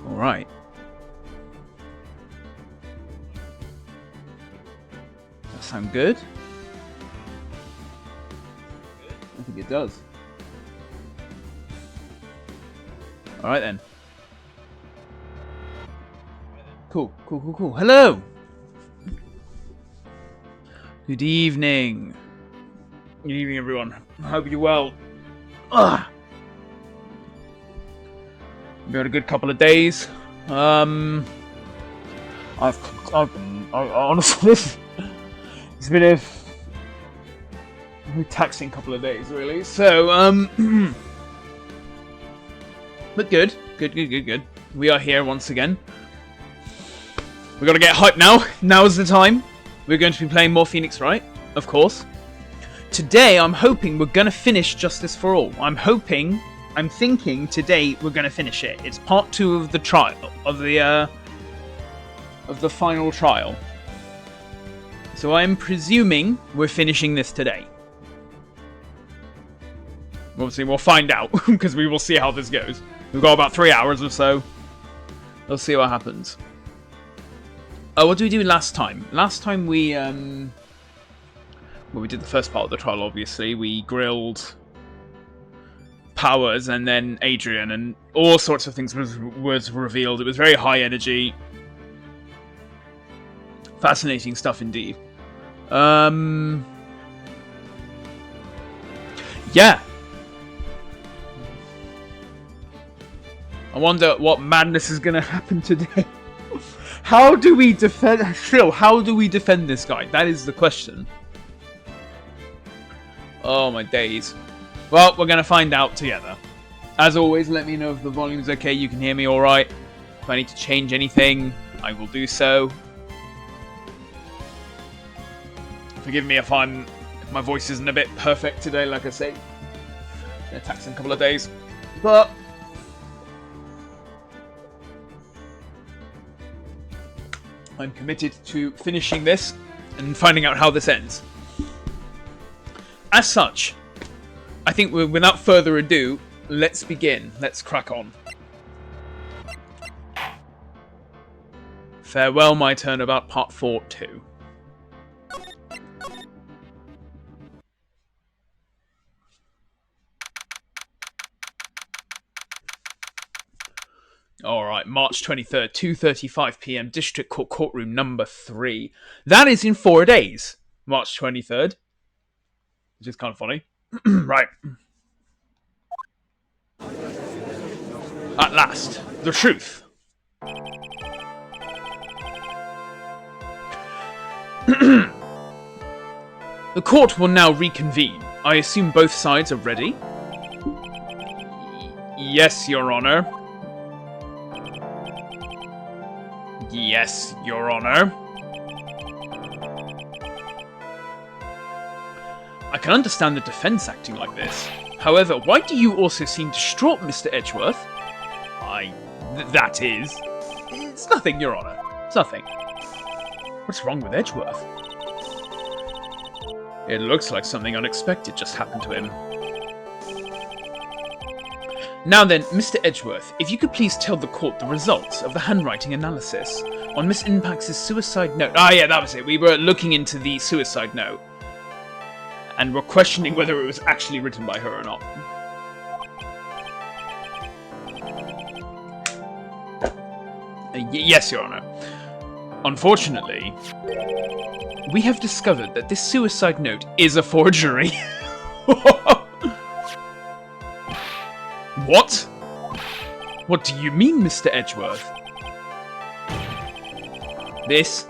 Alright. That sound good? I think it does. Alright then. Cool. Hello! Good evening. Good evening, everyone. I hope you're well. Ugh. We had a good couple of days. I've honestly, it's been a very taxing couple of days, really. So, but good. We are here once again. We gotta get hyped now. Now's the time. We're going to be playing more Phoenix Wright, of course. Today, I'm hoping we're gonna finish Justice for All. I'm thinking today we're gonna finish it. It's part 2 of the trial of the final trial. So I'm presuming we're finishing this today. Obviously, we'll find out because we will see how this goes. We've got about 3 hours or so. We'll see what happens. Oh, what did we do last time? Last time we well, we did the first part of the trial. Obviously, we grilled Powers and then Adrian, and all sorts of things was revealed. It was very high energy, fascinating stuff indeed. Yeah. I wonder what madness is going to happen today. How do we defend... Still, how do we defend this guy? That is the question. Oh, my days. Well, we're going to find out together. As always, let me know if the volume's okay. You can hear me alright. If I need to change anything, I will do so. Forgive me if my voice isn't a bit perfect today, like I say. Been a taxing couple of days. But I'm committed to finishing this and finding out how this ends. As such, I think without further ado, let's begin. Let's crack on. Farewell, my turnabout, part 4-2. Alright, March 23rd, 2:35 PM, District Court Courtroom number 3. That is in 4 days. March 23rd. Which is kind of funny. Right. At last, the truth. The court will now reconvene. I assume both sides are ready? Yes, Your Honor. Yes, Your Honor. I can understand the defense acting like this. However, why do you also seem distraught, Mr. Edgeworth? That is... It's nothing, Your Honor. It's nothing. What's wrong with Edgeworth? It looks like something unexpected just happened to him. Now then, Mr. Edgeworth, if you could please tell the court the results of the handwriting analysis on Miss Impax's suicide note. Ah, yeah, that was it. We were looking into the suicide note. And we're questioning whether it was actually written by her or not. Yes, Your Honor. Unfortunately, we have discovered that this suicide note is a forgery. What? What do you mean, Mr. Edgeworth? This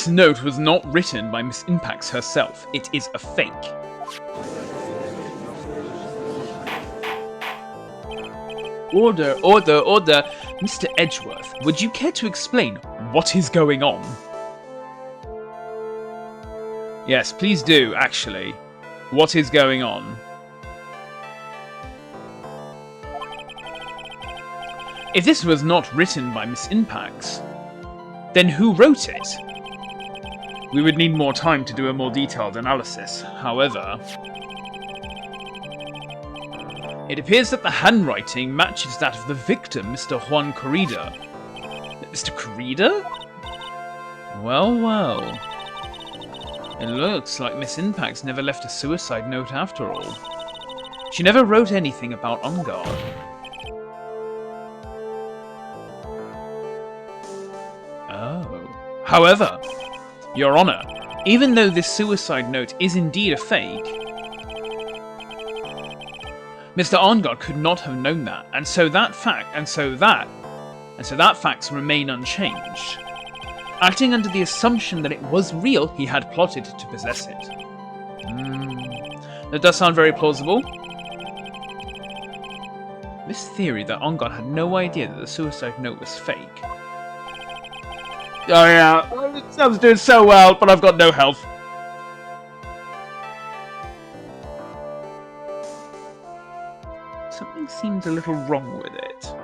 note was not written by Miss Impax herself. It is a fake. Order, order, order. Mr. Edgeworth, would you care to explain what is going on? Yes, please do, actually. What is going on? If this was not written by Miss Impax, then who wrote it? We would need more time to do a more detailed analysis. However, it appears that the handwriting matches that of the victim, Mr. Juan Corrida. Mr. Corrida? Well, well. It looks like Miss Impact never left a suicide note after all. She never wrote anything about On Guard. Oh. However, Your Honor, even though this suicide note is indeed a fake, Mr. Arngard could not have known that, and so that facts remain unchanged. Acting under the assumption that it was real, he had plotted to possess it. That does sound very plausible. This theory that Arngard had no idea that the suicide note was fake. Oh yeah, I was doing so well, but I've got no health. Something seems a little wrong with it.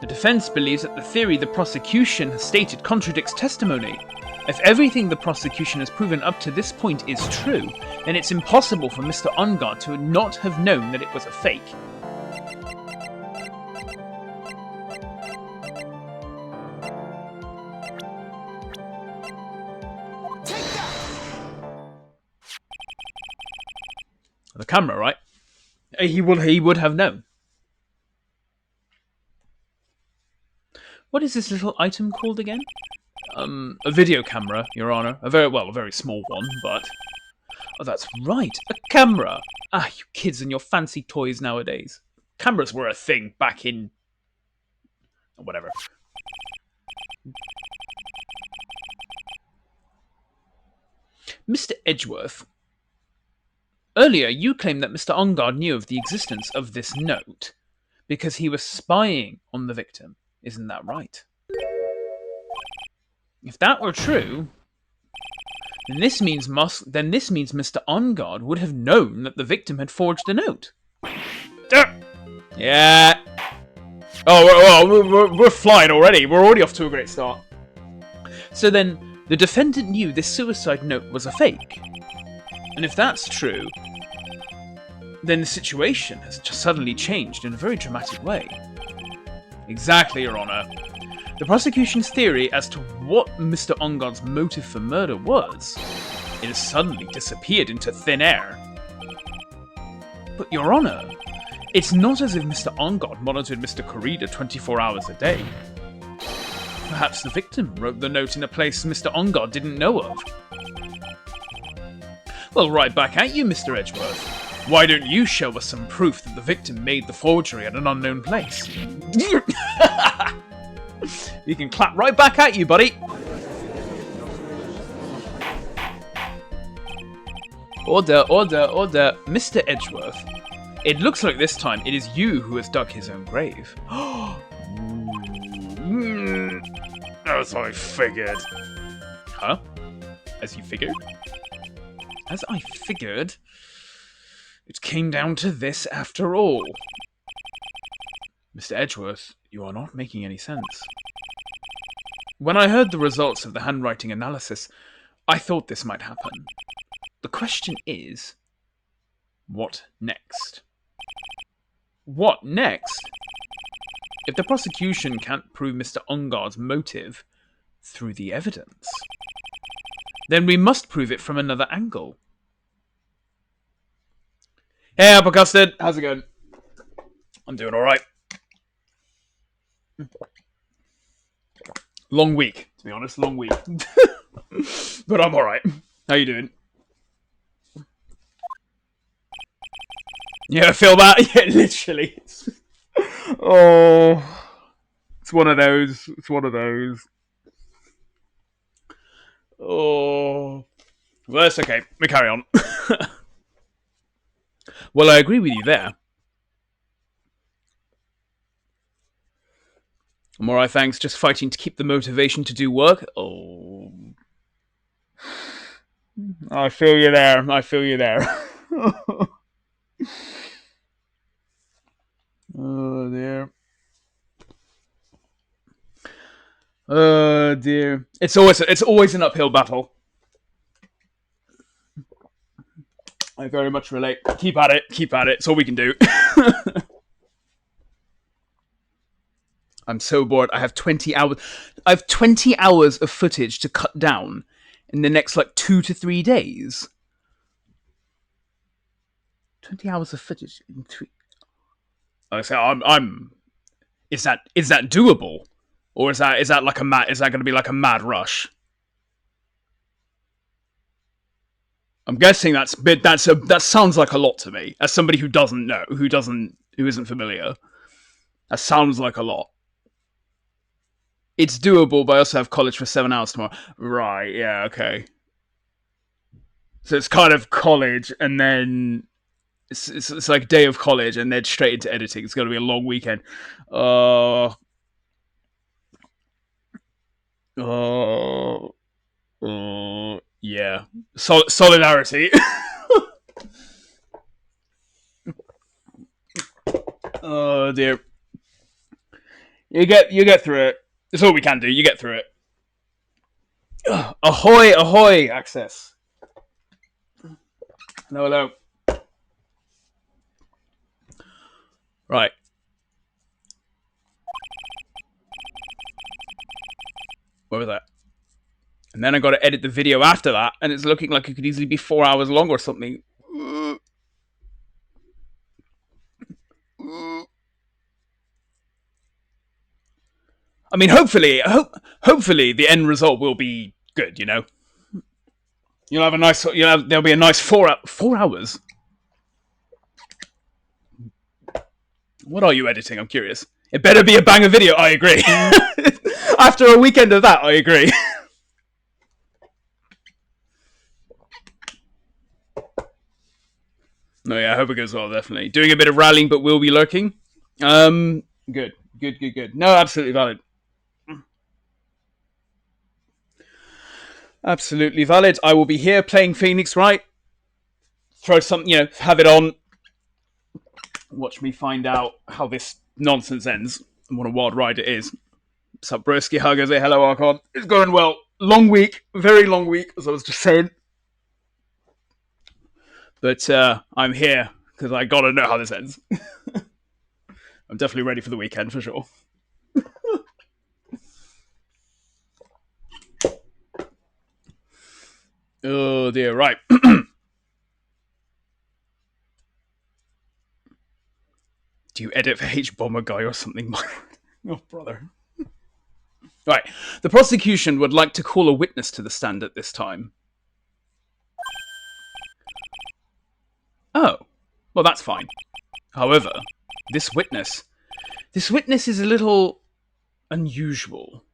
The defense believes that the theory the prosecution has stated contradicts testimony. If everything the prosecution has proven up to this point is true, then it's impossible for Mr. Arngard to not have known that it was a fake. The camera, right? He would have known. What is this little item called again? A video camera, Your Honor. A very small one, but... Oh, that's right, a camera! Ah, you kids and your fancy toys nowadays. Cameras were a thing back in... whatever. Mr. Edgeworth, earlier you claimed that Mr. Arngard knew of the existence of this note because he was spying on the victim. Isn't that right? If that were true, then this means Mr. Arngard would have known that the victim had forged the note. Yeah. Oh, we're flying already. We're already off to a great start. So then, the defendant knew this suicide note was a fake. And if that's true, then the situation has just suddenly changed in a very dramatic way. Exactly, Your Honor. The prosecution's theory as to what Mr. Arngard's motive for murder was, it has suddenly disappeared into thin air. But, Your Honor, it's not as if Mr. Arngard monitored Mr. Corrida 24 hours a day. Perhaps the victim wrote the note in a place Mr. Arngard didn't know of. Well, right back at you, Mr. Edgeworth. Why don't you show us some proof that the victim made the forgery at an unknown place? You can clap right back at you, buddy. Order, order, order. Mr. Edgeworth. It looks like this time it is you who has dug his own grave. As I figured. Huh? As you figured? As I figured? It came down to this after all. Mr. Edgeworth, you are not making any sense. When I heard the results of the handwriting analysis, I thought this might happen. The question is, what next? What next? If the prosecution can't prove Mr. Arngard's motive through the evidence, then we must prove it from another angle. Hey, Apple Custard, how's it going? I'm doing alright. Long week, to be honest, long week. But I'm alright. How you doing? Yeah, I feel that? Yeah, literally. Oh, it's one of those. It's one of those. Oh, well, that's okay. We carry on. Well, I agree with you there. I'm alright, thanks. Just fighting to keep the motivation to do work. Oh, I feel you there. I feel you there. Oh dear. Oh dear. It's always an uphill battle. I very much relate. Keep at it. Keep at it. It's all we can do. I'm so bored. I have 20 hours. I have 20 hours of footage to cut down in the next like 2 to 3 days. 20 hours of footage in 3. I say I'm. Is that doable, or is that like a mad? Is that going to be like a mad rush? I'm guessing that sounds like a lot to me as somebody who doesn't know, who isn't familiar. That sounds like a lot. It's doable, but I also have college for 7 hours tomorrow. Right? Yeah. Okay. So it's kind of college, and then it's like day of college, and then straight into editing. It's going to be a long weekend. Yeah. Solidarity. Oh dear. You get through it. That's all we can do. You get through it. Ahoy, ahoy, access. Hello. Right. Where was that? And then I got to edit the video after that, and it's looking like it could easily be 4 hours long or something. I mean, hopefully the end result will be good. You know, there'll be a nice 4 hours. What are you editing? I'm curious. It better be a banger video. I agree. After a weekend of that, I agree. No, yeah, I hope it goes well, definitely. Doing a bit of rallying, but will be lurking. Good. No, absolutely valid. Absolutely valid. I will be here playing Phoenix Wright. Throw something, have it on. Watch me find out how this nonsense ends and what a wild ride it is. What's up, broski? How goes it? Hello, Archon. It's going well. Long week. Very long week, as I was just saying. But I'm here because I gotta know how this ends. I'm definitely ready for the weekend for sure. Oh dear, right. Do you edit for H-Bomber Guy or something? Oh, brother. Right. The prosecution would like to call a witness to the stand at this time. Oh. Well, that's fine. However, this witness is a little unusual.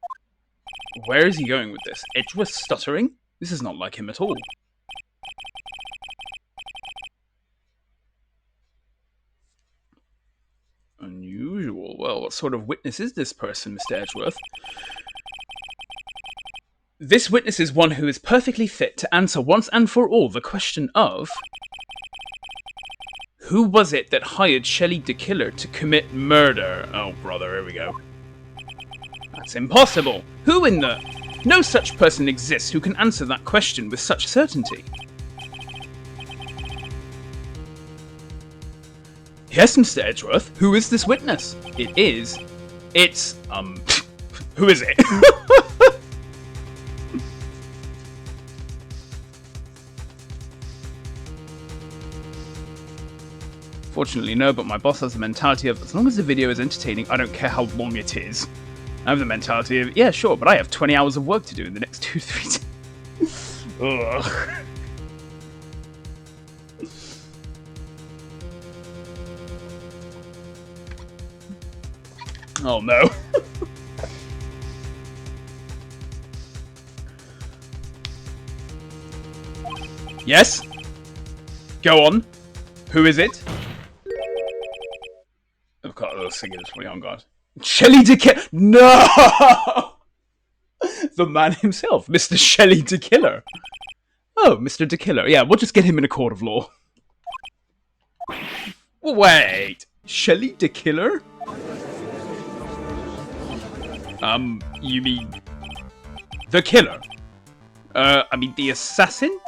Where is he going with this? Edgeworth stuttering? This is not like him at all. Unusual. Well, what sort of witness is this person, Mr. Edgeworth? This witness is one who is perfectly fit to answer once and for all the question of... Who was it that hired Shelley the Killer to commit murder? Oh, brother, here we go. That's impossible. Who in the... No such person exists who can answer that question with such certainty. Yes, Mr. Edgeworth, who is this witness? It's... who is it? Fortunately, no, but my boss has the mentality of, as long as the video is entertaining, I don't care how long it is. I have the mentality of, yeah, sure, but I have 20 hours of work to do in the next 2-3 days. Ugh. Oh, no. Yes? Go on. Who is it? Of course, the singer is really on guard. Shelley the Killer! No! The man himself, Mr. Shelley the Killer. Oh, Mr. the Killer. Yeah, we'll just get him in a court of law. Wait. Shelley the Killer? You mean... The killer? I mean the assassin?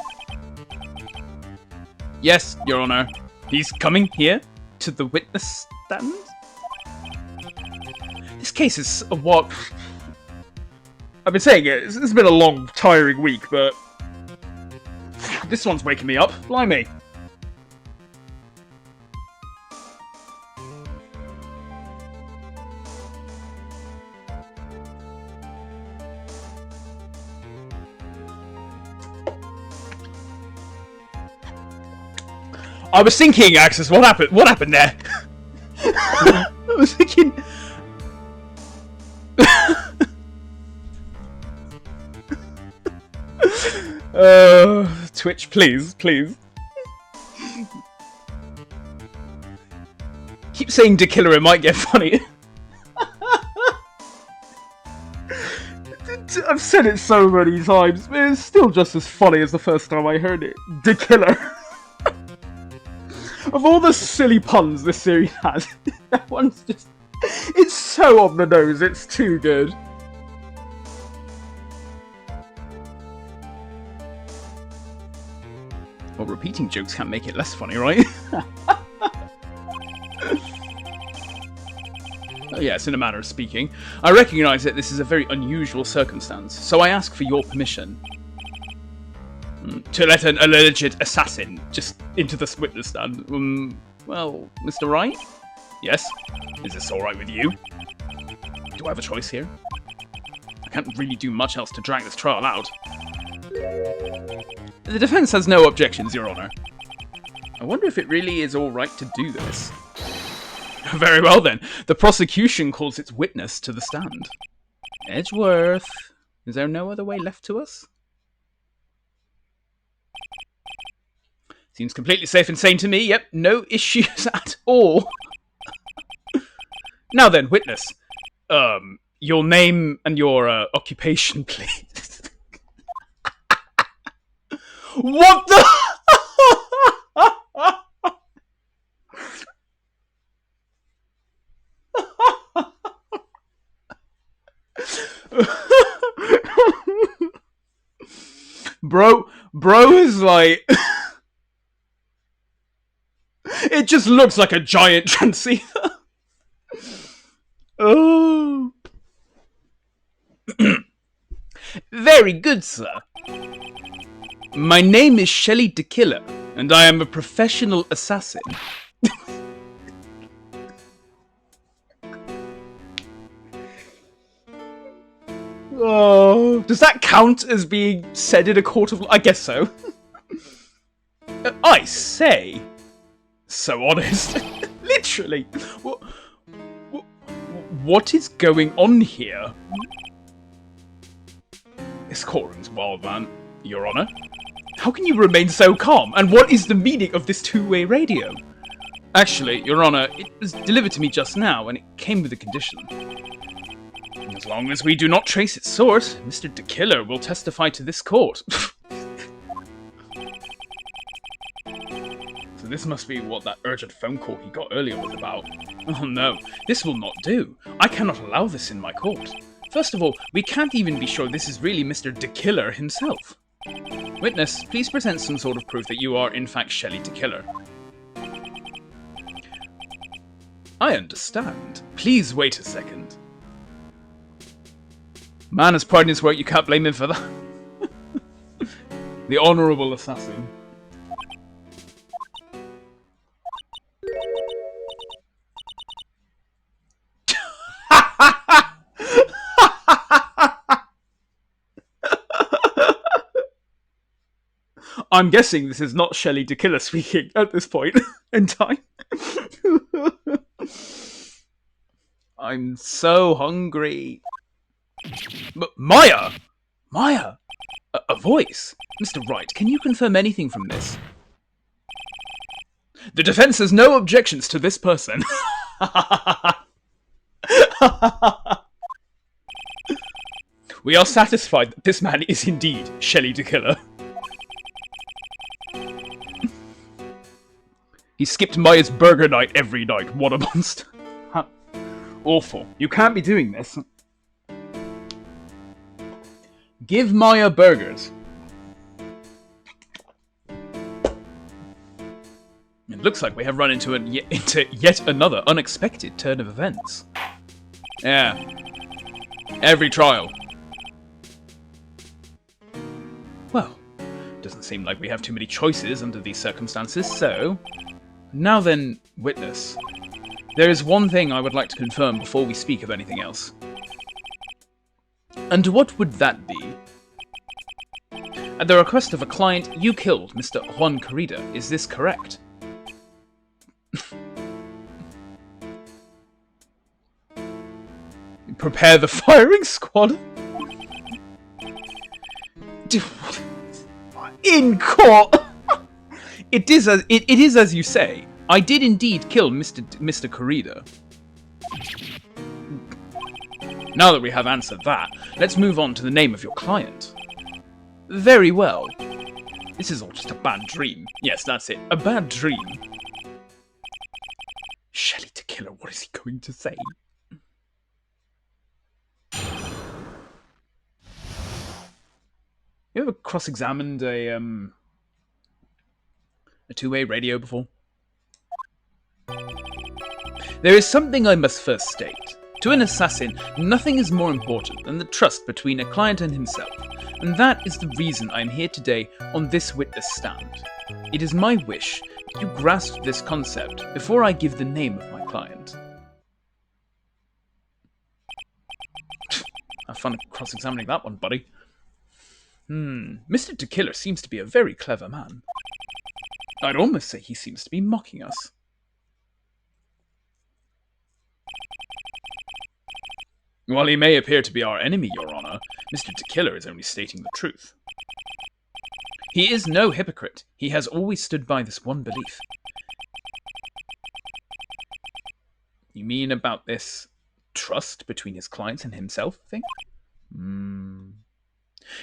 Yes, Your Honor. He's coming here to the witness stand? This case is a what? I've been saying it. It's been a long, tiring week, but this one's waking me up. Blimey. I was thinking, Axis, what happened? What happened there? I was thinking. Twitch, please. Keep saying "De Killer," it might get funny. I've said it so many times, but it's still just as funny as the first time I heard it. De Killer. Of all the silly puns this series has, that one's just... It's so on the nose, it's too good. Well, repeating jokes can't make it less funny, right? Oh, yes, in a manner of speaking. I recognise that this is a very unusual circumstance, so I ask for your permission to let an alleged assassin just into the witness stand. Well, Mr. Wright? Yes? Is this alright with you? Do I have a choice here? I can't really do much else to drag this trial out. The defense has no objections, Your Honor. I wonder if it really is alright to do this. Very well then. The prosecution calls its witness to the stand. Edgeworth, is there no other way left to us? Seems completely safe and sane to me. Yep, no issues at all. Now then, witness. Your name and your occupation, please. What the? Bro is like... It just looks like a giant transceiver. Oh. Very good, sir. My name is Shelley De Killer, and I am a professional assassin. Oh, does that count as being said in a court of law? I guess so. I say. So honest. Literally. What is going on here? This courtroom's wild, man. Your Honor. How can you remain so calm? And what is the meaning of this two-way radio? Actually, Your Honor, it was delivered to me just now, and it came with a condition. As long as we do not trace its source, Mr. De Killer will testify to this court. So this must be what that urgent phone call he got earlier was about. Oh no, this will not do. I cannot allow this in my court. First of all, we can't even be sure this is really Mr. De Killer himself. Witness, please present some sort of proof that you are in fact Shelley De Killer. I understand. Please wait a second. Man has pride in his work, you can't blame him for that. The honourable assassin. I'm guessing this is not Shelley De Killer speaking at this point in time. I'm so hungry. Maya! Maya! A voice? Mr. Wright, can you confirm anything from this? The defense has no objections to this person. We are satisfied that this man is indeed Shelley De Killer. He skipped Maya's burger night every night. What a monster. Awful. You can't be doing this. Give Maya burgers. It looks like we have run into yet another unexpected turn of events. Yeah. Every trial. Well, doesn't seem like we have too many choices under these circumstances, so... Now then, witness. There is one thing I would like to confirm before we speak of anything else. And what would that be? At the request of a client, you killed Mr. Juan Corrida. Is this correct? Prepare the firing squad? In court! It is as you say. I did indeed kill Mr. Corrida. Now that we have answered that, let's move on to the name of your client. Very well. This is all just a bad dream. Yes, that's it. A bad dream. Shelley to Killer, what is he going to say? You ever cross-examined a two-way radio before? There is something I must first state. To an assassin, nothing is more important than the trust between a client and himself, and that is the reason I am here today on this witness stand. It is my wish that you grasp this concept before I give the name of my client. Have fun cross-examining that one, buddy. Mr. Killer seems to be a very clever man. I'd almost say he seems to be mocking us. While he may appear to be our enemy, Your Honor, Mr. Killer is only stating the truth. He is no hypocrite. He has always stood by this one belief. You mean about this trust between his clients and himself thing?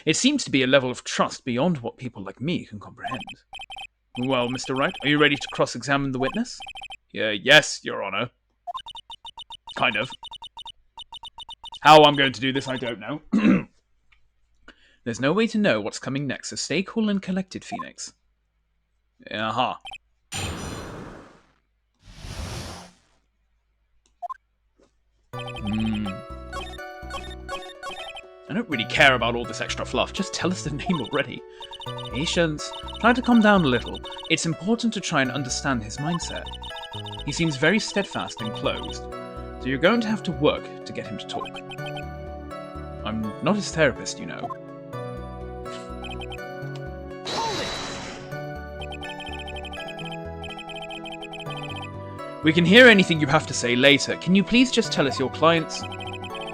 It seems to be a level of trust beyond what people like me can comprehend. Well, Mr. Wright, are you ready to cross-examine the witness? Yes, Your Honor. Kind of. How I'm going to do this, I don't know. There's no way to know what's coming next, so stay cool and collected, Phoenix. Aha. I don't really care about all this extra fluff, just tell us the name already. Patience. Try to calm down a little. It's important to try and understand his mindset. He seems very steadfast and closed, so you're going to have to work to get him to talk. I'm not his therapist, you know. We can hear anything you have to say later. Can you please just tell us your clients?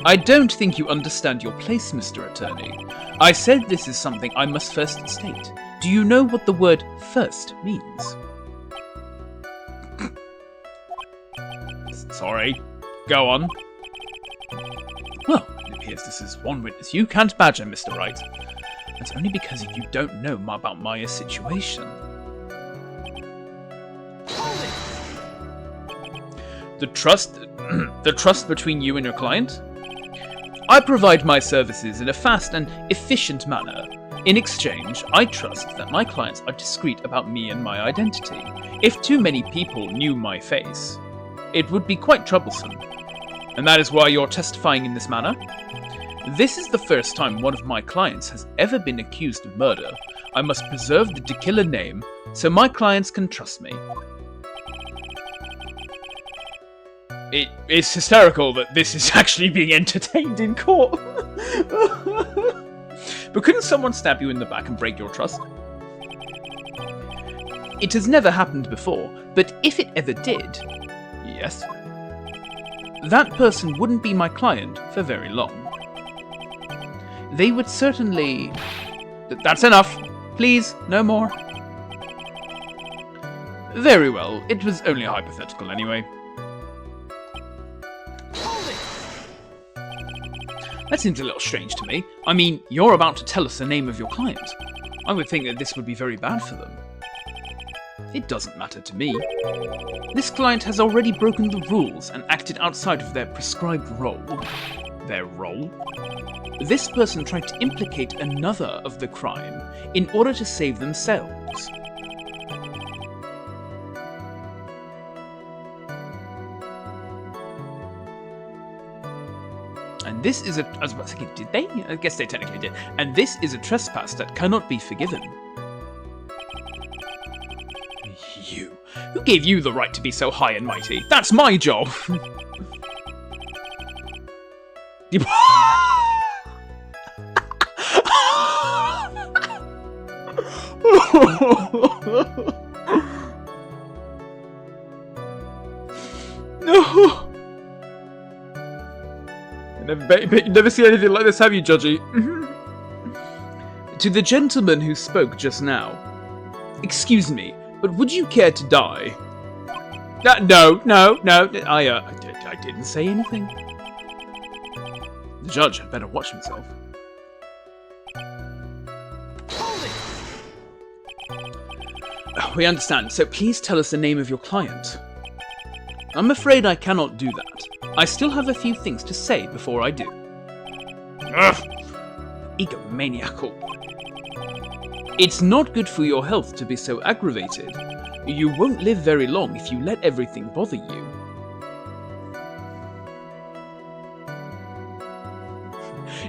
I don't think you understand your place, Mr. Attorney. I said this is something I must first state. Do you know what the word first means? Sorry. Go on. Well, it appears this is one witness you can't badger, Mr. Wright. That's only because you don't know about my situation. The trust between you and your client? I provide my services in a fast and efficient manner. In exchange, I trust that my clients are discreet about me and my identity. If too many people knew my face, it would be quite troublesome. And that is why you're testifying in this manner? This is the first time one of my clients has ever been accused of murder. I must preserve the Killer name so my clients can trust me. It's hysterical that this is actually being entertained in court. But couldn't someone stab you in the back and break your trust? It has never happened before, but if it ever did, yes, that person wouldn't be my client for very long. They would certainly... That's enough. Please, no more. Very well, it was only a hypothetical anyway. That seems a little strange to me. I mean, you're about to tell us the name of your client. I would think that this would be very bad for them. It doesn't matter to me. This client has already broken the rules and acted outside of their prescribed role. Their role? This person tried to implicate another of the crime in order to save themselves. And this is a... I was about to say, did they? I guess they technically did. And this is a trespass that cannot be forgiven. You. Who gave you the right to be so high and mighty? That's my job! No! You never see anything like this, have you, Judgy? To the gentleman who spoke just now. Excuse me, but would you care to die? No. I didn't say anything. The judge had better watch himself. We understand, so please tell us the name of your client. I'm afraid I cannot do that. I still have a few things to say before I do. Ugh! Egomaniacal. It's not good for your health to be so aggravated. You won't live very long if you let everything bother you.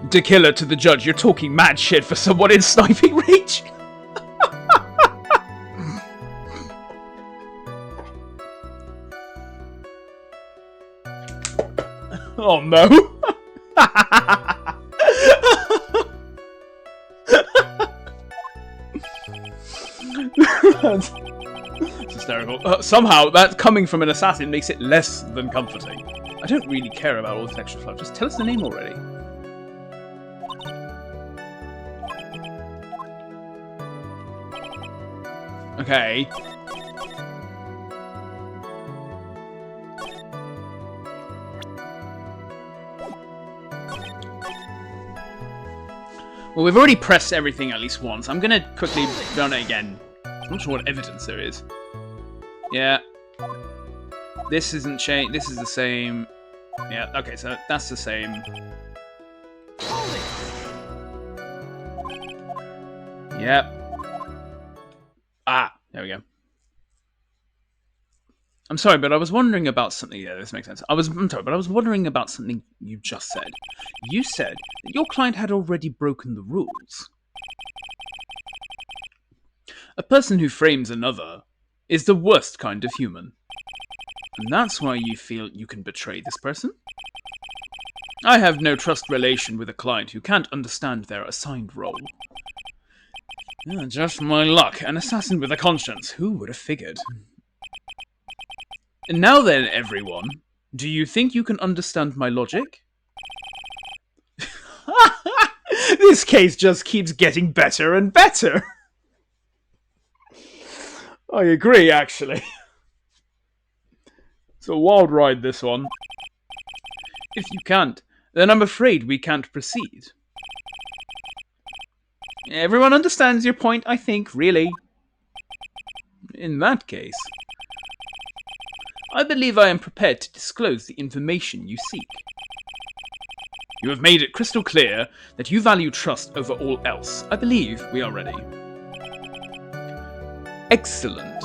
Tequila to the judge, you're talking mad shit for someone in sniping range. Oh no! It's hysterical. Somehow, that coming from an assassin makes it less than comforting. I don't really care about all this extra fluff. Just tell us the name already. Okay. Well, we've already pressed everything at least once. I'm gonna quickly run it again. I'm not sure what evidence there is. Yeah. This isn't changed. This is the same. Yeah, okay, so that's the same. Yep. Ah, there we go. I'm sorry, but I was wondering about something. Yeah, this makes sense. I'm sorry, but I was wondering about something you just said. You said that your client had already broken the rules. A person who frames another is the worst kind of human. And that's why you feel you can betray this person? I have no trust relation with a client who can't understand their assigned role. Yeah, just my luck. An assassin with a conscience. Who would have figured? And now then, everyone, do you think you can understand my logic? This case just keeps getting better and better. I agree, actually. It's a wild ride, this one. If you can't, then I'm afraid we can't proceed. Everyone understands your point, I think, really. In that case, I believe I am prepared to disclose the information you seek. You have made it crystal clear that you value trust over all else. I believe we are ready. Excellent.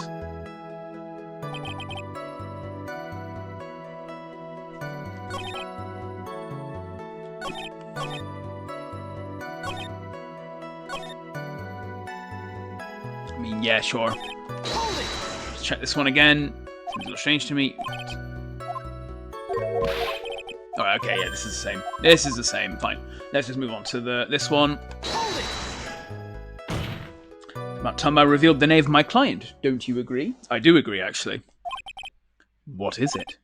I mean, yeah, sure. Let's check this one again. Seems a little strange to me. Oh, okay, yeah, this is the same. This is the same. Fine. Let's just move on to this one. About time I revealed the name of my client. Don't you agree? I do agree, actually. What is it?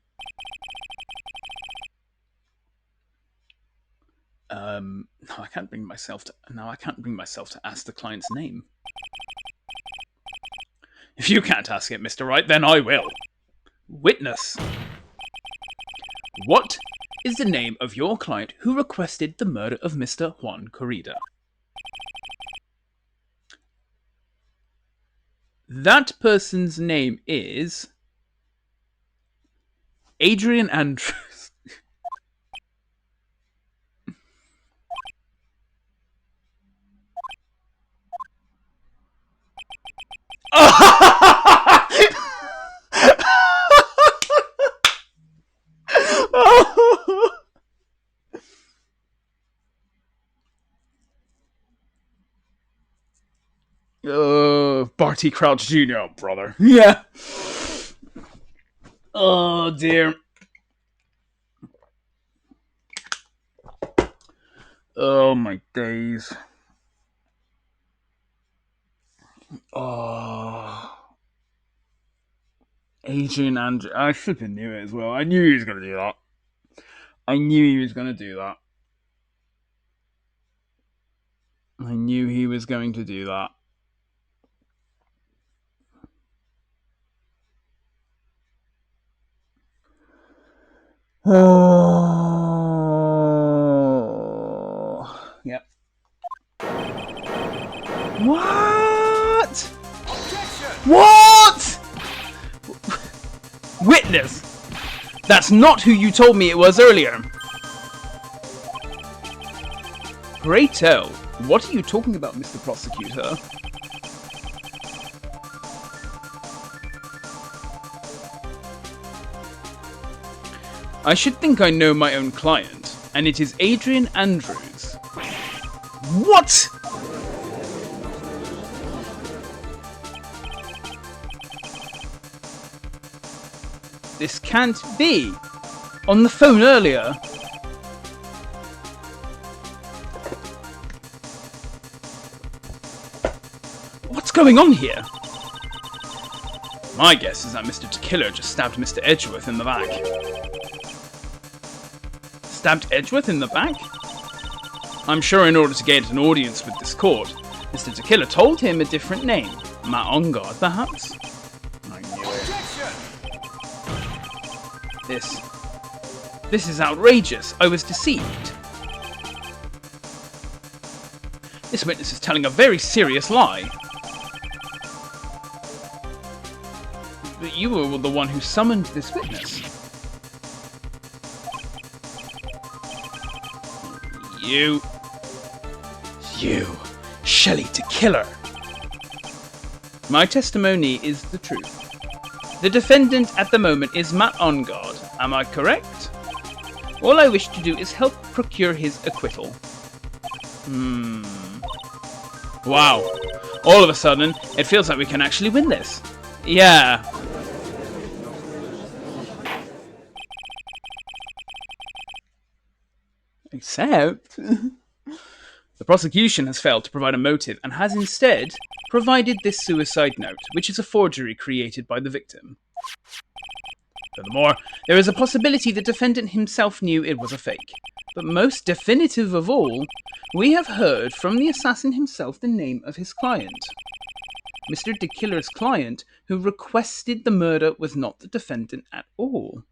No, I can't bring myself to. No, I can't bring myself to ask the client's name. If you can't ask it, Mr. Wright, then I will. Witness. What is the name of your client who requested the murder of Mr. Juan Corrida? That person's name is Adrian Andrews. Barty Crouch Jr., oh, brother. Yeah. Oh, dear. Oh, my days. Oh. Adrian Andrews. I flipping knew it as well. I knew he was going to do that. I knew he was going to do that. I knew he was going to do that. Oh. Yep. What? What? Witness! That's not who you told me it was earlier. Pray tell, what are you talking about, Mr. Prosecutor? I should think I know my own client, and it is Adrian Andrews. What? This can't be. On the phone earlier. What's going on here? My guess is that Mr. Tequila just stabbed Mr. Edgeworth in the back. Stabbed Edgeworth in the back? I'm sure in order to get an audience with this court, Mr. Tequila told him a different name. Matt Ongard, perhaps? I knew it. This is outrageous. I was deceived. This witness is telling a very serious lie. But you were the one who summoned this witness. You, Shelley Tequila. My testimony is the truth. The defendant at the moment is Matt Ongard. Am I correct? All I wish to do is help procure his acquittal. Wow. All of a sudden, it feels like we can actually win this. Yeah. Except... the prosecution has failed to provide a motive and has instead provided this suicide note, which is a forgery created by the victim. Furthermore, there is a possibility the defendant himself knew it was a fake. But most definitive of all, we have heard from the assassin himself the name of his client. Mr. Tequila's client, who requested the murder, was not the defendant at all.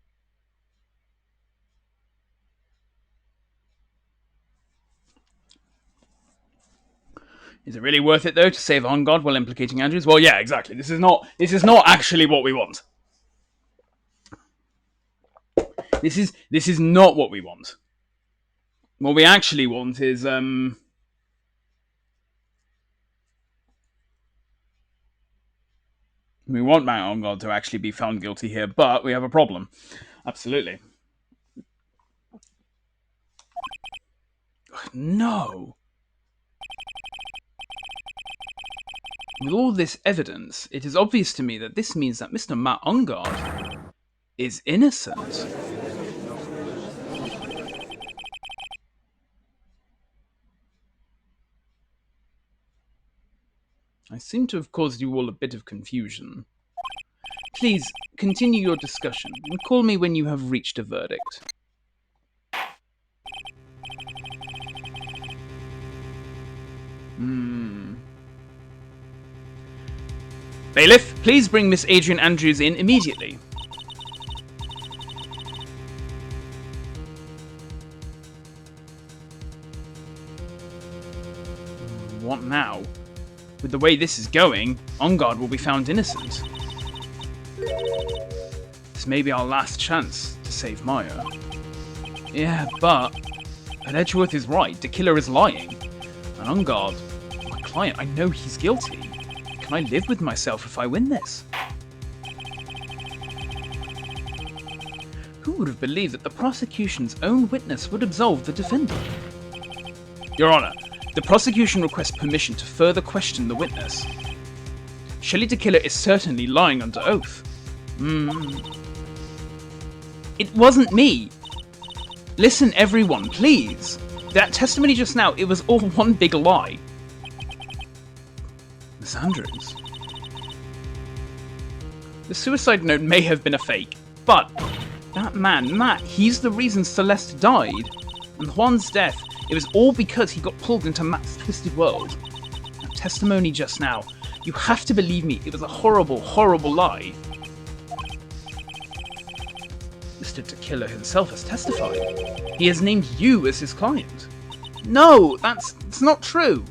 Is it really worth it, though, to save Ongard while implicating Andrews? Well, yeah, exactly. This is not actually what we want. This is not what we want. What we actually want is we want Matt Ongard to actually be found guilty here, but we have a problem. Absolutely. No. With all this evidence, it is obvious to me that this means that Mr. Matt Ongard is innocent. I seem to have caused you all a bit of confusion. Please, continue your discussion, and call me when you have reached a verdict. Bailiff, please bring Miss Adrian Andrews in immediately. What now? With the way this is going, Ongard will be found innocent. This may be our last chance to save Maya. Yeah, but Edgeworth is right. The killer is lying. And Ongard, my client, I know he's guilty. Can I live with myself if I win this? Who would have believed that the prosecution's own witness would absolve the defendant? Your Honour, the prosecution requests permission to further question the witness. Shelley the Killer is certainly lying under oath. It wasn't me. Listen, everyone, please. That testimony just now, it was all one big lie. Miss Andrews. The suicide note may have been a fake, but that man, Matt, he's the reason Celeste died. And Juan's death, it was all because he got pulled into Matt's twisted world. That testimony just now, you have to believe me, it was a horrible, horrible lie. Mr. the Killer himself has testified. He has named you as his client. No, that's not true.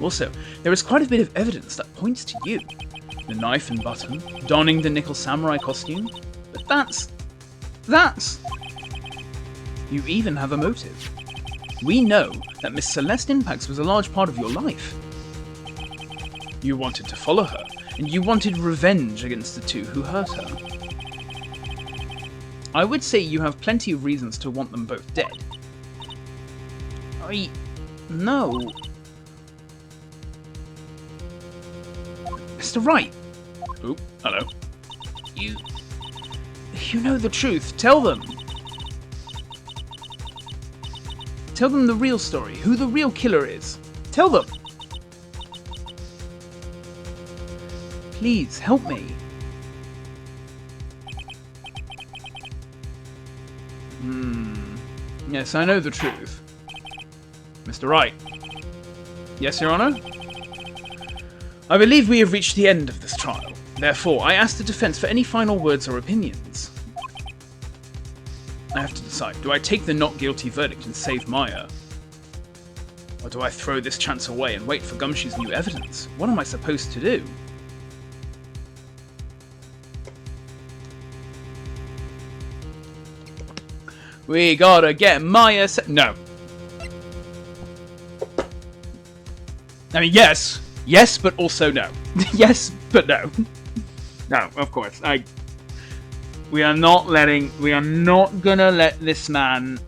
Also, there is quite a bit of evidence that points to you. The knife and button, donning the nickel samurai costume. But that's... You even have a motive. We know that Miss Celeste Impax was a large part of your life. You wanted to follow her, and you wanted revenge against the two who hurt her. I would say you have plenty of reasons to want them both dead. No. Mr. Wright! Oh, hello. You know the truth. Tell them. Tell them the real story. Who the real killer is. Tell them. Please, help me. Yes, I know the truth. Mr. Wright. Yes, Your Honor? I believe we have reached the end of this trial. Therefore, I ask the defense for any final words or opinions. I have to decide. Do I take the not guilty verdict and save Maya? Or do I throw this chance away and wait for Gumshoe's new evidence? What am I supposed to do? We gotta get Maya no. I mean, yes. Yes, but also no. Yes, but no. No, of course. We are not gonna let this man...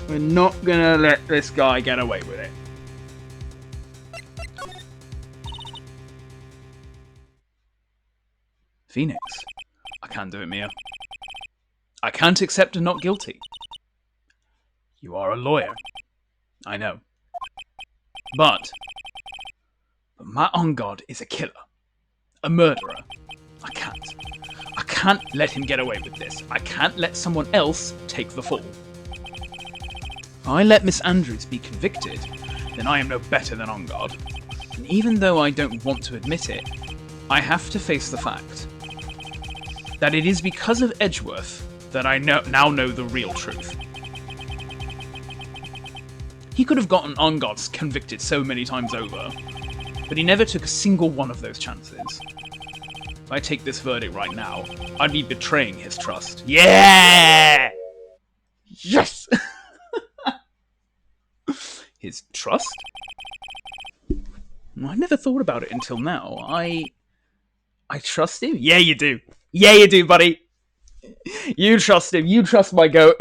We're not gonna let this guy get away with it. Phoenix. I can't do it, Mia. I can't accept a not guilty. You are a lawyer. I know. But Matt on God is a killer. A murderer. I can't let him get away with this. I can't let someone else take the fall. If I let Miss Andrews be convicted, then I am no better than On Guard. And even though I don't want to admit it, I have to face the fact that it is because of Edgeworth that I now know the real truth. He could have gotten On Guards convicted so many times over, but he never took a single one of those chances. If I take this verdict right now, I'd be betraying his trust. Yeah! Yes! His trust? I never thought about it until now. I trust him? Yeah, you do. Yeah, you do, buddy. You trust him. You trust my goat.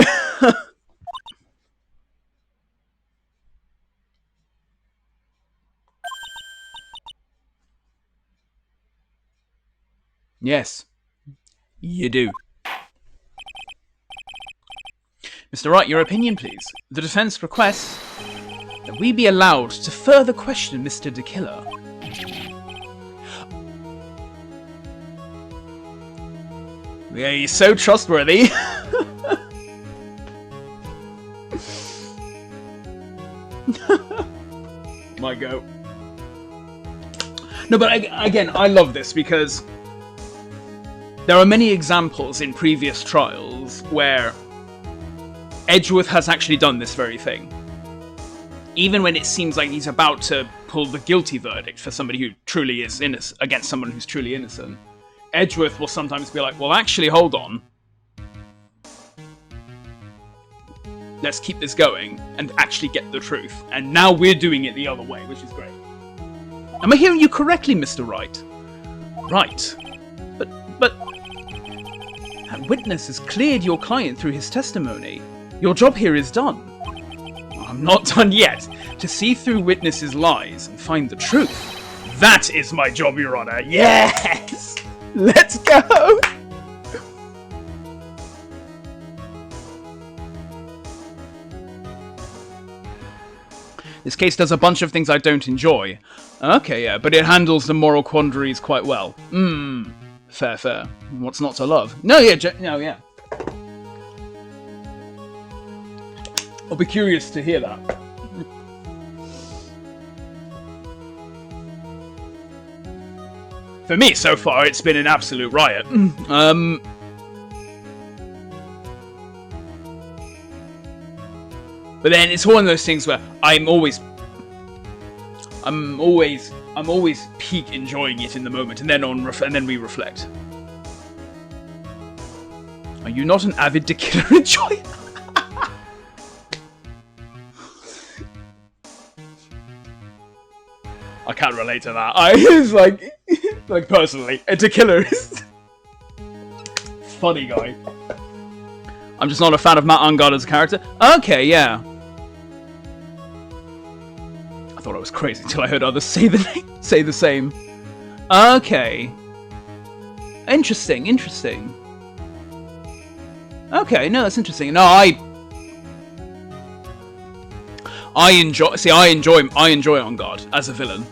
Yes, you do. Mr. Wright, your opinion, please. The defense requests that we be allowed to further question Mr. the Killer. Yeah, he's so trustworthy. My goat. No, but again, I love this because there are many examples in previous trials where Edgeworth has actually done this very thing. Even when it seems like he's about to pull the guilty verdict for somebody who truly is innocent, against someone who's truly innocent, Edgeworth will sometimes be like, well, actually, hold on. Let's keep this going and actually get the truth. And now we're doing it the other way, which is great. Am I hearing you correctly, Mr. Wright? Right. But that witness has cleared your client through his testimony. Your job here is done. I'm not done yet. To see through witnesses' lies and find the truth. That is my job, Your Honor. Yes! Let's go! This case does a bunch of things I don't enjoy. Okay, yeah, but it handles the moral quandaries quite well. Fair, fair. What's not to love? No, yeah, no, yeah. I'll be curious to hear that. For me, so far, it's been an absolute riot. But then it's one of those things where I'm always peak enjoying it in the moment, and then we reflect. Are you not an avid Dekiller enjoyer? I can't relate to that. It's like personally, a Dekiller is funny guy. I'm just not a fan of Matt Ungard as a character. Okay, yeah. I thought I was crazy until I heard others say the same. Okay. Interesting. Okay, no, that's interesting. No, I enjoy Ungard as a villain.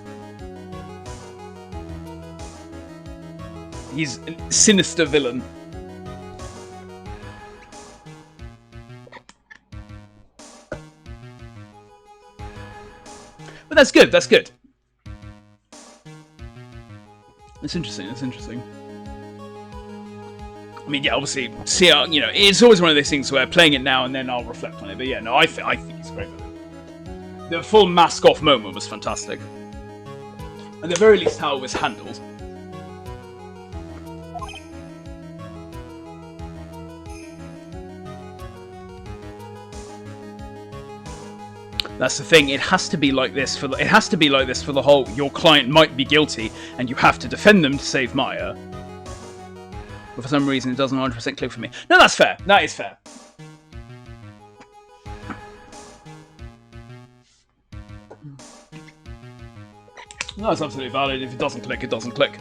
He's a sinister villain. But that's good, That's interesting. I mean, yeah, obviously, it's always one of those things where playing it now and then I'll reflect on it. But yeah, no, I think it's great. The full mask-off moment was fantastic. At the very least, how it was handled. That's the thing. It has to be like this for the whole. Your client might be guilty, and you have to defend them to save Maya. But for some reason, it doesn't 100% click for me. No, that's fair. That is fair. No, it's absolutely valid. If it doesn't click, it doesn't click.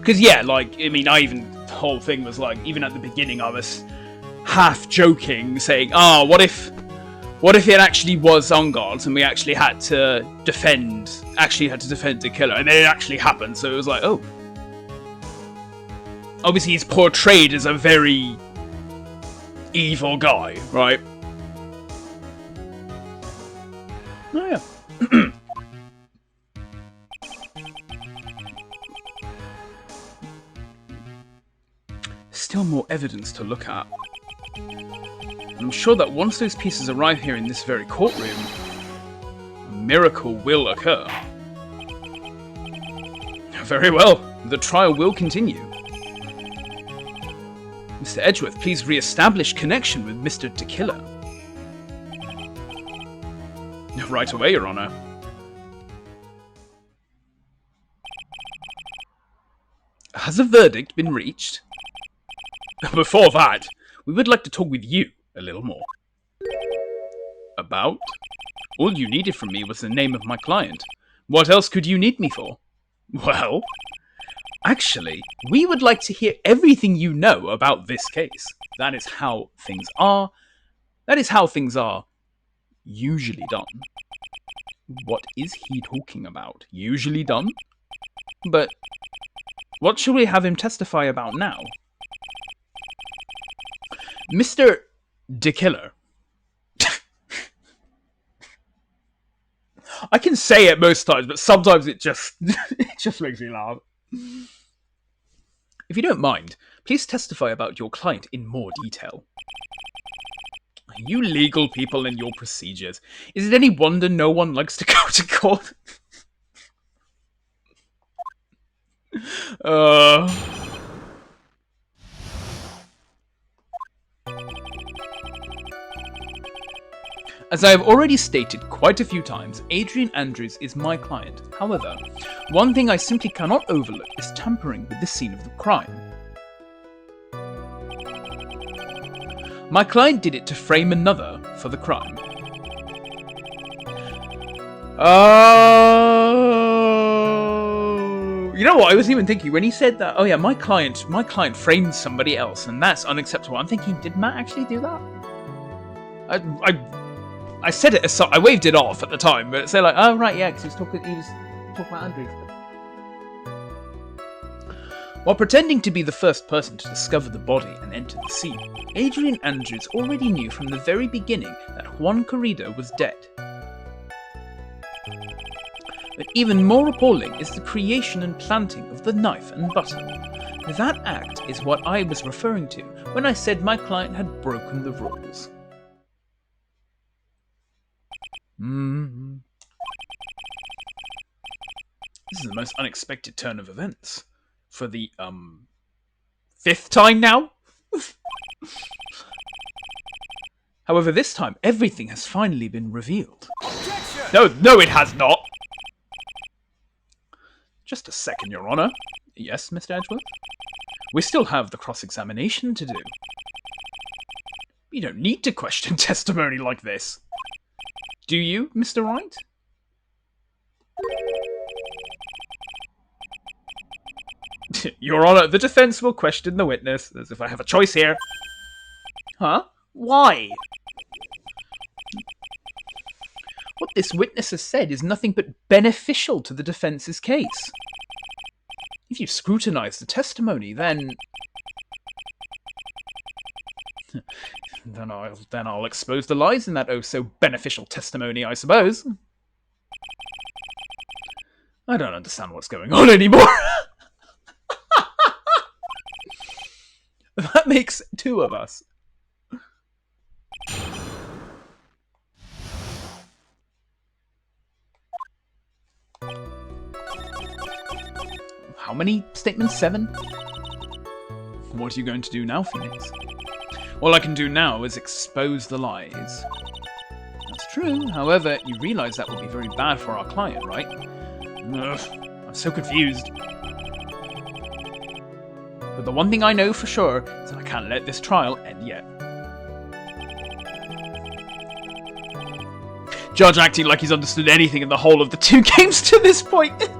Because yeah, the whole thing was like, even at the beginning, I was half joking, saying, what if it actually was Ungard and we actually had to defend the killer, and then it actually happened, so it was like, oh. Obviously he's portrayed as a very evil guy, right? Oh yeah. Still more evidence to look at. I'm sure that once those pieces arrive here in this very courtroom, a miracle will occur. Very well, the trial will continue. Mr. Edgeworth, please re-establish connection with Mr. Dekiller. Right away, Your Honor. Has a verdict been reached? Before that, we would like to talk with you a little more. About? All you needed from me was the name of my client. What else could you need me for? Well, actually, we would like to hear everything you know about this case. That is how things are. That is how things are usually done. What is he talking about? Usually done? But what shall we have him testify about now? Mr. Dekiller. I can say it most times, but sometimes it just makes me laugh. If you don't mind, please testify about your client in more detail. You legal people and your procedures. Is it any wonder no one likes to go to court? As I have already stated quite a few times, Adrian Andrews is my client. However, one thing I simply cannot overlook is tampering with the scene of the crime. My client did it to frame another for the crime. Oh, you know what? I was even thinking when he said that. Oh yeah, my client framed somebody else, and that's unacceptable. I'm thinking, did Matt actually do that? I said it. I waved it off at the time, but it's like, oh right, yeah, because he was talking about Andrew. While pretending to be the first person to discover the body and enter the scene, Adrian Andrews already knew from the very beginning that Juan Corrida was dead. But even more appalling is the creation and planting of the knife and butter. That act is what I was referring to when I said my client had broken the rules. This is the most unexpected turn of events. For the, 5th time now? However, this time, everything has finally been revealed. No, it has not! Just a second, Your Honour. Yes, Mr. Edgeworth? We still have the cross-examination to do. You don't need to question testimony like this. Do you, Mr. Wright? Your Honour, the defence will question the witness, as if I have a choice here. Huh? Why? What this witness has said is nothing but beneficial to the defence's case. If you scrutinise the testimony, then I'll expose the lies in that oh so beneficial testimony, I suppose. I don't understand what's going on anymore. That makes 2 of us. How many statements? 7? What are you going to do now, Phoenix? All I can do now is expose the lies. That's true. However, you realise that would be very bad for our client, right? Ugh, I'm so confused. But the one thing I know for sure is that I can't let this trial end yet. Judge acting like he's understood anything in the whole of the 2 games to this point.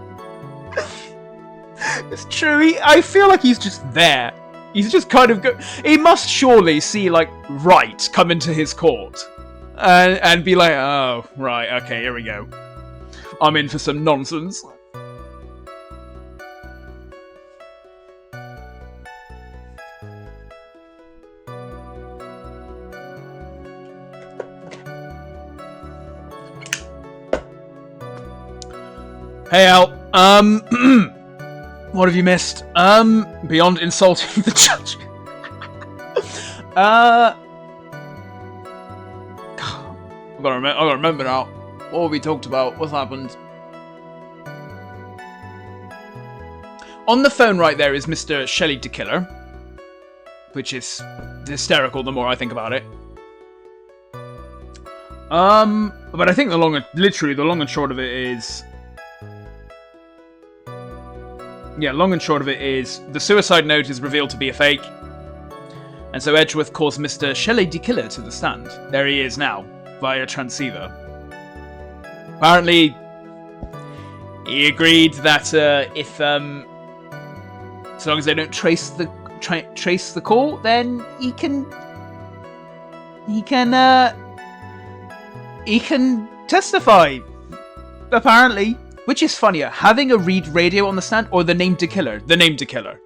It's true, I feel like he's just there. He's just kind of he must surely see, like, Wright come into his court. And be like, oh, right, okay, here we go. I'm in for some nonsense. Hey Al, what have you missed? Beyond insulting the judge. I gotta remember now. What have we talked about? What's happened? On the phone right there is Mr. Shelley DeKiller, which is hysterical the more I think about it. But I think the long and short of it is... Yeah, long and short of it is, the suicide note is revealed to be a fake. And so Edgeworth calls Mr. Shelley DeKiller to the stand. There he is now, via transceiver. Apparently, he agreed that if, so long as they don't trace the call, then he can testify. Apparently. Which is funnier, having a read radio on the stand or the name DeKiller? The name DeKiller.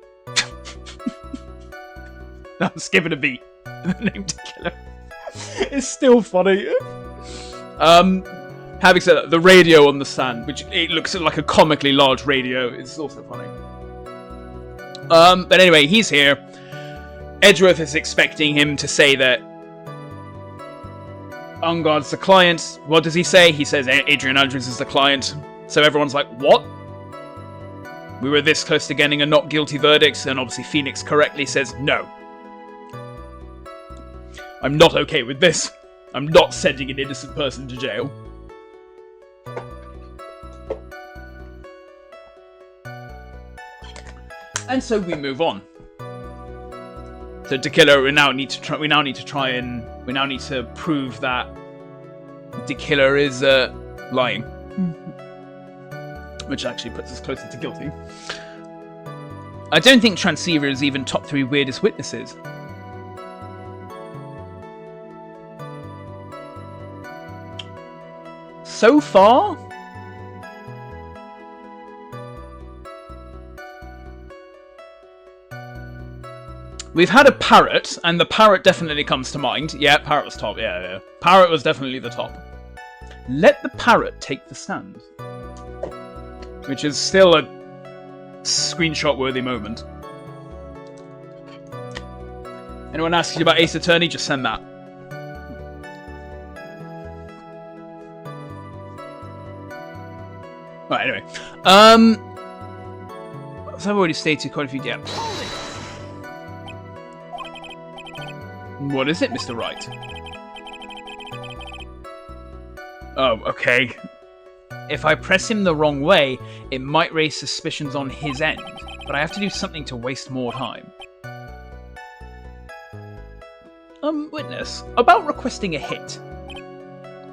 I'm skipping a beat. The name DeKiller. It's still funny. Having said that, the radio on the stand, which it looks like a comically large radio, is also funny. But anyway, he's here. Edgeworth is expecting him to say that Ungard's the client. What does he say? He says Adrian Andrews is the client. So everyone's like, what? We were this close to getting a not guilty verdict, and obviously Phoenix correctly says no. I'm not okay with this. I'm not sending an innocent person to jail. And so we move on. So De Killer, we now need to prove that De Killer is lying, which actually puts us closer to guilty. I don't think Transceiver is even top 3 weirdest witnesses. So far, we've had a parrot, and the parrot definitely comes to mind. Yeah, parrot was top. Yeah. Parrot was definitely the top. Let the parrot take the stand, which is still a screenshot-worthy moment. Anyone asks you about Ace Attorney, just send that. Right, anyway. As I've already stated quite a few... Yeah. What is it, Mr. Wright? Oh, okay. If I press him the wrong way, it might raise suspicions on his end, but I have to do something to waste more time. Witness, about requesting a hit.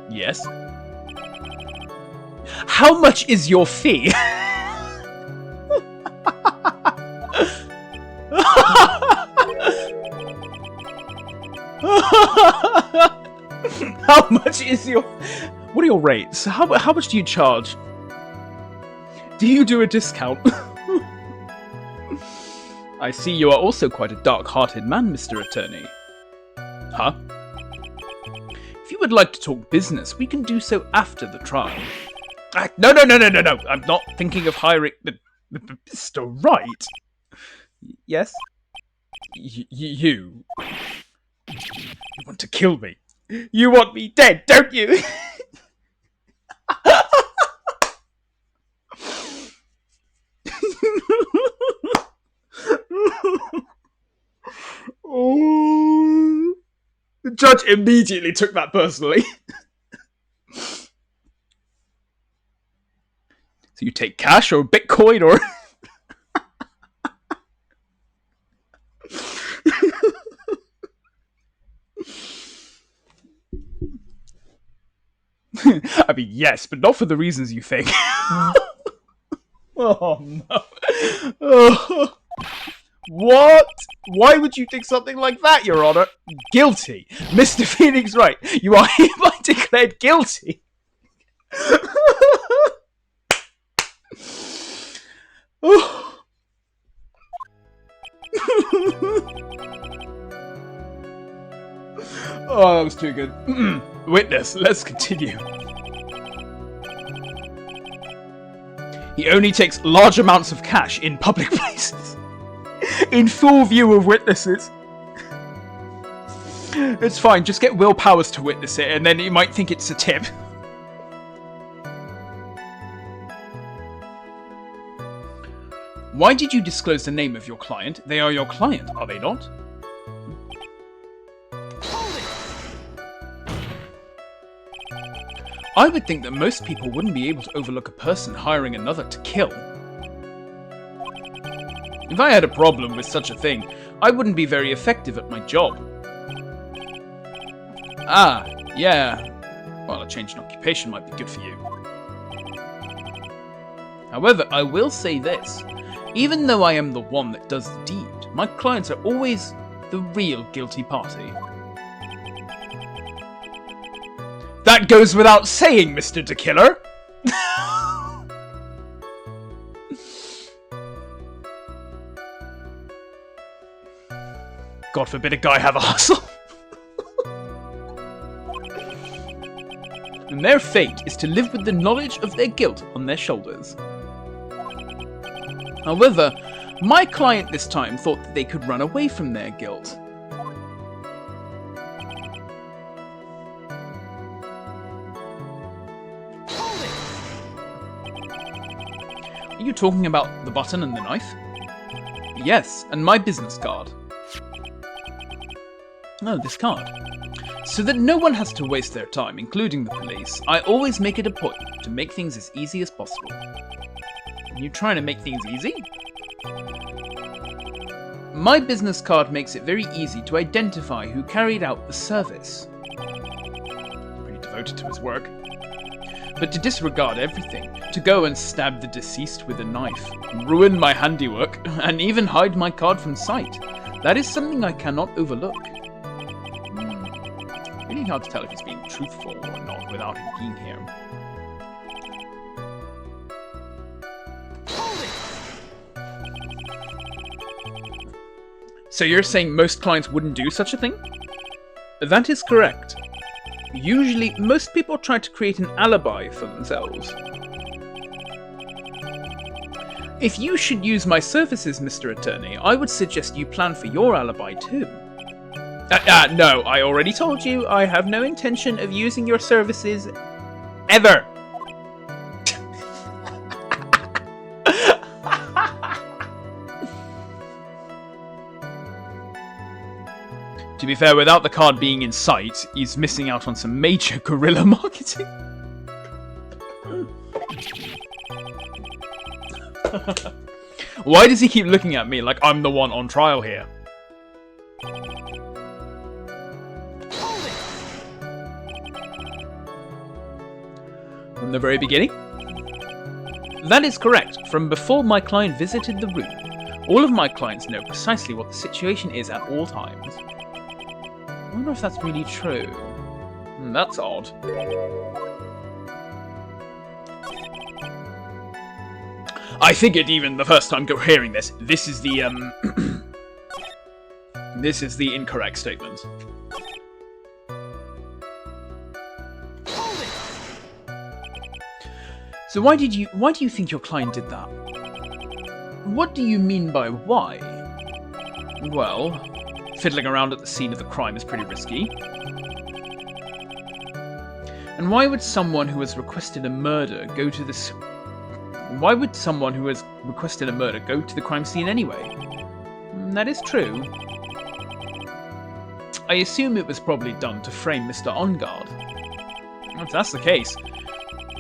Yes? How much is your fee? How much is your... What are your rates? How much do you charge? Do you do a discount? I see you are also quite a dark-hearted man, Mr. Attorney. Huh? If you would like to talk business, we can do so after the trial. No. I'm not thinking of hiring... Mr. Wright? Yes? You want to kill me. You want me dead, don't you? Oh. The judge immediately took that personally. So you take cash or Bitcoin or... I mean, yes, but not for the reasons you think. Oh, no. Oh. What? Why would you think something like that, Your Honor? Guilty. Mr. Phoenix Wright, you are hereby declared guilty. Oh. Oh, that was too good. Witness, let's continue. He only takes large amounts of cash in public places. In full view of witnesses. It's fine, just get Will Powers to witness it, and then he might think it's a tip. Why did you disclose the name of your client? They are your client, are they not? I would think that most people wouldn't be able to overlook a person hiring another to kill. If I had a problem with such a thing, I wouldn't be very effective at my job. Ah, yeah. Well, a change in occupation might be good for you. However, I will say this. Even though I am the one that does the deed, my clients are always the real guilty party. That goes without saying, Mr. De Killer. God forbid a guy have a hustle. And their fate is to live with the knowledge of their guilt on their shoulders. However, my client this time thought that they could run away from their guilt. Are you talking about the button and the knife? Yes, and my business card. Oh, this card. So that no one has to waste their time, including the police, I always make it a point to make things as easy as possible. Are you trying to make things easy? My business card makes it very easy to identify who carried out the service. Pretty devoted to his work. But to disregard everything, to go and stab the deceased with a knife, ruin my handiwork, and even hide my card from sight, that is something I cannot overlook. Really hard to tell if he's being truthful or not without him being here. So you're saying most clients wouldn't do such a thing? That is correct. Usually, most people try to create an alibi for themselves. If you should use my services, Mr. Attorney, I would suggest you plan for your alibi too. No, I already told you I have no intention of using your services ever. To be fair, without the card being in sight, he's missing out on some major guerrilla marketing. Why does he keep looking at me like I'm the one on trial here? From the very beginning? That is correct. From before my client visited the room, all of my clients know precisely what the situation is at all times. I wonder if that's really true. That's odd. I figured even the first time hearing this, this is the this is the incorrect statement. So why do you think your client did that? What do you mean by why? Well, fiddling around at the scene of the crime is pretty risky. And why would someone who has requested a murder go to this... Why would someone who has requested a murder go to the crime scene anyway? That is true. I assume it was probably done to frame Mr. On Guard. If that's the case,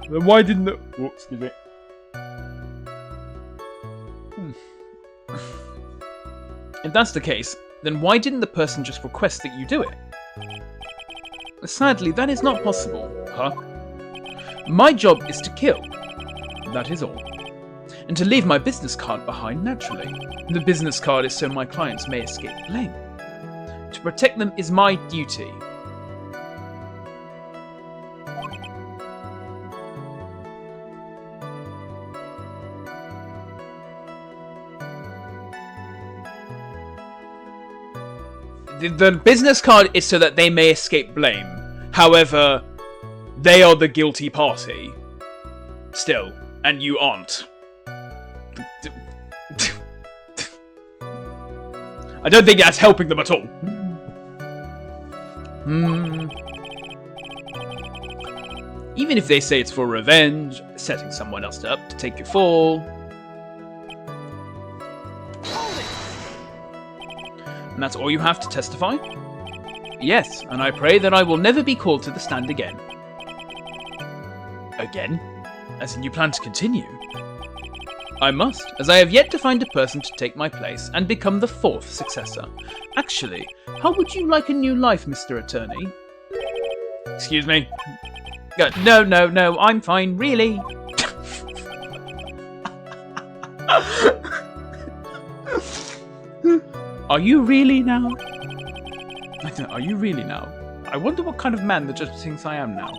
then why didn't the... Whoops, excuse me. If that's the case, then why didn't the person just request that you do it? Sadly, that is not possible. Huh? My job is to kill. That is all. And to leave my business card behind naturally. The business card is so my clients may escape blame. To protect them is my duty. The business card is so that they may escape blame. However, they are the guilty party. Still, and you aren't. I don't think that's helping them at all. Even if they say it's for revenge, setting someone else up to take your fall. And that's all you have to testify? Yes, and I pray that I will never be called to the stand again. Again? As in you plan to continue? I must, as I have yet to find a person to take my place and become the fourth successor. Actually, how would you like a new life, Mr. Attorney? Excuse me? No, I'm fine, really. Are you really now? Are you really now? I wonder what kind of man the judge thinks I am now.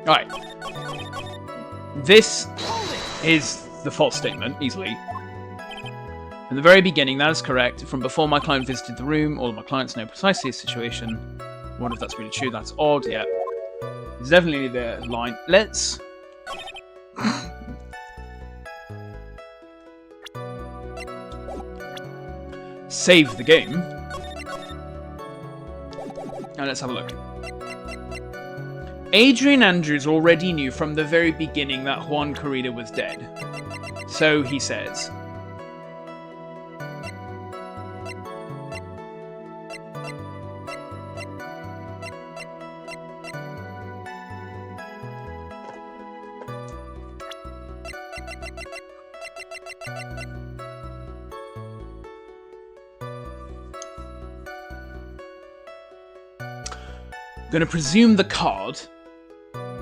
Alright. This is the false statement, easily. From the very beginning, that is correct. From before my client visited the room, all of my clients know precisely his situation. I wonder if that's really true. That's odd, yeah. It's definitely the line. Let's... save the game. Now let's have a look. Adrian Andrews already knew from the very beginning that Juan Corrida was dead. So he says. Gonna presume the card,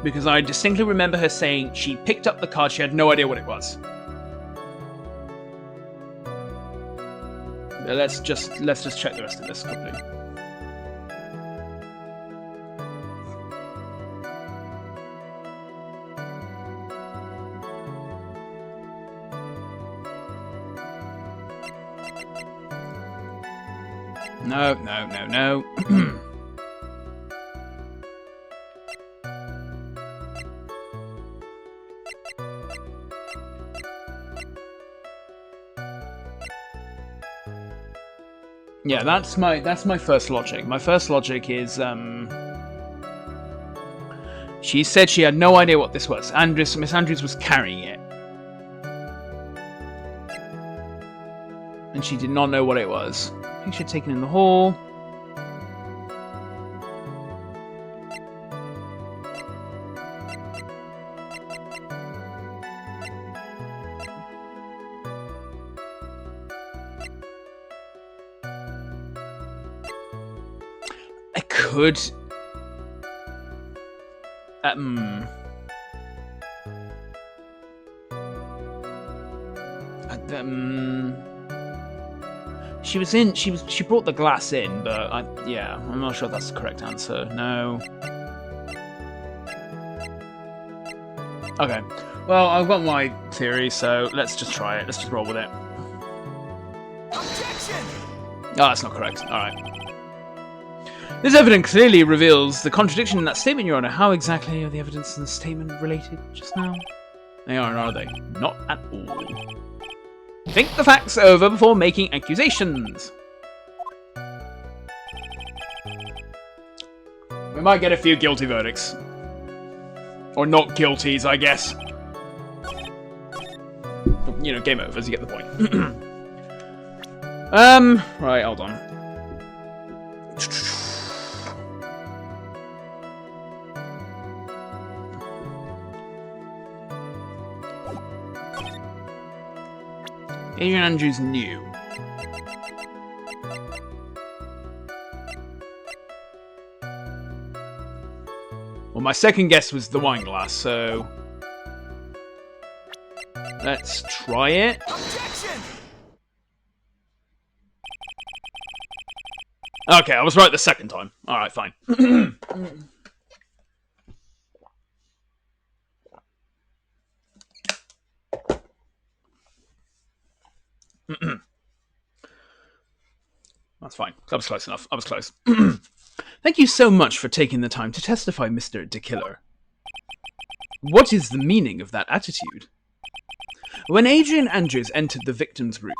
because I distinctly remember her saying she picked up the card, she had no idea what it was. Let's just check the rest of this quickly. No. Yeah, that's my first logic. My first logic is she said she had no idea what this was. Miss Andrews was carrying it. And she did not know what it was. Picture taken in the hall. I could... She brought the glass in, but I'm not sure if that's the correct answer. No. Okay. Well, I've got my theory, so let's just try it. Let's just roll with it. Objection! Oh, that's not correct. Alright. This evidence clearly reveals the contradiction in that statement, Your Honor. How exactly are the evidence and the statement related just now? They are they? Not at all. Think the facts over before making accusations. We might get a few guilty verdicts. Or not guilties, I guess. You know, game overs, you get the point. Right, hold on. Adrian Andrews knew. Well, my second guess was the wine glass, so let's try it. Objection! Okay, I was right the second time. Alright, fine. That's fine. I was close enough. I was close. Thank you so much for taking the time to testify, Mr. DeKiller. What is the meaning of that attitude? When Adrian Andrews entered the victim's room,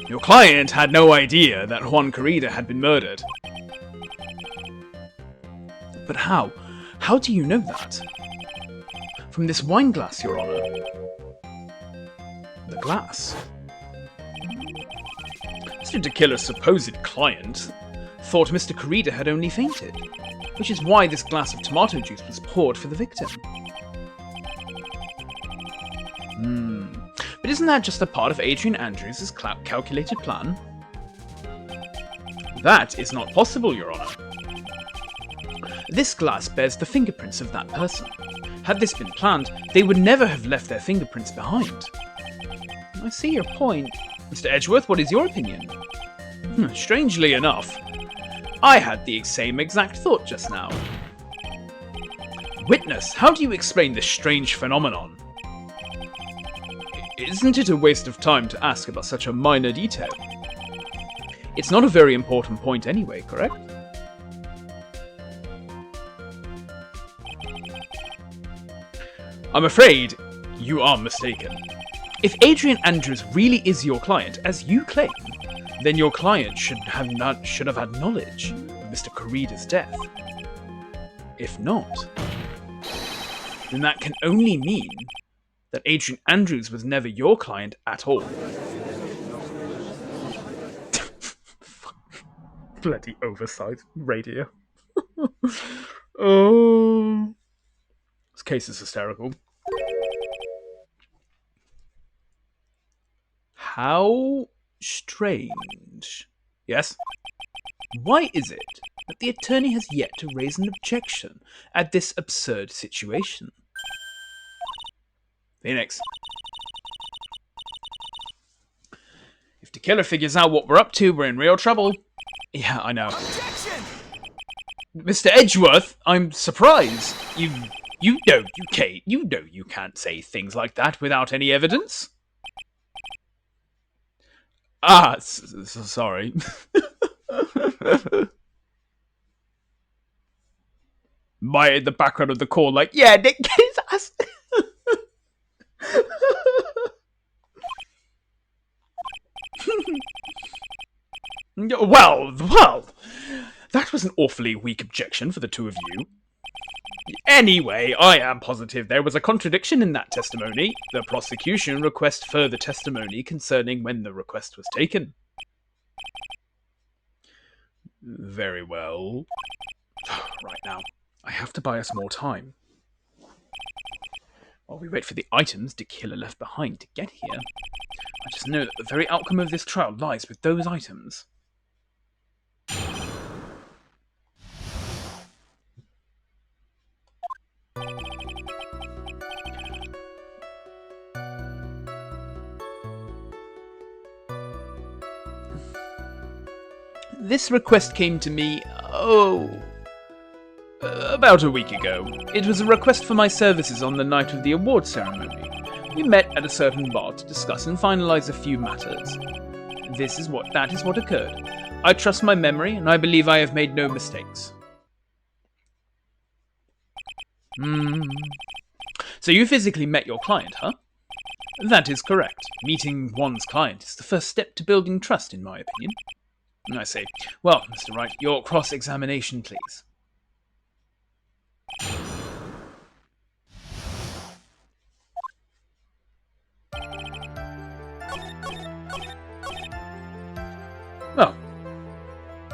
your client had no idea that Juan Corrida had been murdered. But how? How do you know that? From this wine glass, Your Honor. The glass. Mr. DeKiller's supposed client thought Mr. Corrida had only fainted, which is why this glass of tomato juice was poured for the victim. But isn't that just a part of Adrian Andrews' calculated plan? That is not possible, Your Honor. This glass bears the fingerprints of that person. Had this been planned, they would never have left their fingerprints behind. I see your point. Mr. Edgeworth, what is your opinion? Strangely enough, I had the same exact thought just now. Witness, how do you explain this strange phenomenon? Isn't it a waste of time to ask about such a minor detail? It's not a very important point anyway, correct? I'm afraid you are mistaken. If Adrian Andrews really is your client, as you claim, then your client should have had knowledge of Mr. Corrida's death. If not, then that can only mean that Adrian Andrews was never your client at all. Bloody oversight radio. Oh, this case is hysterical. How strange. Yes? Why is it but the attorney has yet to raise an objection at this absurd situation. Phoenix. If the killer figures out what we're up to, we're in real trouble. Yeah, I know. Objection! Mr. Edgeworth, I'm surprised. You know you can't say things like that without any evidence. Ah, sorry. Maya in the background of the call, like, yeah, Nick, get his ass. Well, that was an awfully weak objection for the two of you. Anyway, I am positive there was a contradiction in that testimony. The prosecution requests further testimony concerning when the request was taken. Very well. Right now, I have to buy us more time. While we wait for the items the killer left behind to get here, I just know that the very outcome of this trial lies with those items. This request came to me, about a week ago. It was a request for my services on the night of the award ceremony. We met at a certain bar to discuss and finalize a few matters. That is what occurred. I trust my memory, and I believe I have made no mistakes. So you physically met your client, huh? That is correct. Meeting one's client is the first step to building trust, in my opinion. I see. Well, Mr. Wright, your cross-examination, please. Well,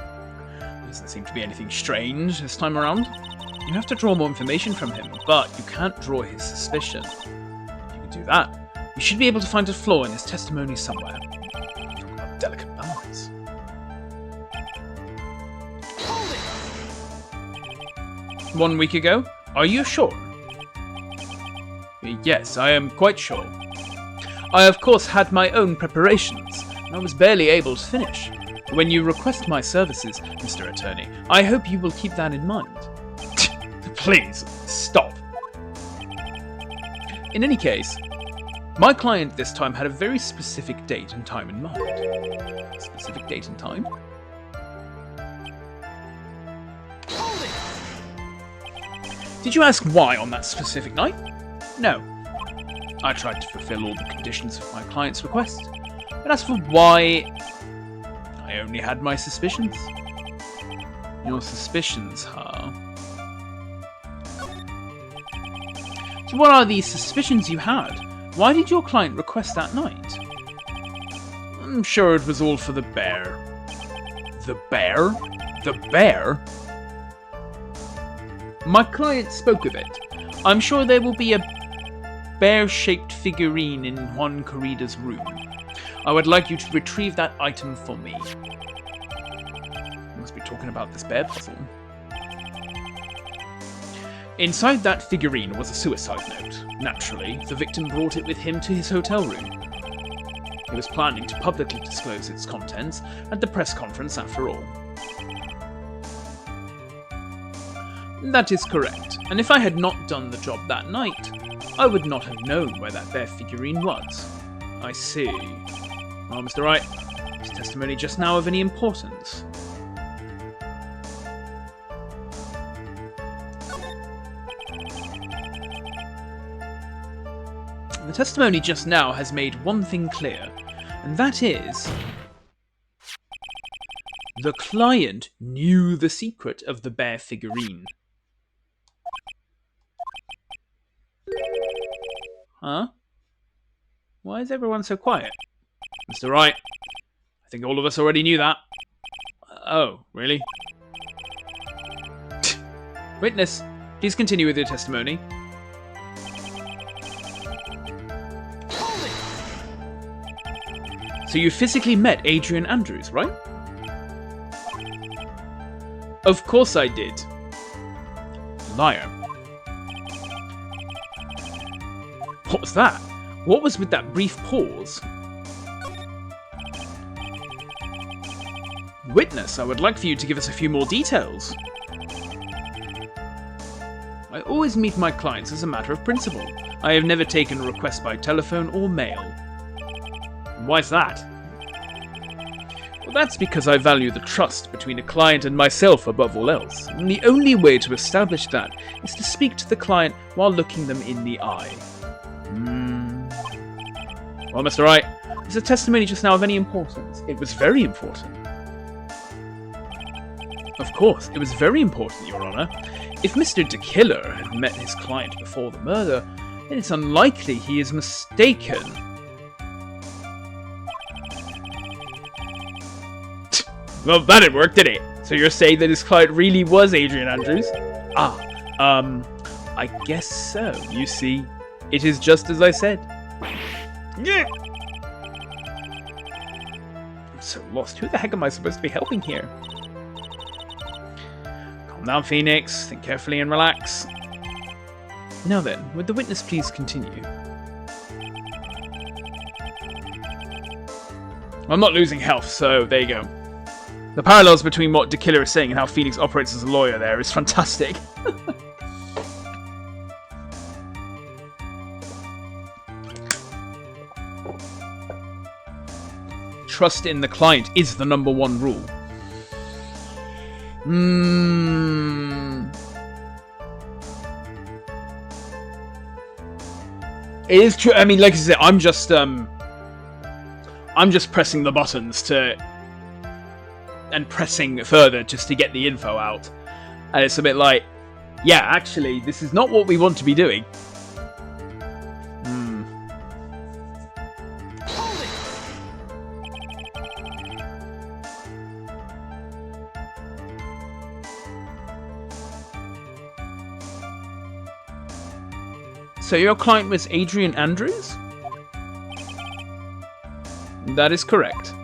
there doesn't seem to be anything strange this time around. You have to draw more information from him, but you can't draw his suspicion. If you can do that, you should be able to find a flaw in his testimony somewhere. Talk about delicate balance. 1 week ago? Are you sure? Yes, I am quite sure. I of course had my own preparations, and I was barely able to finish. When you request my services, Mr. Attorney, I hope you will keep that in mind. Please, stop. In any case, my client this time had a very specific date and time in mind. Specific date and time? Did you ask why on that specific night? No. I tried to fulfill all the conditions of my client's request. But as for why, I only had my suspicions. Your suspicions, huh? So what are these suspicions you had? Why did your client request that night? I'm sure it was all for the bear. The bear? The bear? My client spoke of it. I'm sure there will be a bear-shaped figurine in Juan Corrida's room. I would like you to retrieve that item for me. You must be talking about this bear puzzle. Inside that figurine was a suicide note. Naturally, the victim brought it with him to his hotel room. He was planning to publicly disclose its contents at the press conference after all. That is correct, and if I had not done the job that night, I would not have known where that bear figurine was. I see. Well, Mr. Wright, is testimony just now of any importance? The testimony just now has made one thing clear, and that is the client knew the secret of the bear figurine. Huh? Why is everyone so quiet? Mr. Wright, I think all of us already knew that. Oh, really? Witness, please continue with your testimony. So you physically met Adrian Andrews, right? Of course I did. Liar. What was that? What was with that brief pause? Witness, I would like for you to give us a few more details. I always meet my clients as a matter of principle. I have never taken a request by telephone or mail. Why's that? Well, that's because I value the trust between a client and myself above all else. And the only way to establish that is to speak to the client while looking them in the eye. Well, Mr. Wright, is the testimony just now of any importance? It was very important. Of course, it was very important, Your Honour. If Mr. De Killer had met his client before the murder, then it's unlikely he is mistaken. Well, that didn't work, did it? So you're saying that his client really was Adrian Andrews? I guess so. You see, it is just as I said. Yeah. I'm so lost. Who the heck am I supposed to be helping here? Calm down, Phoenix. Think carefully and relax. Now then, would the witness please continue? I'm not losing health, so there you go. The parallels between what De Killer is saying and how Phoenix operates as a lawyer there is fantastic. Trust in the client is the #1 rule. It is true. I mean, like I said, I'm just pressing the buttons and pressing further just to get the info out. And it's a bit like, yeah, actually, this is not what we want to be doing. So your client was Adrian Andrews? That is correct.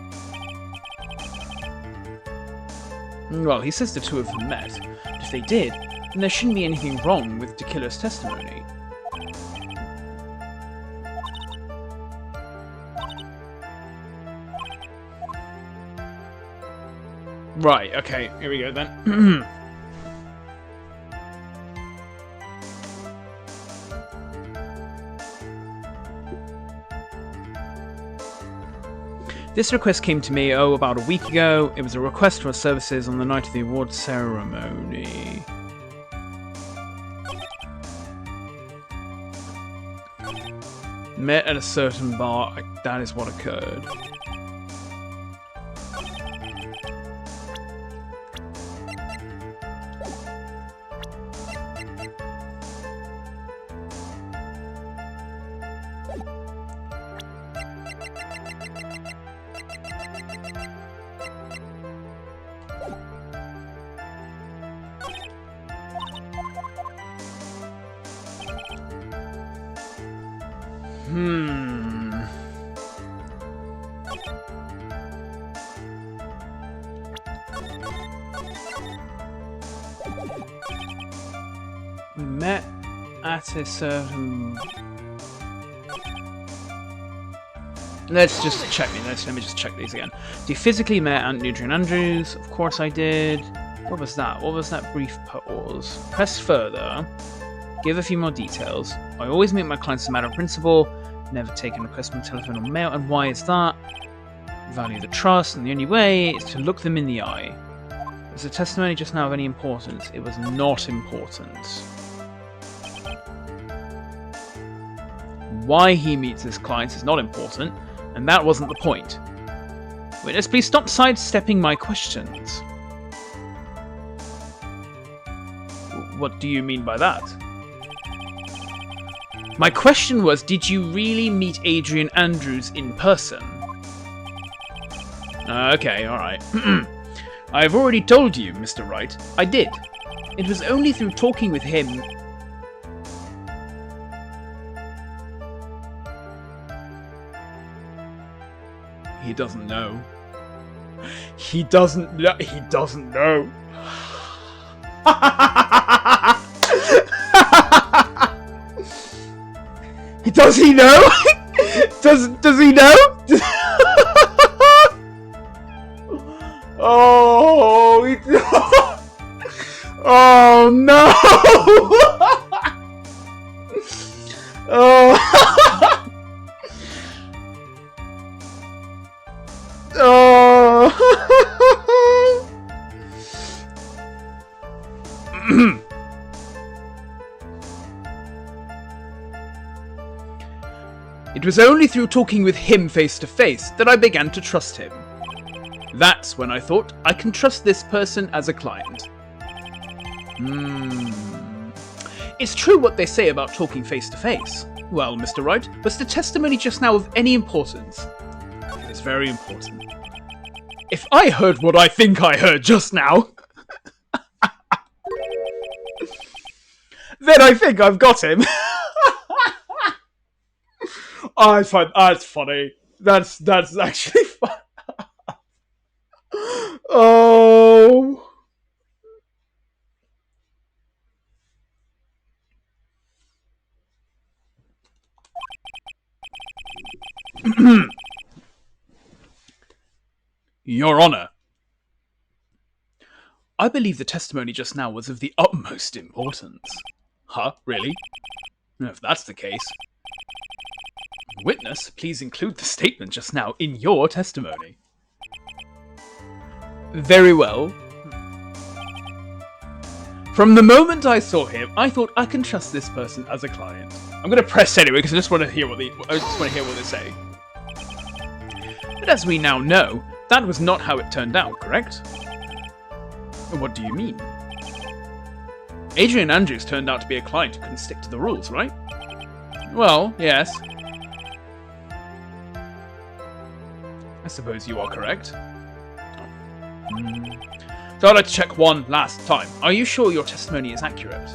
Well, he says the two of them met. But if they did, then there shouldn't be anything wrong with De Killer's testimony. Right, okay, here we go then. This request came to me, about a week ago. It was a request for services on the night of the award ceremony. Met at a certain bar. That is what occurred. We met at a certain... Let's just check these. Let me just check these again. You physically met Adrian Andrews? Of course I did. What was that? What was that brief pause? Press further. Give a few more details. I always meet my clients as a matter of principle. Never taken requests from telephone or mail. And why is that? Value the trust, and the only way is to look them in the eye. Was the testimony just now of any importance? It was not important. Why he meets his clients is not important, and that wasn't the point. Witness, please stop sidestepping my questions. What do you mean by that? My question was, did you really meet Adrian Andrews in person? Okay, alright. I've already told you, Mr. Wright. I did. It was only through talking with him... He doesn't know. He doesn't know. He doesn't know. Does he know? Does he know? Oh, oh no! Oh. Oh. It was only through talking with him face to face that I began to trust him. That's when I thought I can trust this person as a client. It's true what they say about talking face to face. Well, Mr. Wright, was the testimony just now of any importance? It is very important. If I heard what I think I heard just now, then I think I've got him. Oh, I find that's funny. That's actually fun. Oh. Your Honor, I believe the testimony just now was of the utmost importance. Huh? Really? If that's the case. Witness, please include the statement just now in your testimony. Very well. From the moment I saw him, I thought I can trust this person as a client. I'm going to press anyway because I just want to hear what they say. But as we now know, that was not how it turned out, correct? What do you mean? Adrian Andrews turned out to be a client who couldn't stick to the rules, right? Well, yes. I suppose you are correct. So I'd like to check one last time. Are you sure your testimony is accurate?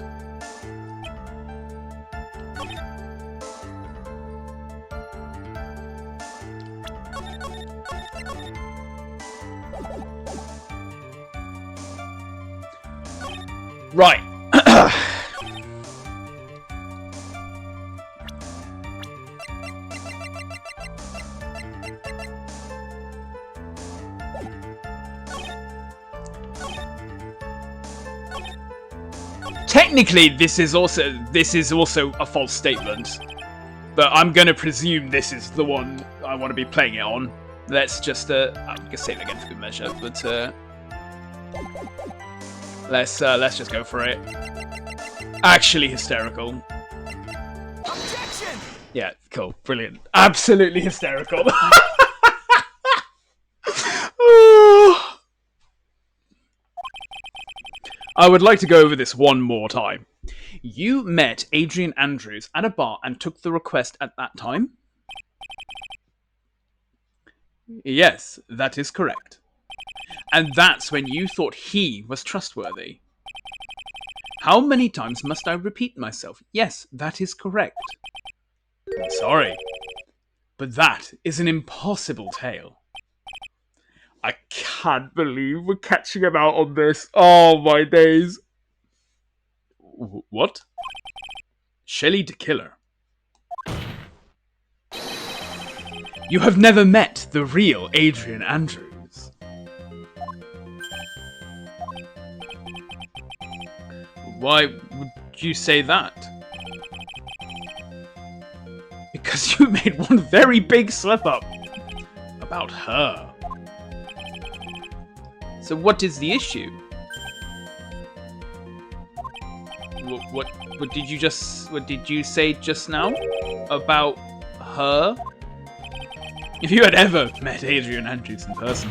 Right. Technically, this is also a false statement, but I'm gonna presume this is the one I want to be playing it on. Let's just I'm gonna say it again for good measure, but let's just go for it. Actually hysterical. Objection! Yeah, cool, brilliant, absolutely hysterical. I would like to go over this one more time. You met Adrian Andrews at a bar and took the request at that time? Yes, that is correct. And that's when you thought he was trustworthy. How many times must I repeat myself? Yes, that is correct. I'm sorry, but that is an impossible tale. I can't believe we're catching him out on this. Oh my days. What? Shelley the Killer. You have never met the real Adrian Andrews. Why would you say that? Because you made one very big slip-up about her. So what is the issue? What did you say just now about her? If you had ever met Adrian Andrews in person,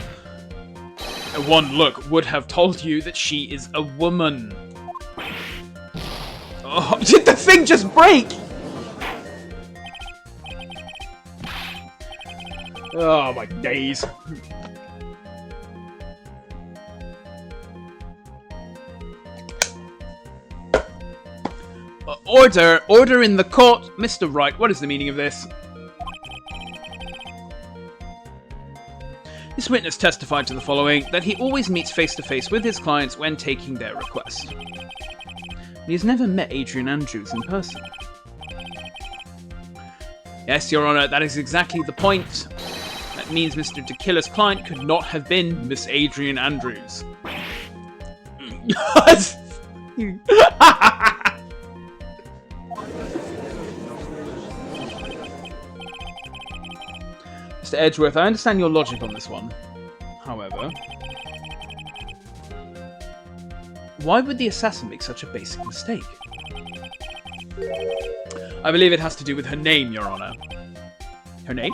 one look would have told you that she is a woman. Oh, did the thing just break? Oh my days. Order in the court. Mr. Wright, what is the meaning of this? This This witness testified to the following, that he always meets face-to-face with his clients when taking their request. He has never met Adrian Andrews in person. Yes, Your Honour, that is exactly the point. That means Mr. Tequila's client could not have been Miss Adrian Andrews. Mr. Edgeworth, I understand your logic on this one. However, why would the assassin make such a basic mistake? I believe it has to do with her name, Your Honour. Her name?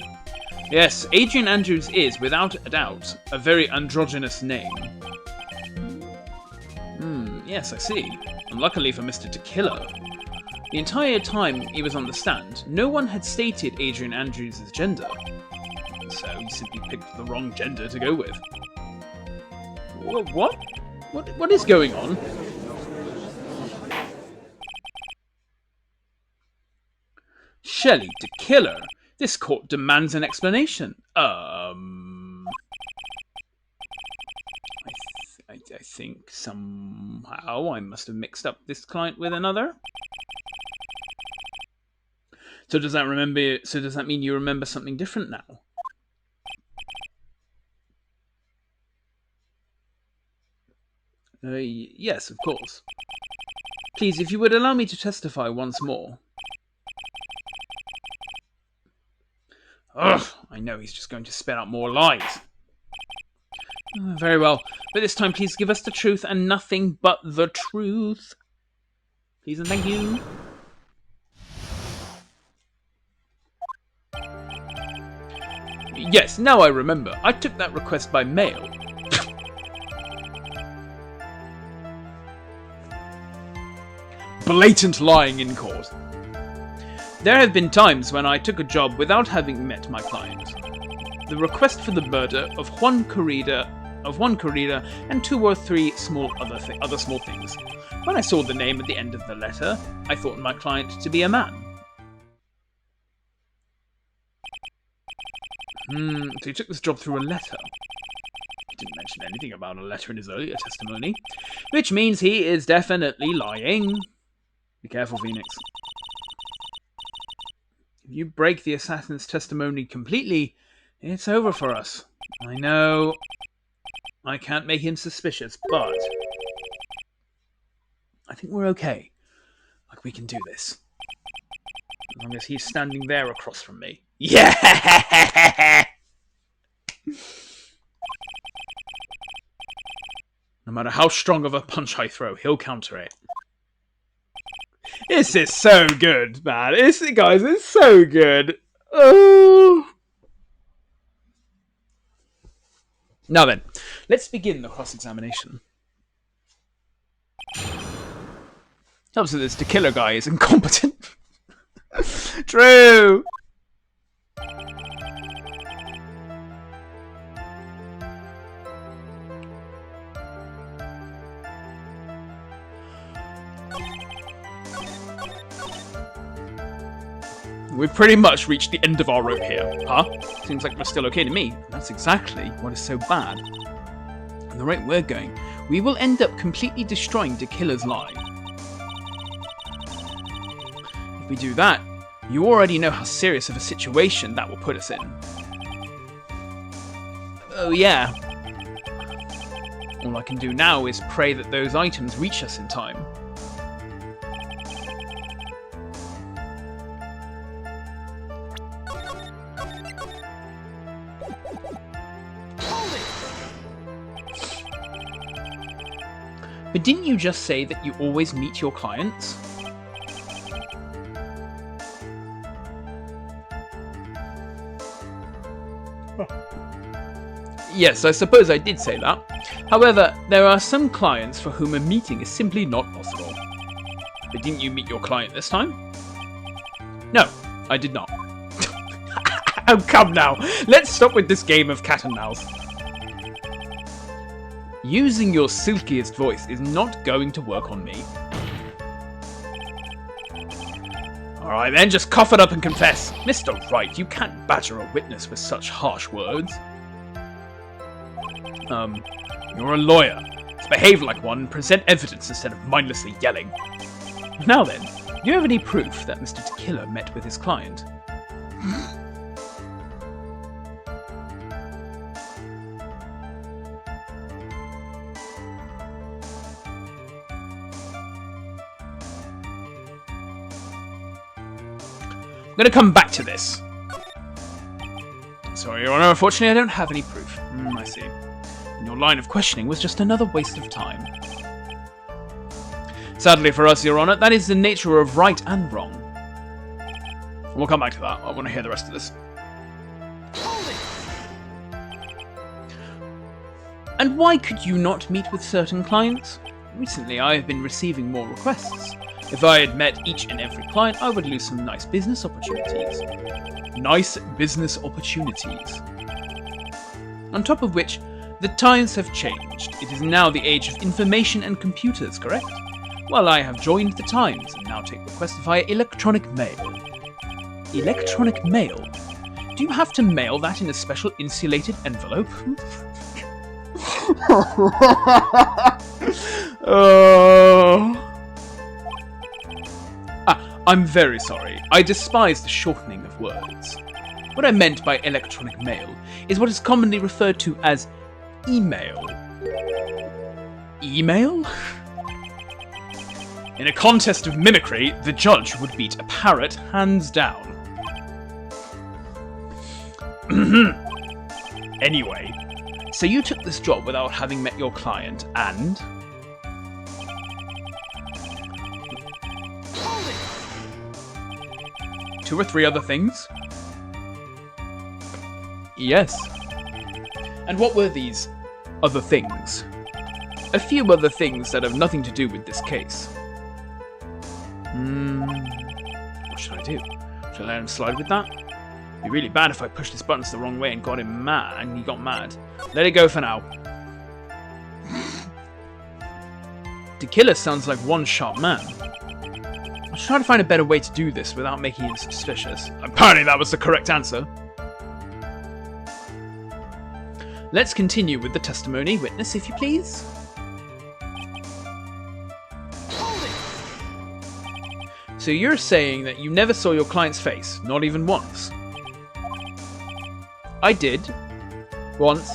Yes, Adrian Andrews is, without a doubt, a very androgynous name. Yes, I see. And luckily for Mr. Tequila, the entire time he was on the stand, no one had stated Adrian Andrews' gender. So he simply picked the wrong gender to go with. What? What is going on? Shelley Tequila, this court demands an explanation. I think somehow I must have mixed up this client with another. So does that mean you remember something different now? Yes, of course. Please, if you would allow me to testify once more. Ugh, I know he's just going to spit out more lies. Very well, but this time please give us the truth and nothing but the truth. Please and thank you. Yes, now I remember. I took that request by mail. Blatant lying in court. There have been times when I took a job without having met my client. The request for the murder of Juan Corrida and 2 or 3 other small things. When I saw the name at the end of the letter, I thought my client to be a man. So he took this job through a letter. He didn't mention anything about a letter in his earlier testimony, which means he is definitely lying. Be careful, Phoenix. If you break the assassin's testimony completely, it's over for us. I know I can't make him suspicious, but I think we're okay. Like, we can do this. As long as he's standing there across from me. Yeah! No matter how strong of a punch I throw, he'll counter it. This is so good, man. Guys, it's so good. Oh. Now then, let's begin the cross-examination. Helps that this Tequila guy is incompetent. True. We've pretty much reached the end of our rope here, huh? Seems like we're still okay to me. That's exactly what is so bad. At the rate we're going, we will end up completely destroying Tequila's lie. If we do that, you already know how serious of a situation that will put us in. Oh yeah. All I can do now is pray that those items reach us in time. But didn't you just say that you always meet your clients? Yes, I suppose I did say that. However, there are some clients for whom a meeting is simply not possible. But didn't you meet your client this time? No, I did not. Oh, come now. Let's stop with this game of cat and mouse. Using your silkiest voice is not going to work on me. Alright then, just cough it up and confess. Mr. Wright, you can't badger a witness with such harsh words. You're a lawyer. So behave like one and present evidence instead of mindlessly yelling. Now then, do you have any proof that Mr. Tequila met with his client? I'm going to come back to this. Sorry, Your Honor, unfortunately I don't have any proof. I see. And your line of questioning was just another waste of time. Sadly for us, Your Honor, that is the nature of right and wrong. We'll come back to that. I want to hear the rest of this. And why could you not meet with certain clients? Recently, I have been receiving more requests. If I had met each and every client, I would lose some nice business opportunities. Nice business opportunities. On top of which, the times have changed. It is now the age of information and computers, correct? Well, I have joined the times and now take requests via electronic mail. Electronic mail? Do you have to mail that in a special insulated envelope? I'm very sorry. I despise the shortening of words. What I meant by electronic mail is what is commonly referred to as email. Email? In a contest of mimicry, the judge would beat a parrot hands down. Anyway, so you took this job without having met your client and... two or three other things? Yes. And what were these other things? A few other things that have nothing to do with this case. What should I do? Should I let him slide with that? It'd be really bad if I pushed his buttons the wrong way and got him mad, and he got mad. Let it go for now. Tequila sounds like one sharp man. I should try to find a better way to do this without making him suspicious. Apparently that was the correct answer. Let's continue with the testimony. Witness, if you please. So you're saying that you never saw your client's face, not even once? I did. Once.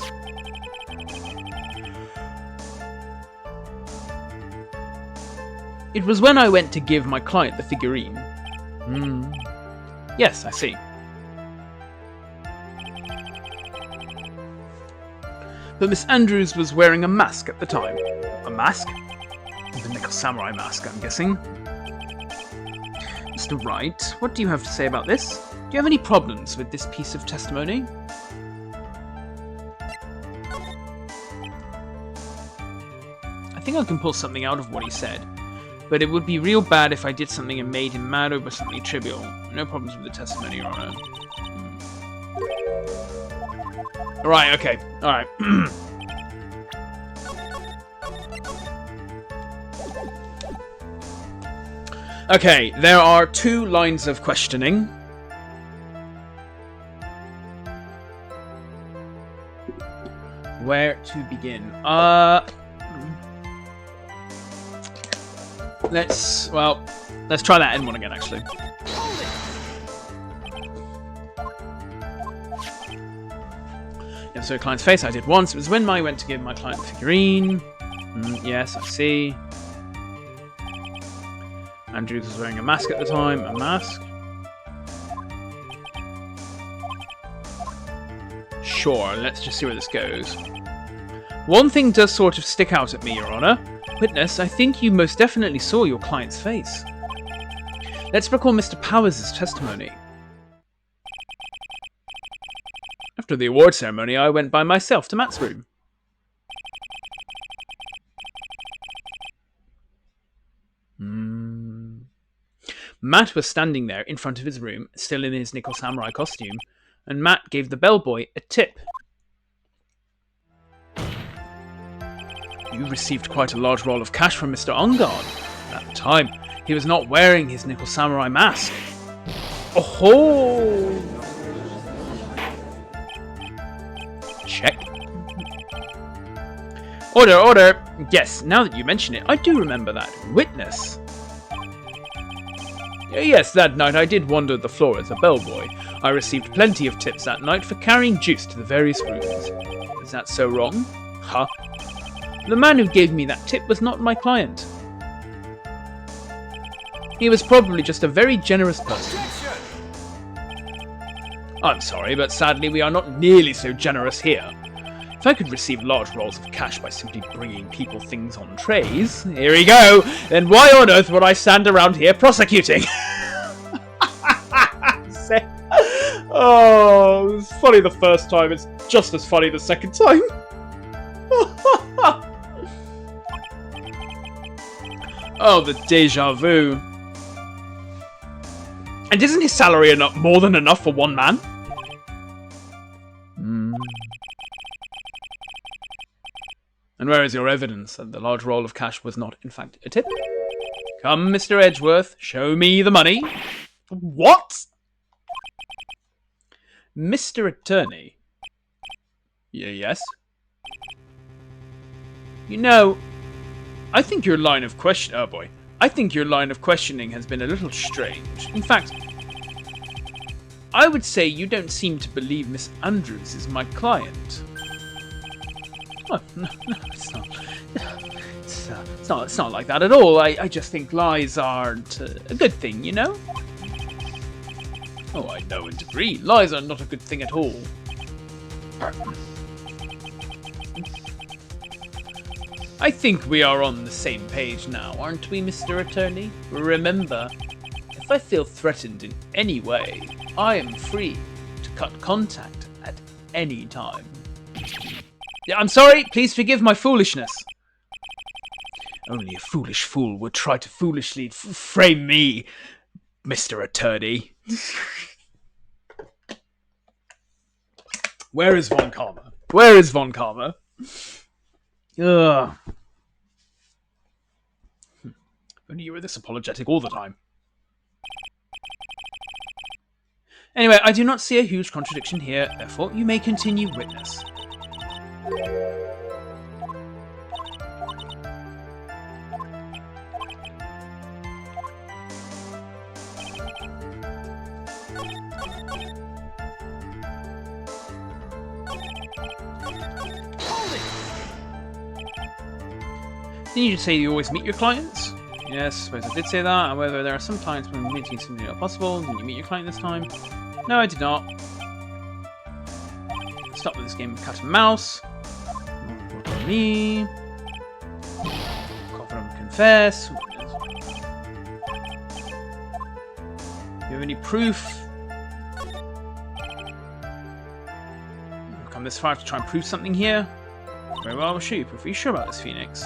It was when I went to give my client the figurine. Yes, I see. But Miss Andrews was wearing a mask at the time. A mask? The Nickel Samurai mask, I'm guessing. Mr. Wright, what do you have to say about this? Do you have any problems with this piece of testimony? I think I can pull something out of what he said. But it would be real bad if I did something and made him mad over something trivial. No problems with the testimony, Your Honor. Alright, okay. Alright. Okay, there are 2 lines of questioning. Where to begin? Let's try that end one again, actually. Yeah, so client's face I did once. It was when I went to give my client the figurine. Yes, I see. Andrews was wearing a mask at the time. A mask. Sure, let's just see where this goes. One thing does sort of stick out at me, Your Honor. Witness, I think you most definitely saw your client's face. Let's recall Mr. Powers' testimony. After the award ceremony, I went by myself to Matt's room. Matt was standing there in front of his room, still in his Nickel Samurai costume, and Matt gave the bellboy a tip. You received quite a large roll of cash from Mr. Ongard. At the time, he was not wearing his Nickel Samurai mask. Oh-ho! Check. Order, order! Yes, now that you mention it, I do remember that. Witness. Yes, that night I did wander the floor as a bellboy. I received plenty of tips that night for carrying juice to the various rooms. Is that so wrong? Huh? The man who gave me that tip was not my client. He was probably just a very generous person. I'm sorry, but sadly we are not nearly so generous here. If I could receive large rolls of cash by simply bringing people things on trays, here we go, then why on earth would I stand around here prosecuting? Oh, it's funny the first time, it's just as funny the second time. Oh, the deja vu. And isn't his salary more than enough for one man? And where is your evidence that the large roll of cash was not, in fact, a tip? Come, Mr. Edgeworth, show me the money. What? Mr. Attorney. Yes? You know, I think your line of question... Oh, boy. I think your line of questioning has been a little strange. In fact, I would say you don't seem to believe Miss Andrews is my client. Oh, no, it's not. It's not like that at all. I just think lies aren't a good thing, you know? Oh, I know and agree. Lies are not a good thing at all. I think we are on the same page now, aren't we, Mr. Attorney? Remember, if I feel threatened in any way, I am free to cut contact at any time. Yeah, I'm sorry, please forgive my foolishness. Only a foolish fool would try to foolishly frame me, Mr. Attorney. Where is Von Karma? Where is Von Karma? Ugh. Only you were this apologetic all the time. Anyway, I do not see a huge contradiction here, therefore you may continue, witness. Didn't you say you always meet your clients? Yes, I suppose I did say that. However, there are some clients when meeting is simply not possible. Didn't you meet your client this time? No, I did not. Stop with this game of cat and mouse. Work on me. Confident confess. Do you have any proof? I've come this far to try and prove something here. Very well, I'll show you proof. Are you sure about this, Phoenix?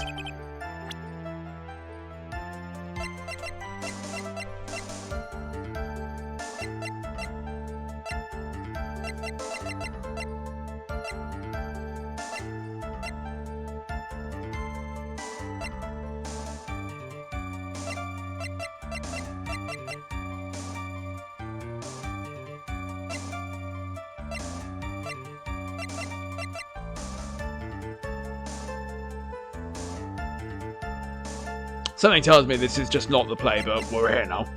Something tells me this is just not the play, but we're here now.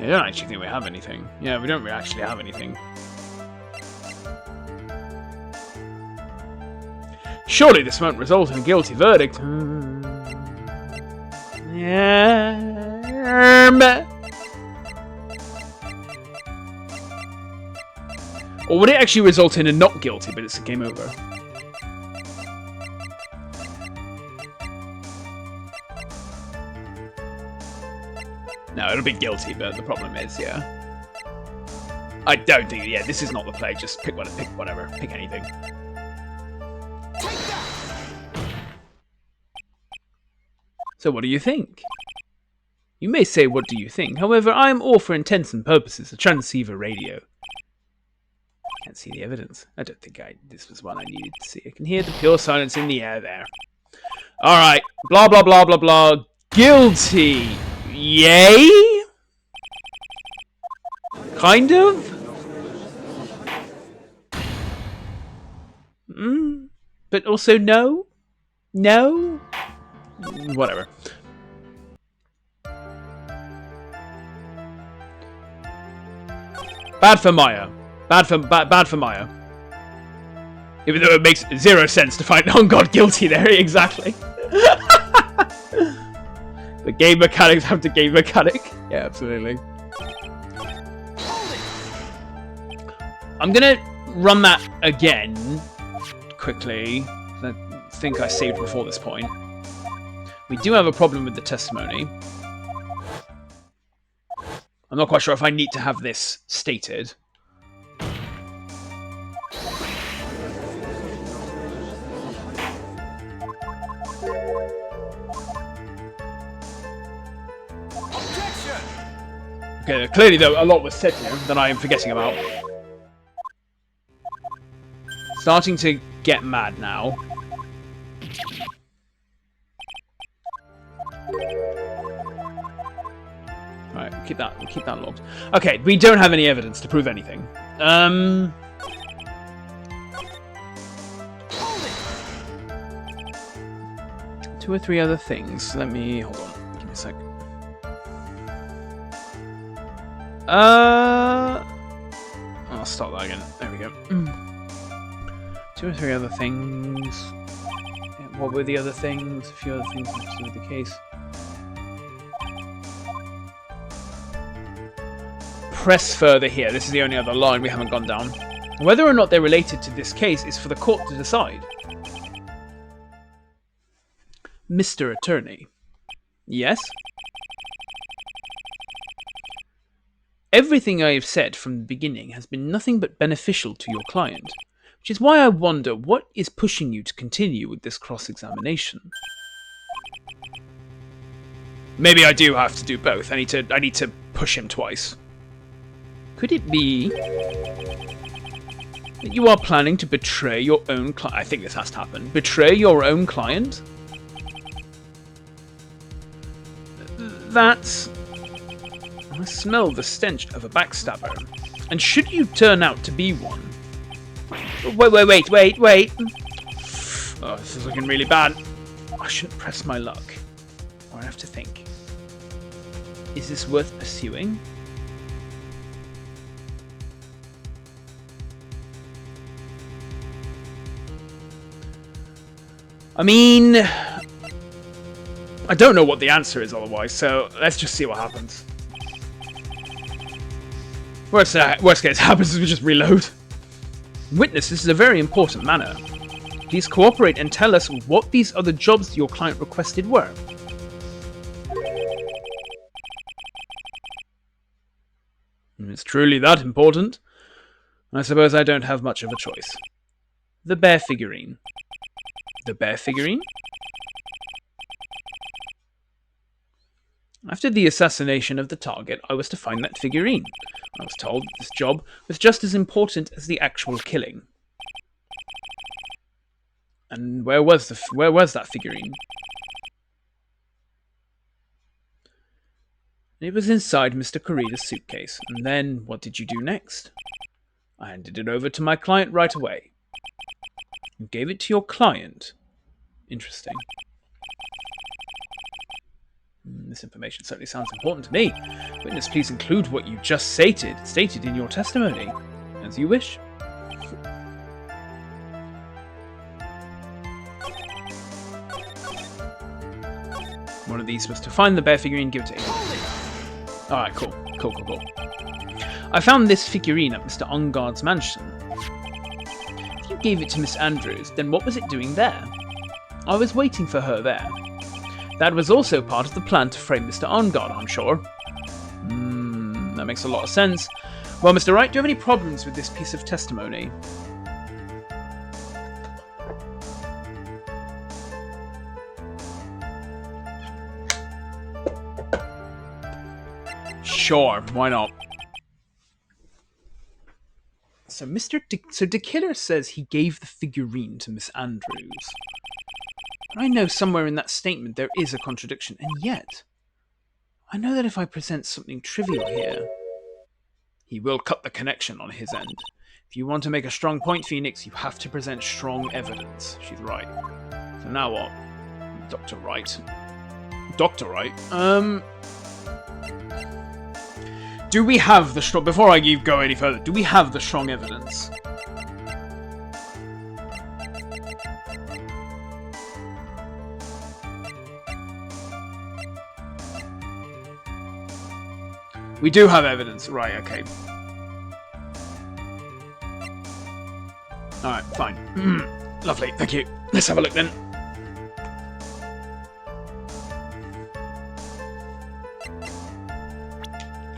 Yeah, I don't actually think we have anything. Yeah, we don't actually have anything. Surely this won't result in a guilty verdict. Yeah. Or would it actually result in a not guilty, but it's a game over? No, it'll be guilty, but the problem is, yeah. I don't think, yeah, this is not the play. Just pick whatever. Pick anything. So what do you think? You may say, what do you think? However, I am all for intents and purposes a transceiver radio. Can't see the evidence. I don't think this was one I needed to see. I can hear the pure silence in the air there. Alright. Blah, blah, blah, blah, blah. Guilty. Yay? Kind of? But also no? No? Whatever. Bad for Maya. Bad for Maya. Even though it makes zero sense to find On God guilty there, exactly. The game mechanics have to game mechanic. Yeah, absolutely. I'm gonna run that again quickly. I think I saved before this point. We do have a problem with the testimony. I'm not quite sure if I need to have this stated. Okay, clearly though a lot was said here that I am forgetting about. Starting to get mad now. Alright, we'll keep that logged. Okay, we don't have any evidence to prove anything. Two or three other things. Let me hold on. Give me a sec. I'll start that again. There we go. Two or three other things. Yeah, what were the other things? A few other things to do with the case. Press further here. This is the only other line we haven't gone down. Whether or not they're related to this case is for the court to decide. Mr. Attorney. Yes? Everything I have said from the beginning has been nothing but beneficial to your client, which is why I wonder what is pushing you to continue with this cross-examination. Maybe I do have to do both. I need to push him twice. Could it be that you are planning to betray your own client? I think this has to happen. Betray your own client? That's... I smell the stench of a backstabber. And should you turn out to be one... Wait. Oh, this is looking really bad. I shouldn't press my luck. Or I have to think. Is this worth pursuing? I mean... I don't know what the answer is otherwise, so let's just see what happens. Worst case happens is we just reload. Witness, this is a very important matter. Please cooperate and tell us what these other jobs your client requested were. It's truly that important. I suppose I don't have much of a choice. The bear figurine. The bear figurine? After the assassination of the target, I was to find that figurine. I was told this job was just as important as the actual killing. And where was that figurine? It was inside Mr. Corrida's suitcase. And then, what did you do next? I handed it over to my client right away. You gave it to your client? Interesting. This information certainly sounds important to me. Witness, please include what you just stated in your testimony. As you wish. One of these was to find the bear figurine, give it to him. Alright, cool. I found this figurine at Mr. Ongard's mansion. If you gave it to Miss Andrews, then what was it doing there? I was waiting for her there. That was also part of the plan to frame Mr. Ongard, I'm sure. That makes a lot of sense. Well, Mr. Wright, do you have any problems with this piece of testimony? Sure, why not? So De Killer says he gave the figurine to Miss Andrews. I know somewhere in that statement there is a contradiction, and yet I know that if I present something trivial here, he will cut the connection on his end. If you want to make a strong point, Phoenix, you have to present strong evidence. She's right. So now what? Dr. Wright. Dr. Wright? Do we have the strong... Before I go any further, do we have the strong evidence? We do have evidence. Right, okay. Alright, fine. Lovely, thank you. Let's have a look then.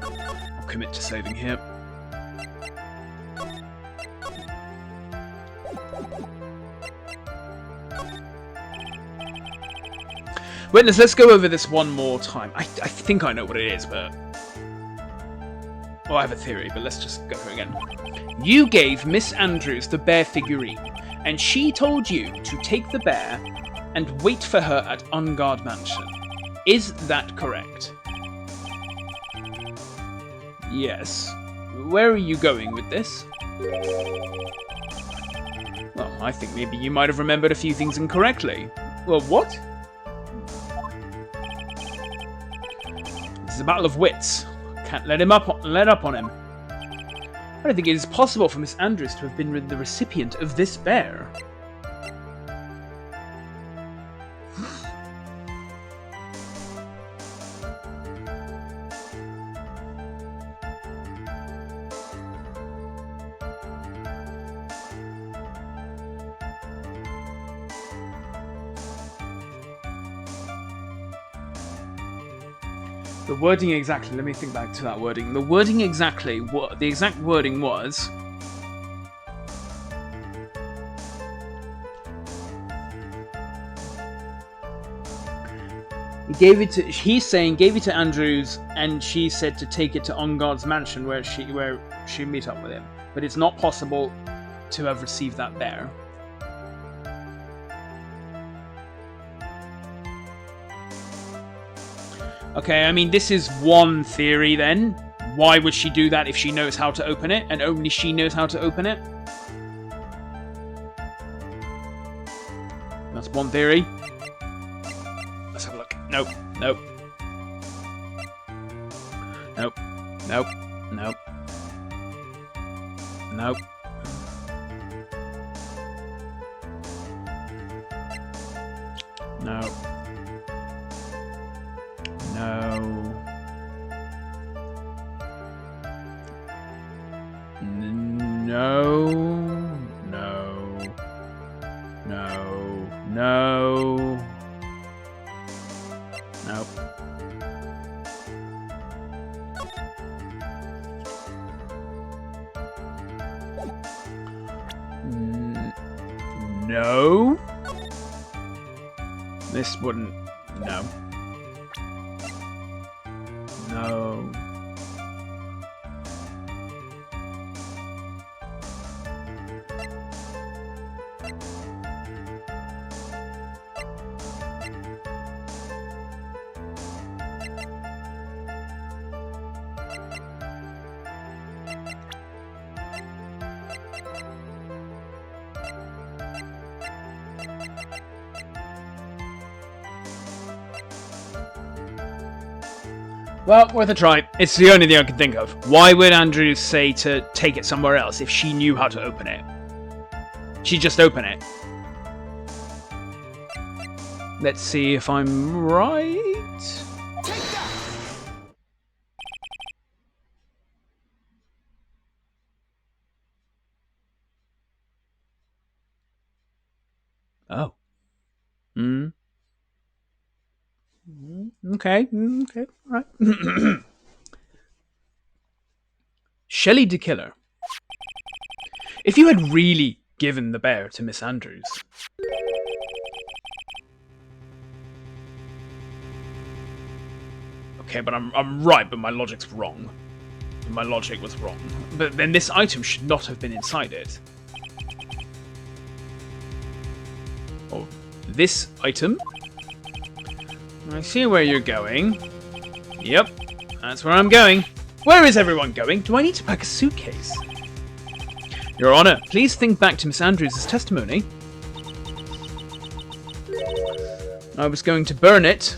I'll commit to saving here. Witness, let's go over this one more time. I think I know what it is, but... Well, I have a theory, but let's just go through it again. You gave Miss Andrews the bear figurine, and she told you to take the bear and wait for her at Unguard Mansion. Is that correct? Yes. Where are you going with this? Well, I think maybe you might have remembered a few things incorrectly. Well, what? This is a battle of wits. Can't let up on him. I don't think it is possible for Miss Andrews to have been the recipient of this bear. The wording exactly, let me think back to that wording. The wording exactly, what the exact wording was... He's saying gave it to Andrews, and she said to take it to Unguard's mansion where she meet up with him. But it's not possible to have received that bear. Okay, I mean, this is one theory then. Why would she do that if she knows how to open it, and only she knows how to open it? That's one theory. Let's have a look. Nope, nope. Nope, nope, nope. Nope. Nope. No. No. No. No. No. Nope. No. This wouldn't. No. No. Well, worth a try. It's the only thing I can think of. Why would Andrew say to take it somewhere else if she knew how to open it? She'd just open it. Let's see if I'm right. Take that! Oh. Okay, okay, all right. Shelley the Killer. If you had really given the bear to Miss Andrews... Okay, but I'm right, but my logic's wrong. My logic was wrong. But then this item should not have been inside it. Oh, this item? I see where you're going. Yep, that's where I'm going. Where is everyone going? Do I need to pack a suitcase? Your Honor, please think back to Miss Andrews' testimony. I was going to burn it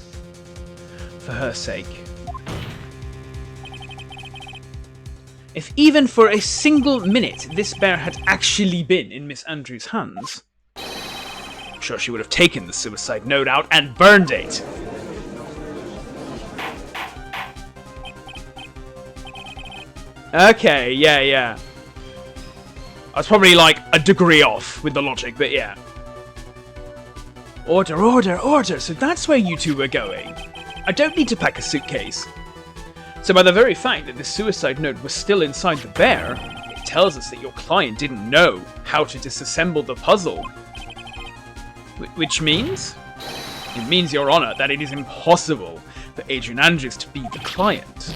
for her sake. If even for a single minute this bear had actually been in Miss Andrews' hands, I'm sure she would have taken the suicide note out and burned it. Okay, yeah. I was probably like a degree off with the logic, but yeah. Order. So that's where you two were going. I don't need to pack a suitcase. So by the very fact that the suicide note was still inside the bear, it tells us that your client didn't know how to disassemble the puzzle. Which means? It means, Your Honor, that it is impossible for Adrian Andrews to be the client.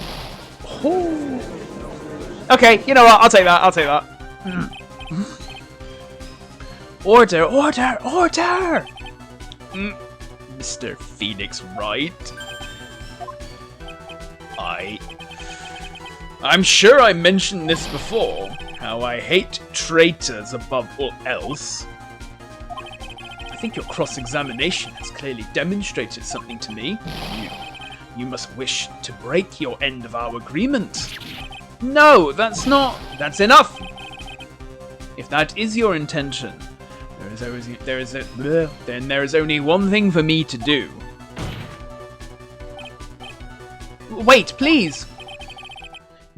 Oh. Okay, you know what? I'll take that. Order! Mr. Phoenix Wright. I'm sure I mentioned this before, how I hate traitors above all else. I think your cross-examination has clearly demonstrated something to me. You must wish to break your end of our agreement. No, that's enough! If that is your intention, then there is only one thing for me to do. Wait, please!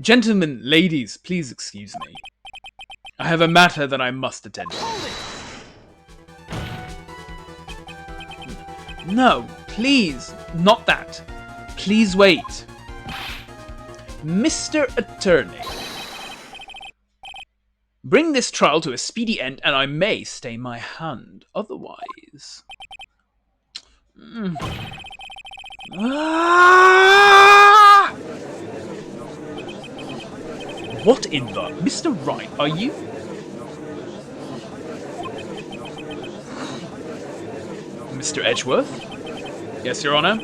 Gentlemen, ladies, please excuse me. I have a matter that I must attend to. No, please, not that. Please wait. Mr. Attorney, bring this trial to a speedy end and I may stay my hand. Otherwise... Ah! What in the... Mr. Wright, are you... Mr. Edgeworth? Yes, Your Honor?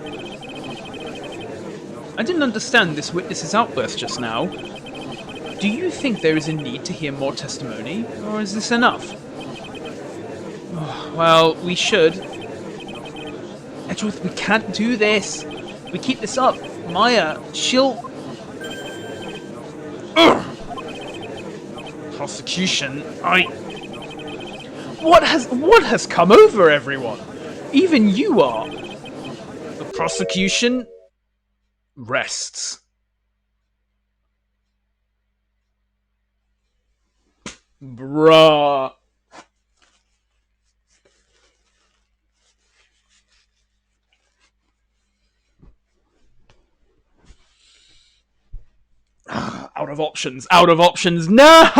I didn't understand this witness's outburst just now. Do you think there is a need to hear more testimony, or is this enough? Oh, well, we should. Edgeworth, we can't do this. We keep this up. Maya, she'll... Ugh! Prosecution, What has come over everyone? Even you are. The prosecution rests. Bruh. Out of options. No!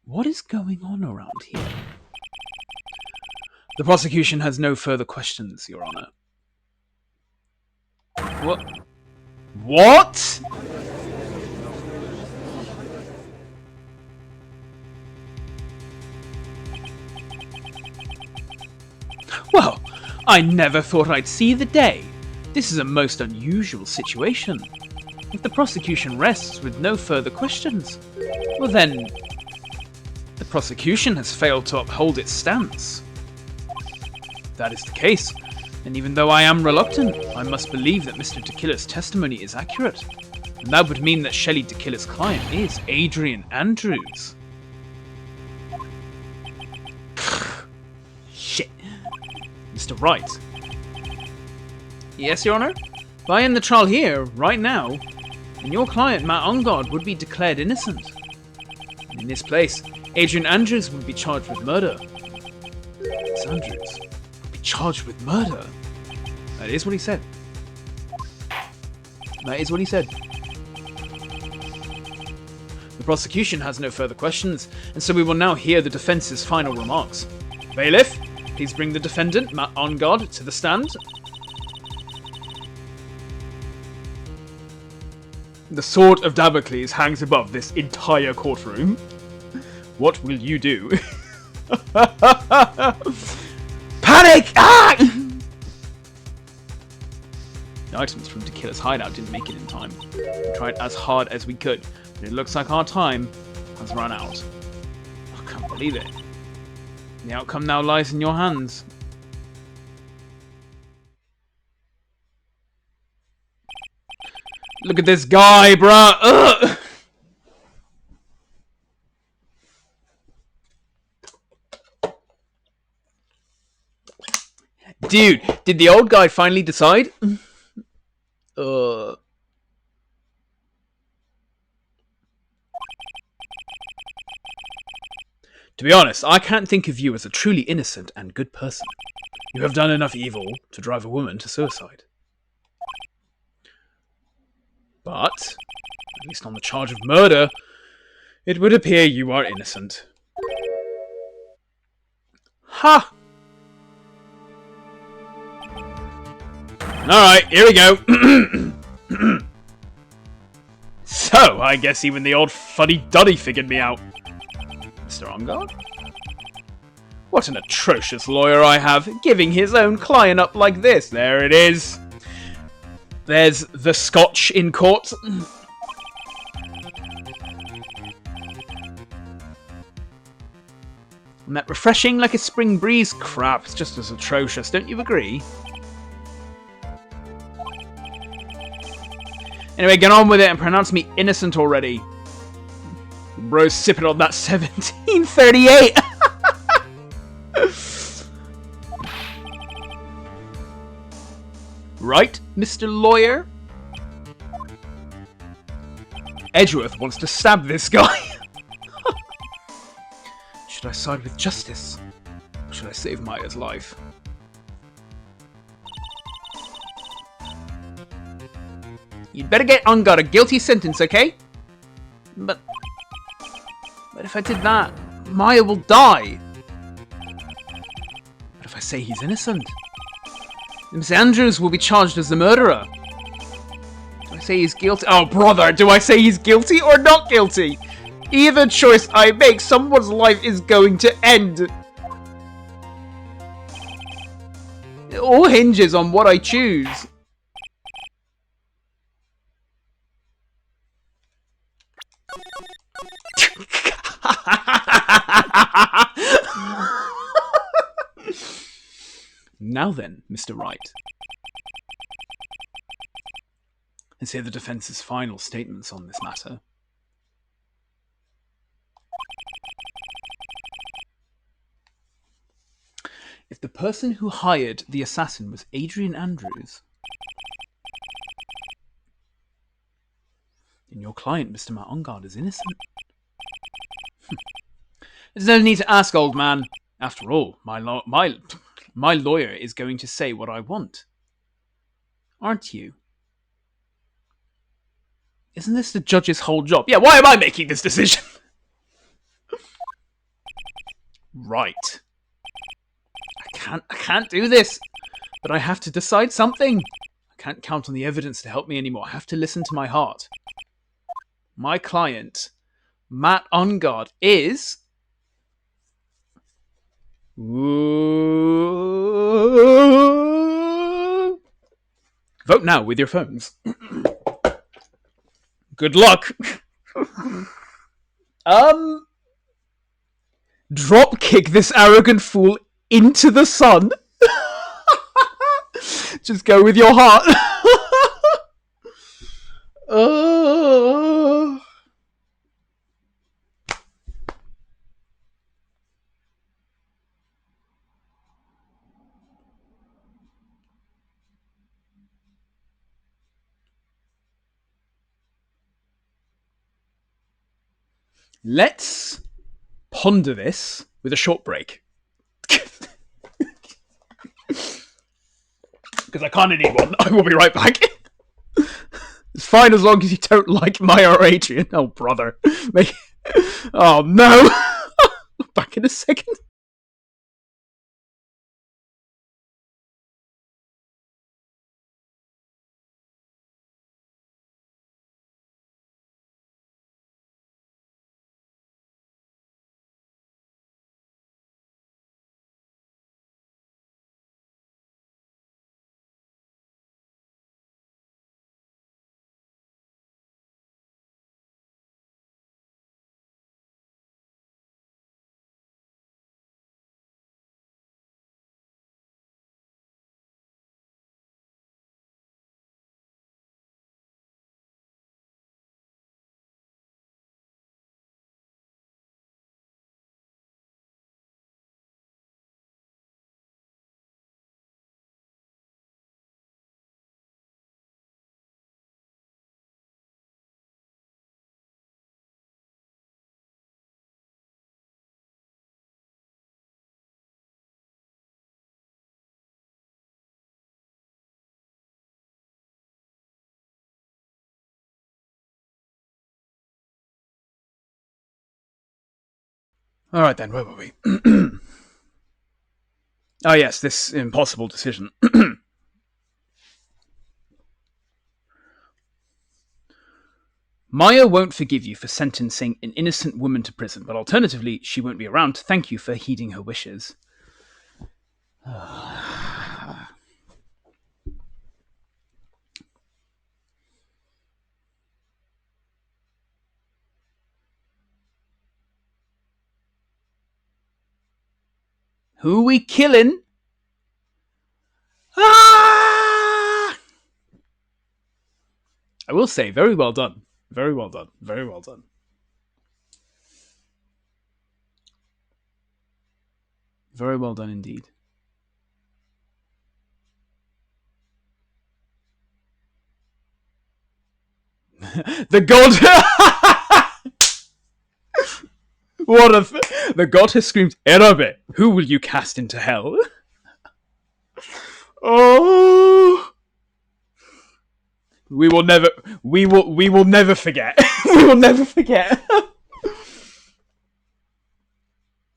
What is going on around here? The prosecution has no further questions, Your Honor. What? Well, I never thought I'd see the day. This is a most unusual situation. If the prosecution rests with no further questions, well then, the prosecution has failed to uphold its stance. If that is the case, and even though I am reluctant, I must believe that Mr. Tequila's testimony is accurate. And that would mean that Shelley Tequila's client is Adrian Andrews. Shit. Mr. Wright. Yes, Your Honor? If I end the trial here, right now, then your client, Matt Ongard, would be declared innocent. And in this place, Adrian Andrews would be charged with murder. Miss Andrews would be charged with murder. That is what he said. That is what he said. The prosecution has no further questions, and so we will now hear the defense's final remarks. Bailiff, please bring the defendant, Matt Ongard, to the stand. The sword of Damocles hangs above this entire courtroom. What will you do? Panic! Ah! The items from Tequila's hideout didn't make it in time. We tried as hard as we could, but it looks like our time has run out. I can't believe it. The outcome now lies in your hands. Look at this guy, bruh! Ugh! Dude, did the old guy finally decide? To be honest, I can't think of you as a truly innocent and good person. You have done enough evil to drive a woman to suicide. But, at least on the charge of murder, it would appear you are innocent. Ha! Alright, here we go. So, I guess even the old fuddy-duddy figured me out. Mr. Ongard? What an atrocious lawyer I have, giving his own client up like this. There it is. There's the scotch in court. And that refreshing like a spring breeze crap is just as atrocious, don't you agree? Anyway, get on with it and pronounce me innocent already. Bro's sipping on that 1738. Right, Mr. Lawyer? Edgeworth wants to stab this guy. Should I side with justice? Or should I save Maya's life? You'd better get Ongard a guilty sentence, okay? But if I did that, Maya will die. But if I say he's innocent, Miss Andrews will be charged as the murderer. Do I say he's guilty? Oh, brother, do I say he's guilty or not guilty? Either choice I make, someone's life is going to end. It all hinges on what I choose. Now then, Mr. Wright. Let's hear the defence's final statements on this matter. If the person who hired the assassin was Adrian Andrews, then your client, Mr. Matt Ongard, is innocent. There's no need to ask, old man. After all, my lawyer is going to say what I want. Aren't you? Isn't this the judge's whole job? Yeah, why am I making this decision? Right. I can't do this. But I have to decide something. I can't count on the evidence to help me anymore. I have to listen to my heart. My client, Matt Ongard, is... Ooh. Vote now with your phones. Good luck. Drop kick this arrogant fool into the sun. Just go with your heart. Let's ponder this with a short break. Because I kind of need one. I will be right back. It's fine as long as you don't like Maya or Adrian. Oh, brother. Oh, no. Back in a second. Alright then, where were we? Oh yes, this impossible decision. Maya won't forgive you for sentencing an innocent woman to prison, but alternatively, she won't be around to thank you for heeding her wishes. Who we killing? Ah! I will say, very well done. Very well done. Very well done. Very well done indeed. The god... What a... The god has screamed, Erabe, who will you cast into hell? Oh... We will never forget. We will never forget.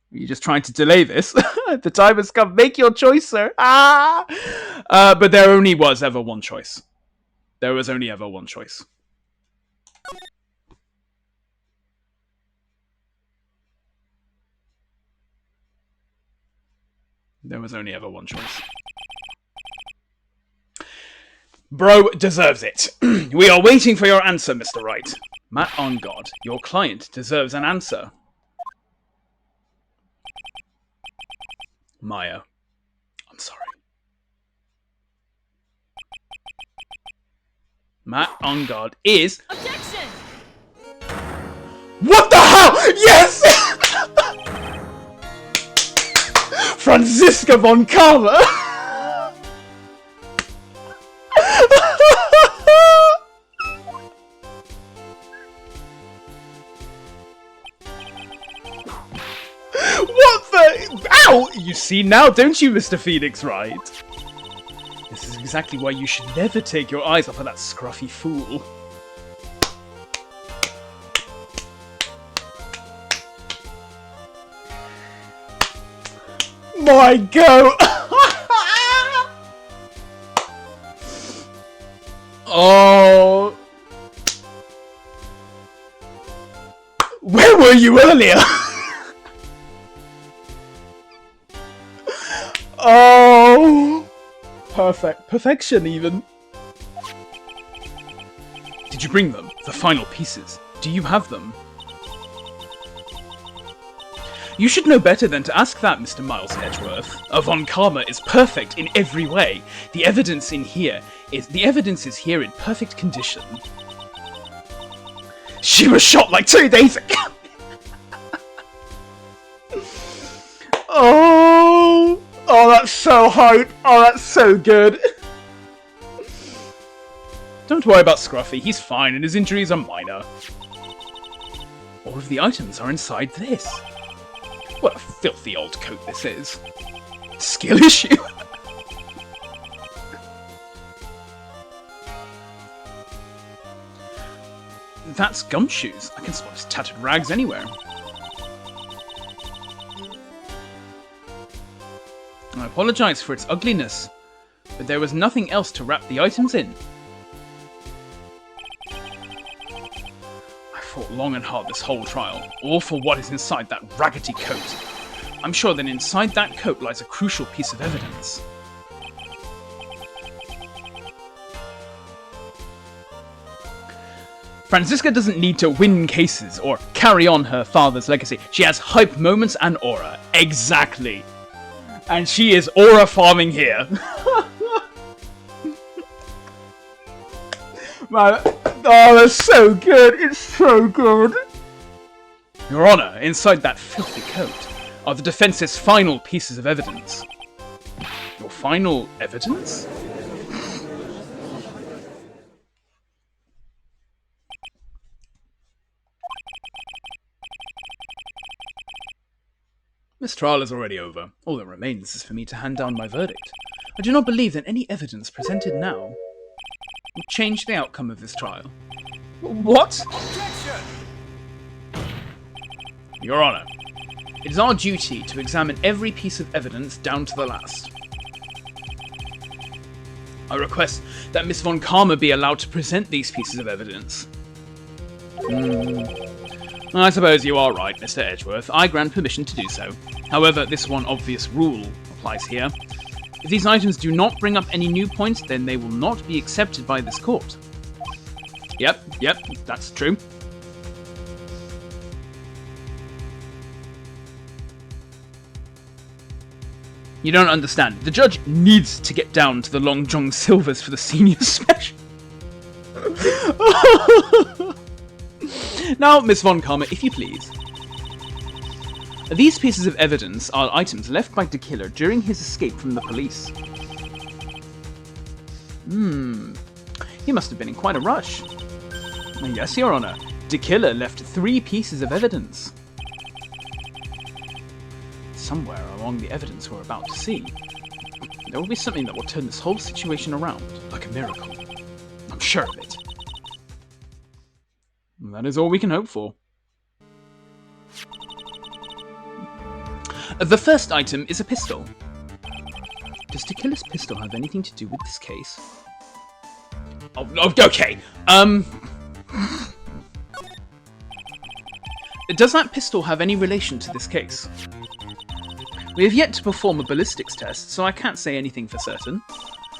You're just trying to delay this. The time has come. Make your choice, sir. But there only was ever one choice. There was only ever one choice. There was only ever one choice. Bro deserves it. We are waiting for your answer, Mr. Wright. Matt on God, your client deserves an answer. Maya, I'm sorry. Matt on God is... Objection! What the hell? Yes! Franziska von Karma! What the... Ow! You see now, don't you, Mr. Phoenix Wright? This is exactly why you should never take your eyes off of that scruffy fool. My go! Oh... Where were you earlier? Oh... Perfection, even. Did you bring them? The final pieces? Do you have them? You should know better than to ask that, Mr. Miles Edgeworth. Von Karma is perfect in every way. The evidence is here in perfect condition. She was shot like 2 days ago. Oh, that's so hype. Oh, that's so good. Don't worry about Scruffy. He's fine, and his injuries are minor. All of the items are inside this. What a filthy old coat this is. Skill issue? That's Gumshoes. I can spot his tattered rags anywhere. I apologize for its ugliness, but there was nothing else to wrap the items in. I fought long and hard this whole trial, all for what is inside that raggedy coat. I'm sure that inside that coat lies a crucial piece of evidence. Franziska doesn't need to win cases or carry on her father's legacy. She has hype moments and aura. Exactly. And she is aura farming here. Man, oh, that's so good. It's so good. Your Honor, inside that filthy coat are the defense's final pieces of evidence. Your final evidence? This trial is already over. All that remains is for me to hand down my verdict. I do not believe that any evidence presented now will change the outcome of this trial. What? Objection! Your Honor, It is our duty to examine every piece of evidence down to the last. I request that Miss Von Karma be allowed to present these pieces of evidence. I suppose you are right, Mr. Edgeworth. I grant permission to do so. However, this one obvious rule applies here. If these items do not bring up any new points, then they will not be accepted by this court. Yep, that's true. You don't understand. The judge needs to get down to the Long John Silvers for the senior special. Now, Miss Von Karma, if you please. These pieces of evidence are items left by De Killer during his escape from the police. He must have been in quite a rush. Yes, Your Honor. De Killer left 3 pieces of evidence. Somewhere along the evidence we're about to see, there will be something that will turn this whole situation around, like a miracle. I'm sure of it. And that is all we can hope for. The first item is a pistol. Does De Killer's pistol have anything to do with this case? Oh, okay. Does that pistol have any relation to this case? We have yet to perform a ballistics test, so I can't say anything for certain.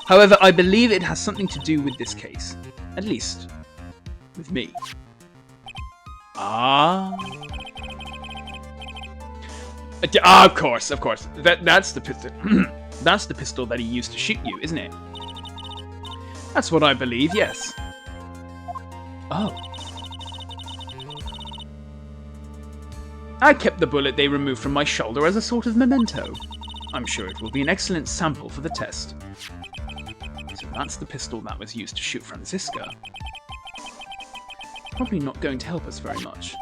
However, I believe it has something to do with this case. At least, with me. Of course. That's the pistol. That's the pistol that he used to shoot you, isn't it? That's what I believe, yes. Oh. I kept the bullet they removed from my shoulder as a sort of memento. I'm sure it will be an excellent sample for the test. So that's the pistol that was used to shoot Franziska. Probably not going to help us very much.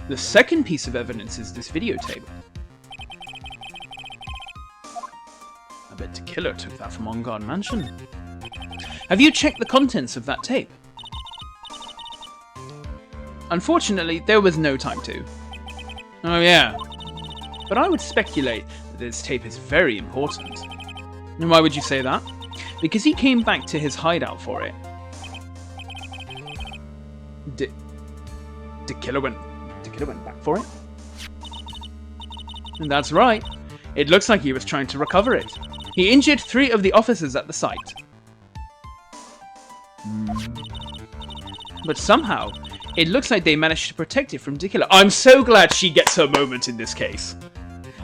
The second piece of evidence is this videotape. I bet De Killer took that from On Guard Mansion. Have you checked the contents of that tape? Unfortunately, there was no time to. Oh yeah. But I would speculate that this tape is very important. And why would you say that? Because he came back to his hideout for it. De Killer went back for it? And that's right. It looks like he was trying to recover it. He injured 3 of the officers at the site. But somehow, it looks like they managed to protect it from De Killer. I'm so glad she gets her moment in this case.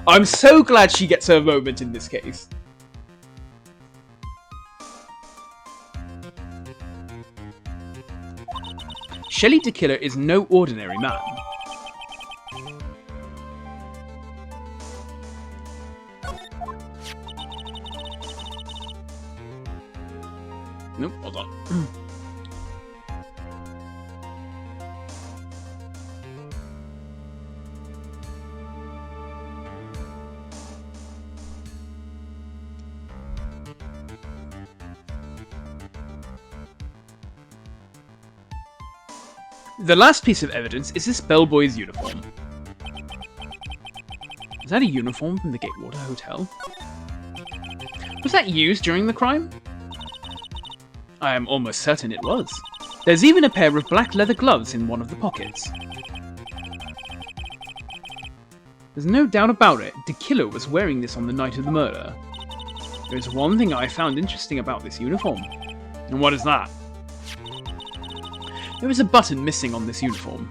I'm so glad she gets her moment in this case. Shelley De Killer is no ordinary man. Nope, hold on. The last piece of evidence is this bellboy's uniform. Is that a uniform from the Gatewater Hotel? Was that used during the crime? I am almost certain it was. There's even a pair of black leather gloves in one of the pockets. There's no doubt about it, De Killer was wearing this on the night of the murder. There is one thing I found interesting about this uniform. And what is that? There is a button missing on this uniform.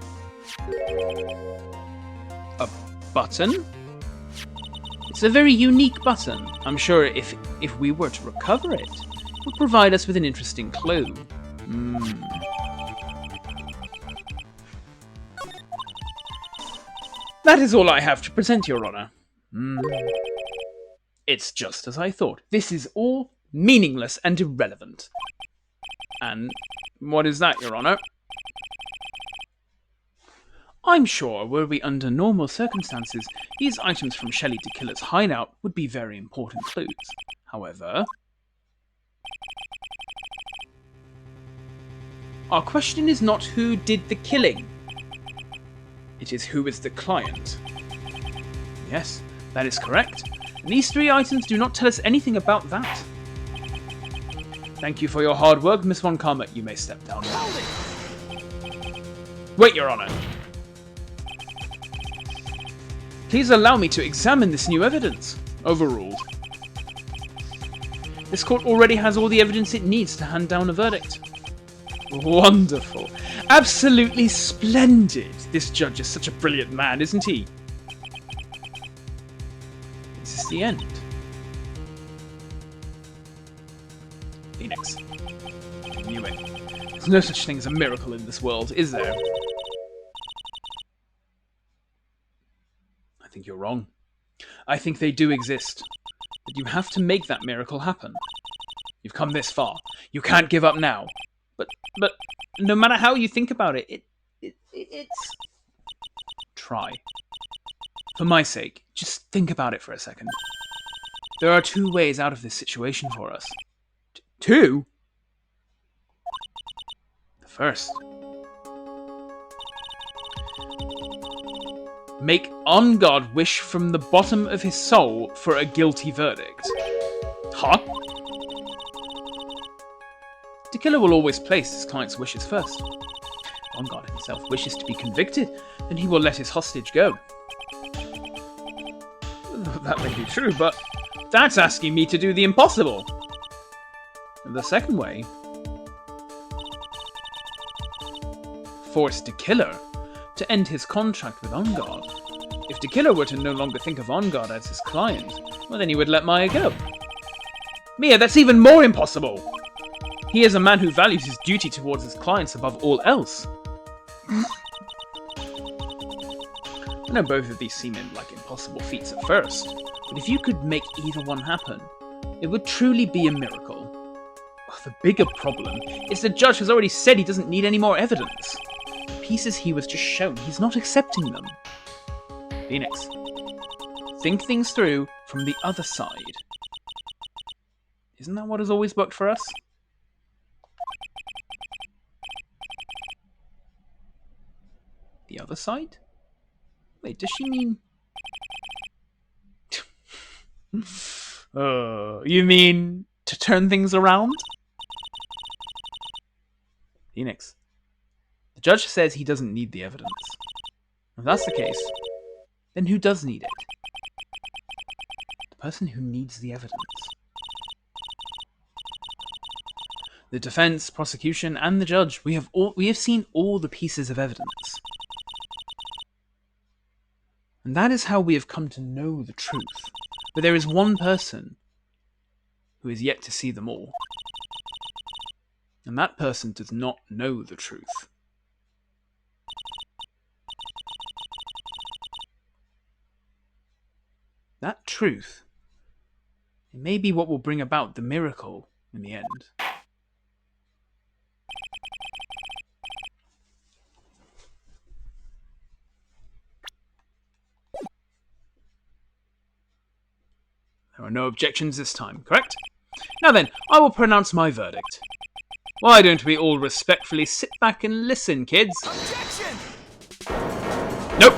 A button? It's a very unique button. I'm sure if we were to recover it, it would provide us with an interesting clue. That is all I have to present, Your Honor. It's just as I thought. This is all meaningless and irrelevant. And what is that, Your Honor? I'm sure, were we under normal circumstances, these items from Shelley De Killer's hideout would be very important clues. However... Our question is not who did the killing. It is who is the client. Yes, that is correct. And these 3 items do not tell us anything about that. Thank you for your hard work, Miss Von Karma. You may step down now. Wait, Your Honor. Please allow me to examine this new evidence. Overruled. This court already has all the evidence it needs to hand down a verdict. Wonderful. Absolutely splendid. This judge is such a brilliant man, isn't he? This is the end. Phoenix. I knew it. There's no such thing as a miracle in this world, is there? I think you're wrong. I think they do exist. But you have to make that miracle happen. You've come this far. You can't give up now. But no matter how you think about it, it's... Try. For my sake, just think about it for a second. There are 2 ways out of this situation for us. 2? The first. Make On God wish from the bottom of his soul for a guilty verdict. Huh? The killer will always place his client's wishes first. On God himself wishes to be convicted, and he will let his hostage go. That may be true, but that's asking me to do the impossible. The second way. Force the killer to end his contract with On God. If the killer were to no longer think of On God as his client, well then he would let Maya go. Mia, that's even more impossible! He is a man who values his duty towards his clients above all else. I know both of these seem like impossible feats at first, but if you could make either one happen, it would truly be a miracle. The bigger problem is the judge has already said he doesn't need any more evidence. The pieces he was just shown, he's not accepting them. Phoenix, think things through from the other side. Isn't that what has always worked for us? The other side? Wait, does she mean... you mean to turn things around? Phoenix, the judge says he doesn't need the evidence. If that's the case, then who does need it? The person who needs the evidence. The defense, prosecution, and the judge, we have seen all the pieces of evidence. And that is how we have come to know the truth. But there is one person who is yet to see them all. And that person does not know the truth. That truth, it may be what will bring about the miracle in the end. There are no objections this time, correct? Now then, I will pronounce my verdict. Why don't we all respectfully sit back and listen, kids? Objection! Nope.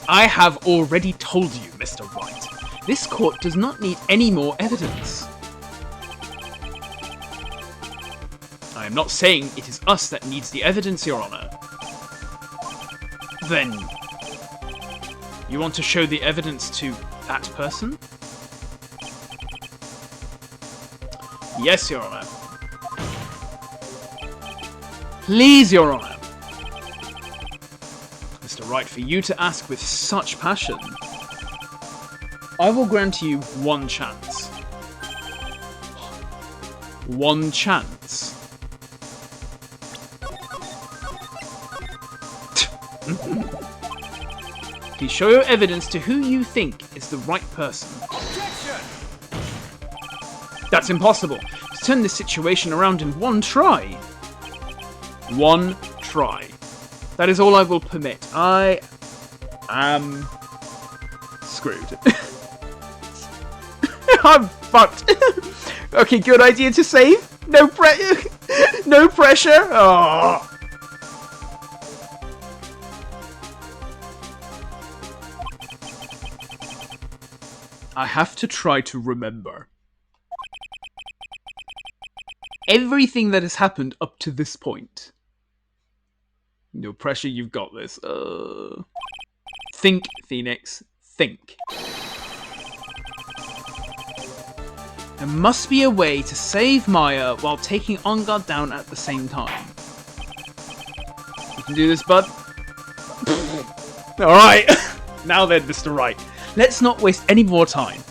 I have already told you, Mr. Wright. This court does not need any more evidence. I am not saying it is us that needs the evidence, Your Honor. Then, you want to show the evidence to that person? Yes, Your Honor. Please, Your Honor. Mr. Wright, for you to ask with such passion, I will grant you one chance. One chance. Please show your evidence to who you think is the right person. Objection! That's impossible. To turn this situation around in one try. One try. That is all I will permit. I am screwed. I'm fucked. Okay, good idea to save. No pressure. Oh. I have to try to remember everything that has happened up to this point. No pressure, you've got this. Think, Phoenix. Think. There must be a way to save Maya while taking On Guard down at the same time. You can do this, bud. Alright. Now then, Mr. Wright. Let's not waste any more time.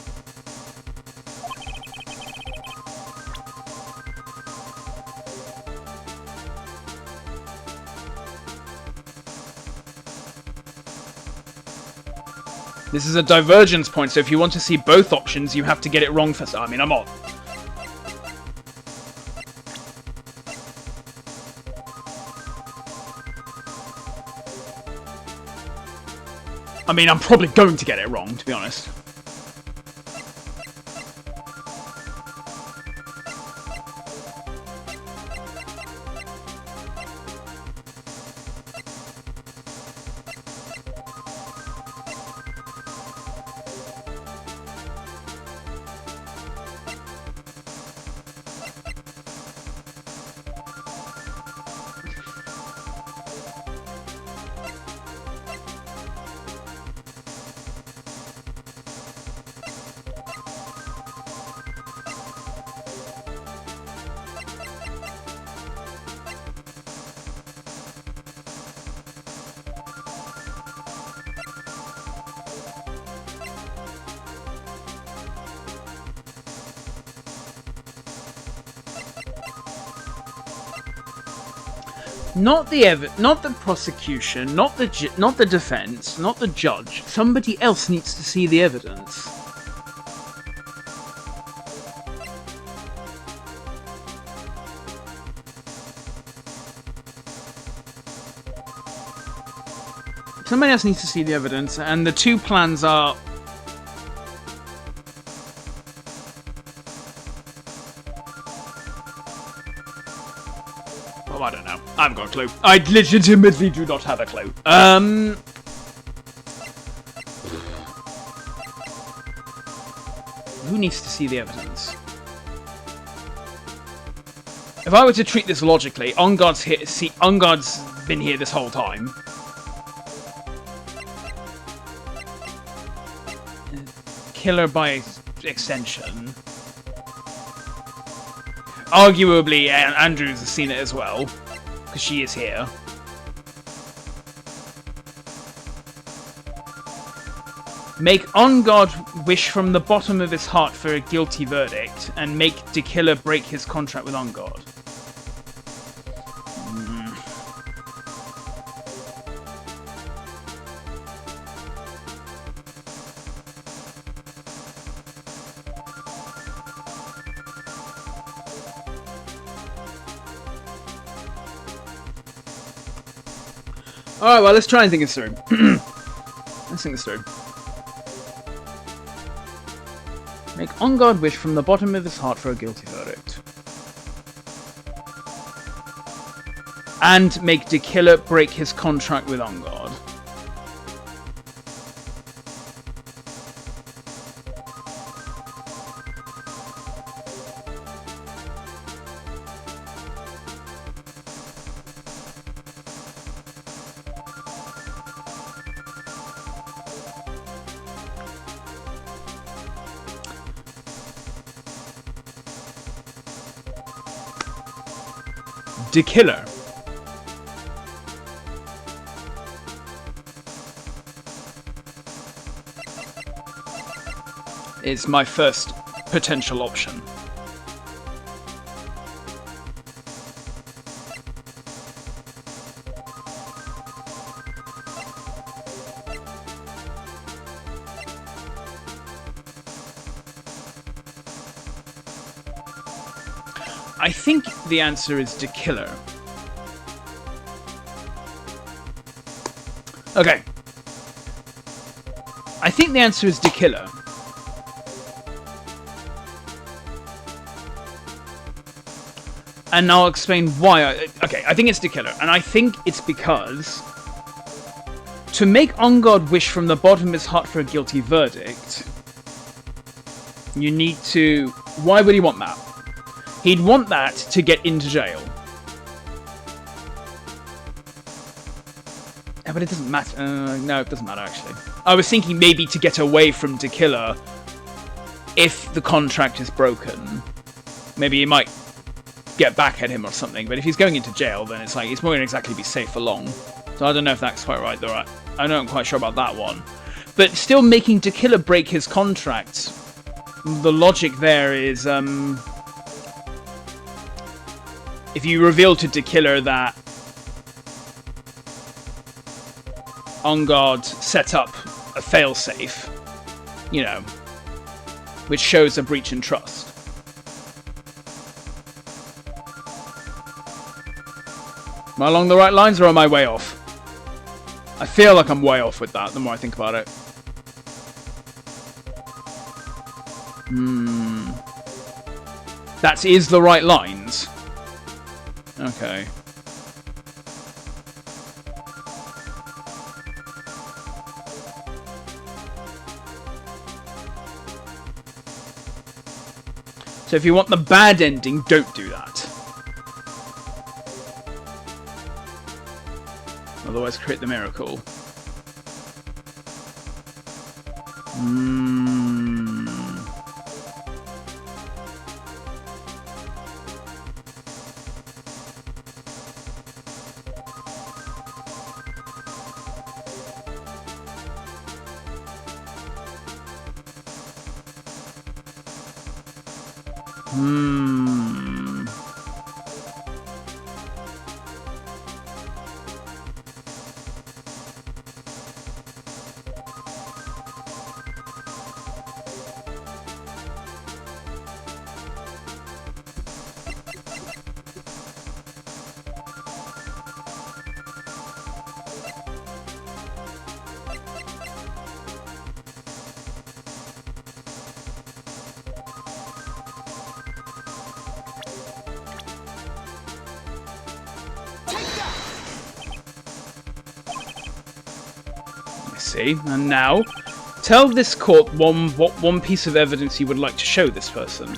This is a divergence point, so if you want to see both options, you have to get it wrong first. I mean, I'm on. I mean, I'm probably going to get it wrong, to be honest. Not the prosecution, not the defense, not the judge. Somebody else needs to see the evidence. Somebody else needs to see the evidence, and the two plans are... Oh, I don't know. I haven't got a clue. I legitimately do not have a clue. Who needs to see the evidence? If I were to treat this logically, On Guard's been here this whole time. Killer by extension. Arguably, Andrews has seen it as well, because she is here. Make On Guard wish from the bottom of his heart for a guilty verdict, and make the killer break his contract with On Guard. Alright, well, let's try and think this through. Let's think this through. Make On Guard wish from the bottom of his heart for a guilty verdict. And make the killer break his contract with On Guard. The killer is my first potential option. I think the answer is the killer. Okay. I think the answer is the killer. And I'll explain why. Okay, I think it's to killer, and I think it's because to make On God wish from the bottom of his heart for a guilty verdict, you need to... Why would he want that? He'd want that to get into jail. Yeah, but it doesn't matter. No, it doesn't matter, actually. I was thinking maybe to get away from To Killer if the contract is broken. Maybe he might get back at him or something, but if he's going into jail, then it's like he's not going to exactly be safe for long. So I don't know if that's quite right, though. I'm not quite sure about that one. But still making To Killer break his contract, the logic there is... if you reveal to To Killer that On God set up a failsafe, you know, which shows a breach in trust. Am I along the right lines or am I way off? I feel like I'm way off with that the more I think about it. That is the right lines. Okay. So if you want the bad ending, don't do that. Otherwise, create the miracle. See, and now, tell this court what one piece of evidence you would like to show this person.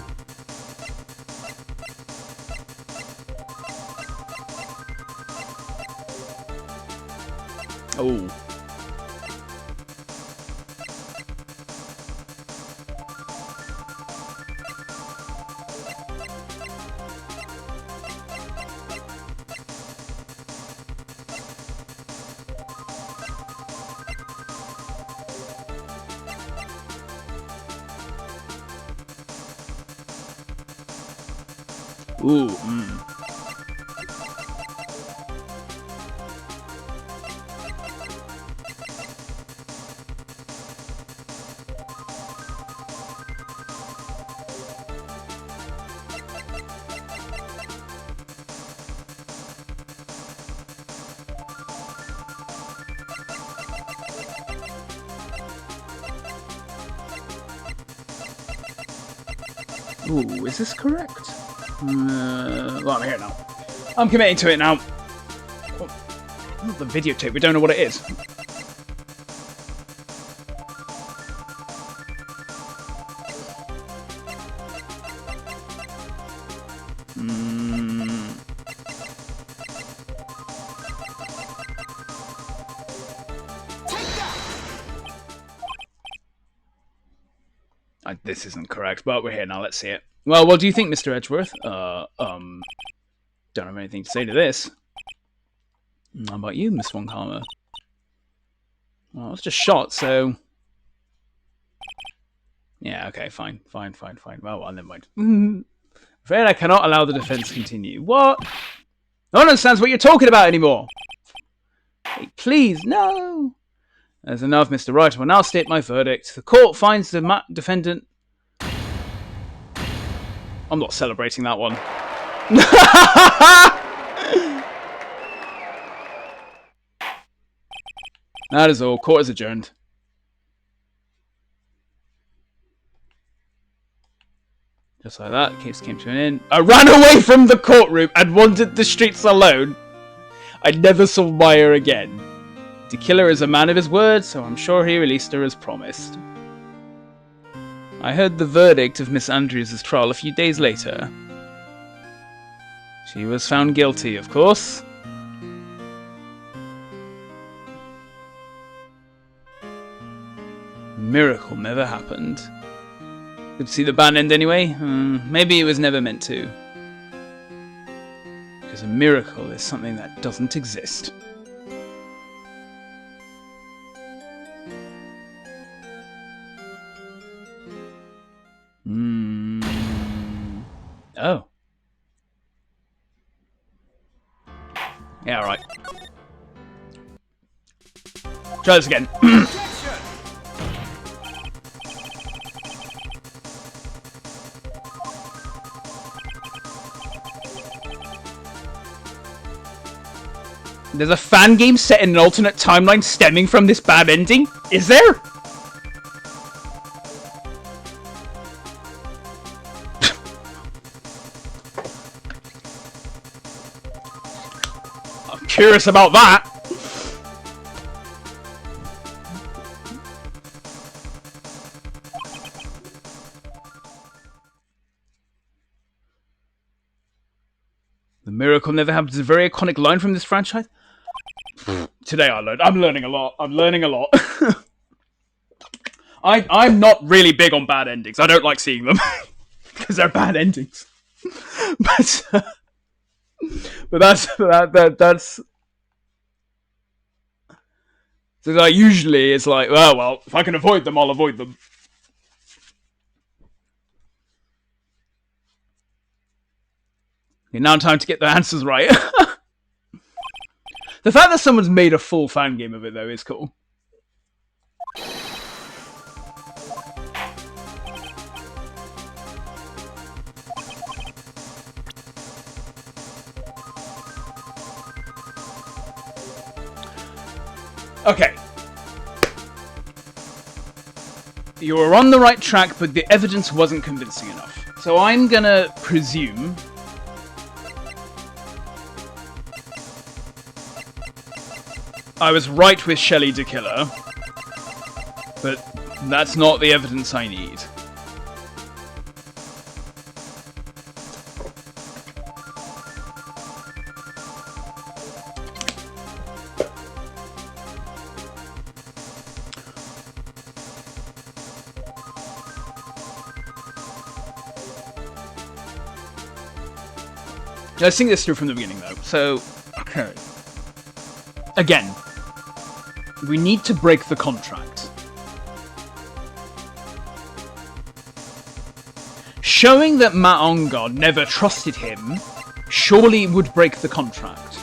Oh. Ooh, Ooh, is this correct? Well, I'm here now. I'm committing to it now. Not the videotape, we don't know what it is. This isn't correct, but we're here now. Let's see it. Well, what do you think, Mr. Edgeworth? Don't have anything to say to this. How about you, Miss Wonkama? Well, I was just shot, so... Yeah, okay, fine. Well, never mind. Afraid I cannot allow the defense to continue. What? No one understands what you're talking about anymore. Hey, please, no. That's enough, Mr. Wright. I will now state my verdict. The court finds the defendant... I'm not celebrating that one. That is all. Court is adjourned. Just like that, the case came to an end. I ran away from the courtroom and wandered the streets alone. I never saw Maya again. The killer is a man of his word, so I'm sure he released her as promised. I heard the verdict of Miss Andrews' trial a few days later. She was found guilty, of course. Miracle never happened. Good to see the band end anyway. Maybe it was never meant to. Because a miracle is something that doesn't exist. Oh. Yeah, right. Try this again. There's a fan game set in an alternate timeline stemming from this bad ending? Is there? I'm curious about that. The miracle never happens is a very iconic line from this franchise. Today I learned. I'm learning a lot. I'm learning a lot. I'm not really big on bad endings. I don't like seeing them because they're bad endings. But that's so like usually it's like, oh well, if I can avoid them, I'll avoid them. Okay, now time to get the answers right. The fact that someone's made a full fan game of it, though, is cool. Okay. You were on the right track, but the evidence wasn't convincing enough. So I'm gonna presume... I was right with Shelley the Killer, but that's not the evidence I need. Let's think this through from the beginning, though. So, okay. Again. We need to break the contract. Showing that Maonga never trusted him surely would break the contract.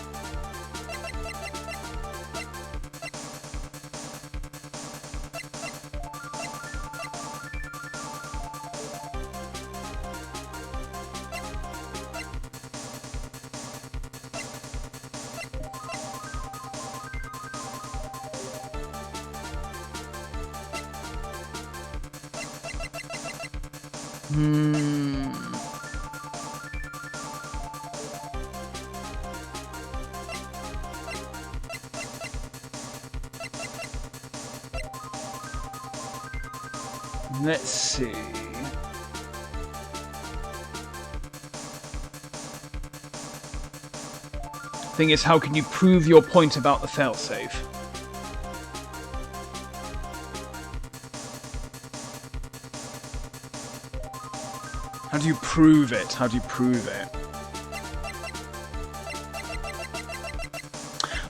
Let's see. Thing is, how can you prove your point about the failsafe? How do you prove it? How do you prove it?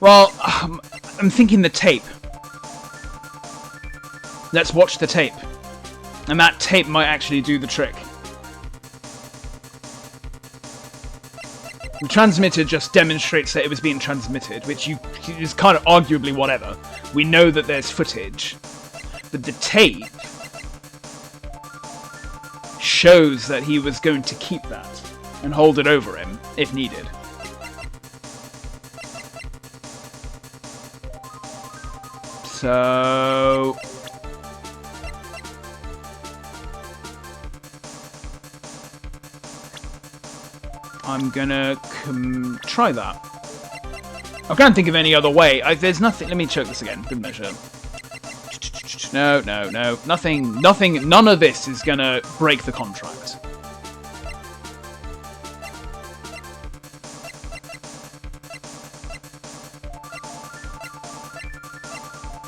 Well, I'm thinking the tape. Let's watch the tape. And that tape might actually do the trick. The transmitter just demonstrates that it was being transmitted, which is kind of arguably whatever. We know that there's footage. But the tape shows that he was going to keep that and hold it over him if needed. So... I'm gonna try that. I can't think of any other way. There's nothing. Let me check this again. Good measure. No. Nothing. None of this is gonna break the contract.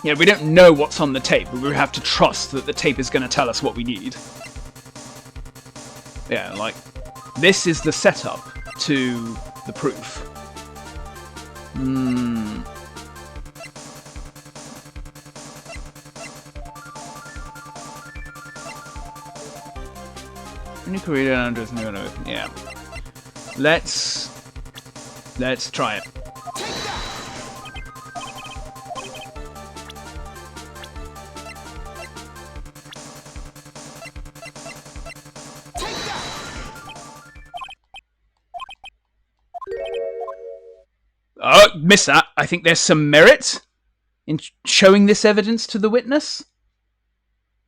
Yeah, we don't know what's on the tape, but we have to trust that the tape is going to tell us what we need. Yeah, like, this is the setup to the proof. Yeah. Let's try it. Oh, missed that. I think there's some merit in showing this evidence to the witness.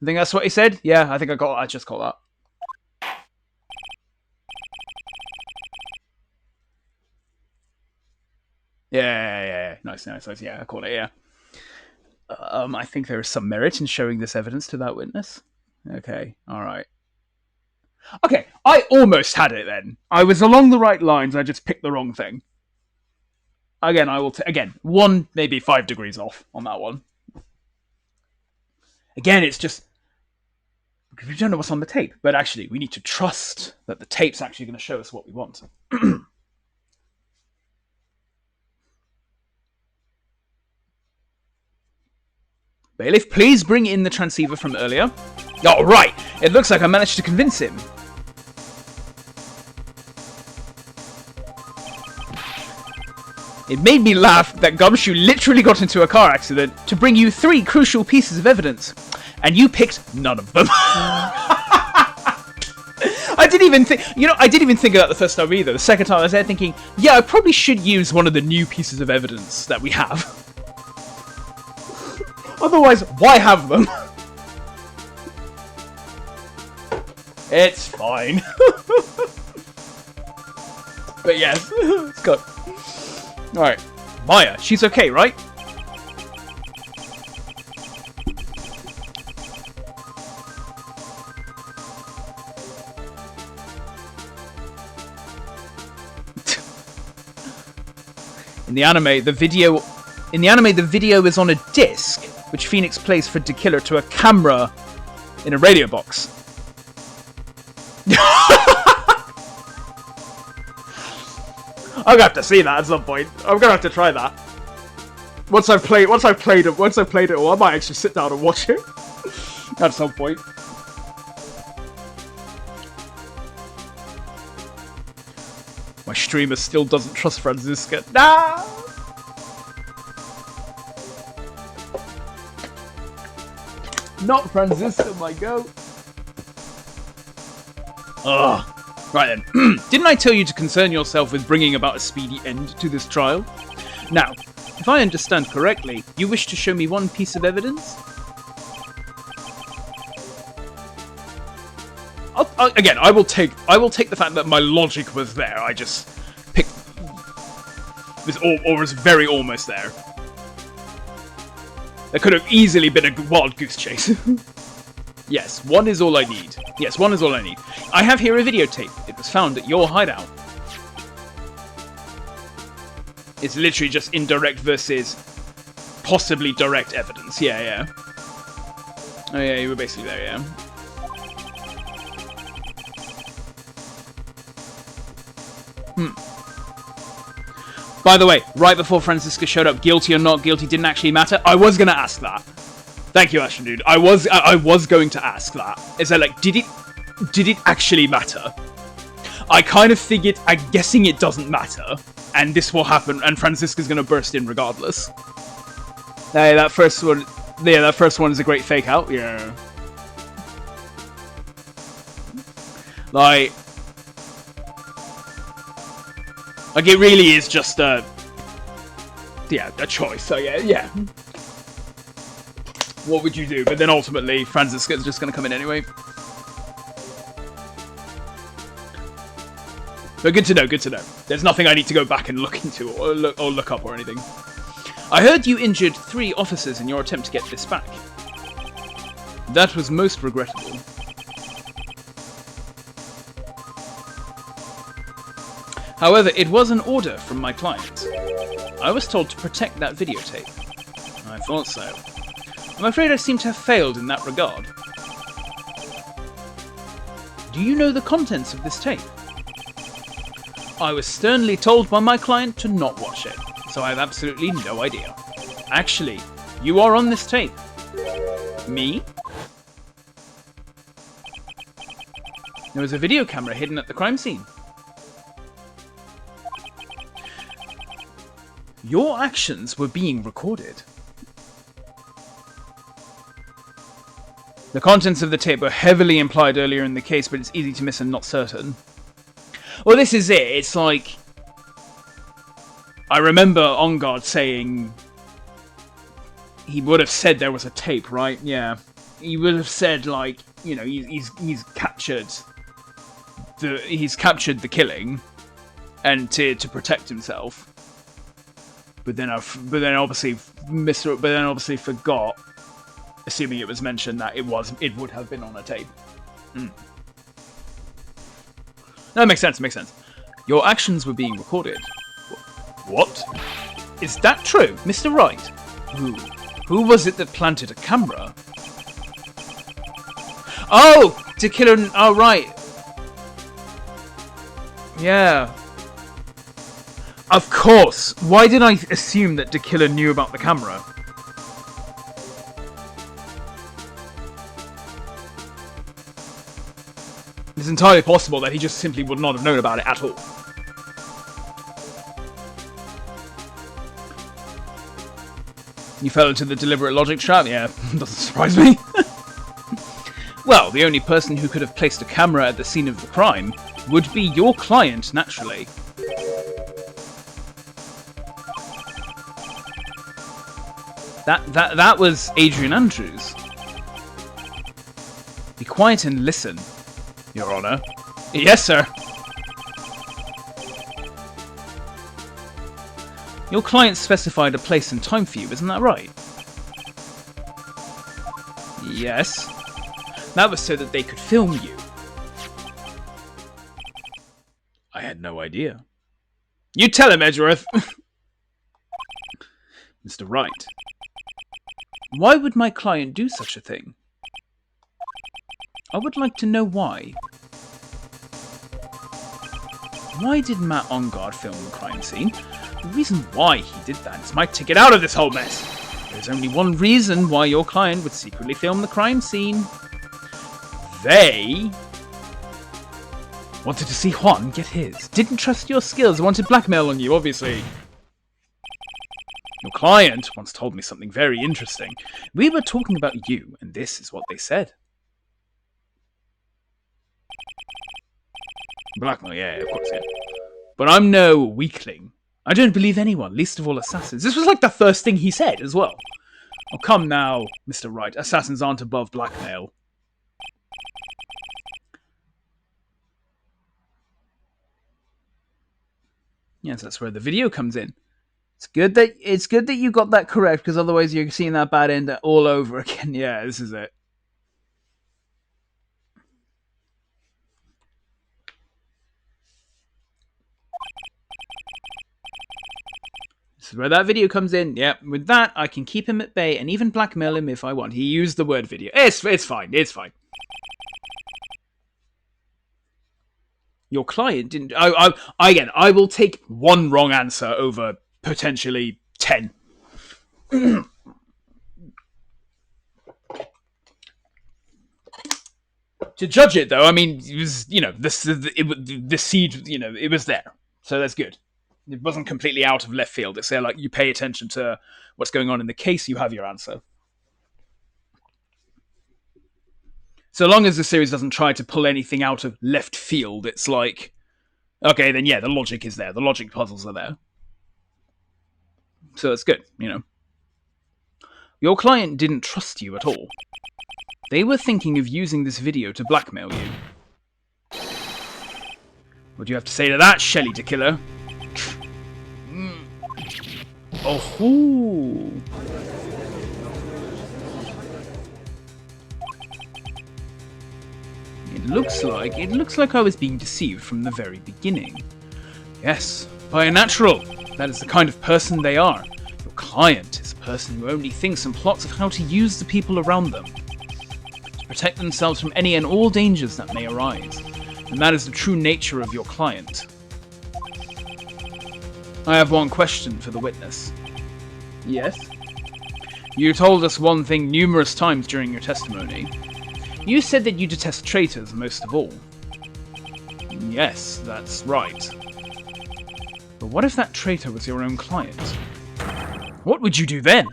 I think that's what he said. Yeah, I think I just caught that. Yeah. Nice. Yeah, I caught it, yeah. I think there is some merit in showing this evidence to that witness. Okay, alright. Okay, I almost had it then. I was along the right lines, I just picked the wrong thing. Again, I will again, 1, maybe 5 degrees off on that one. Again, it's just because we don't know what's on the tape, but actually we need to trust that the tape's actually going to show us what we want. Bailiff, please bring in the transceiver from earlier. Oh, right! It looks like I managed to convince him. It made me laugh that Gumshoe literally got into a car accident to bring you 3 crucial pieces of evidence, and you picked none of them. I didn't even think of that the first time either. The second time I was there thinking, yeah, I probably should use one of the new pieces of evidence that we have. Otherwise, why have them? It's fine. But yes, it's good. Alright, Maya, she's okay, right? In the anime, the video is on a disc, which Phoenix plays for De Killer to a camera in a radio box. I'm gonna have to see that at some point. I'm gonna have to try that. Once I've played it all, I might actually sit down and watch it at some point. My streamer still doesn't trust Franziska. Nah! Not Franziska, my goat. Ugh. Right then. Didn't I tell you to concern yourself with bringing about a speedy end to this trial? Now, if I understand correctly, you wish to show me one piece of evidence? Again, I will take the fact that my logic was there. I just picked was very almost there. There could have easily been a wild goose chase. Yes, 1 is all I need. Yes, 1 is all I need. I have here a videotape. It was found at your hideout. It's literally just indirect versus possibly direct evidence. Yeah. Oh yeah, you were basically there, yeah. By the way, right before Franziska showed up, guilty or not guilty didn't actually matter. I was gonna ask that. Thank you, Ashton dude. I was going to ask that. Is that like, did it actually matter? I kind of figured, I'm guessing it doesn't matter, and this will happen, and Franziska's gonna burst in regardless. Hey, that first one is a great fake out. Yeah. Like it really is just a choice. So yeah. What would you do? But then ultimately, Franziska's just going to come in anyway. But good to know, good to know. There's nothing I need to go back and look into or look up or anything. I heard you injured 3 officers in your attempt to get this back. That was most regrettable. However, it was an order from my client. I was told to protect that videotape. I thought so. I'm afraid I seem to have failed in that regard. Do you know the contents of this tape? I was sternly told by my client to not watch it, so I have absolutely no idea. Actually, you are on this tape. Me? There was a video camera hidden at the crime scene. Your actions were being recorded. The contents of the tape were heavily implied earlier in the case, but it's easy to miss and not certain. Well, this is it. It's like... I remember On Guard saying... He would have said there was a tape, right? Yeah. He would have said, like, you know, he's captured... He's captured the killing, and to protect himself. But then obviously forgot, assuming it was mentioned that it would have been on a tape. That makes sense. Makes sense. Your actions were being recorded. What? Is that true, Mr. Wright? Who was it that planted a camera? Oh, to kill an... Oh, right. Yeah. Of course. Why did I assume that Killer knew about the camera? It's entirely possible that he just simply would not have known about it at all. You fell into the deliberate logic trap? Yeah, doesn't surprise me. Well, the only person who could have placed a camera at the scene of the crime would be your client, naturally. That was Adrian Andrews. Be quiet and listen, Your Honor. Yes, sir. Your client specified a place and time for you, isn't that right? Yes. That was so that they could film you. I had no idea. You tell him, Edgeworth! Mr. Wright. Why would my client do such a thing? I would like to know why. Why did Matt On Guard film the crime scene? The reason why he did that is my ticket out of this whole mess. There's only one reason why your client would secretly film the crime scene. They wanted to see Juan get his. Didn't trust your skills, wanted blackmail on you, obviously. Your client once told me something very interesting. We were talking about you, and this is what they said. Blackmail, yeah, of course, yeah. But I'm no weakling. I don't believe anyone, least of all assassins. This was like the first thing he said as well. Oh, come now, Mr. Wright. Assassins aren't above blackmail. Yes, that's where the video comes in. It's good that you got that correct, because otherwise you're seeing that bad end all over again. Yeah, this is it. This is where that video comes in. Yep, with that, I can keep him at bay and even blackmail him if I want. He used the word video. It's fine. It's fine. Your client didn't... Again, I will take one wrong answer over potentially 10. To judge it, though, I mean, it was, you know, the seed, you know, it was there. So that's good. It wasn't completely out of left field. It's there, like, you pay attention to what's going on in the case, you have your answer. So long as the series doesn't try to pull anything out of left field, it's like, okay, then yeah, the logic is there. The logic puzzles are there. So that's good, you know. Your client didn't trust you at all. They were thinking of using this video to blackmail you. What do you have to say to that, Shelley the Killer? Oh. It looks like I was being deceived from the very beginning. Yes, by a natural. That is the kind of person they are. Your client is a person who only thinks and plots of how to use the people around them to protect themselves from any and all dangers that may arise. And that is the true nature of your client. I have one question for the witness. Yes? You told us one thing numerous times during your testimony. You said that you detest traitors most of all. Yes, that's right. But what if that traitor was your own client? What would you do then?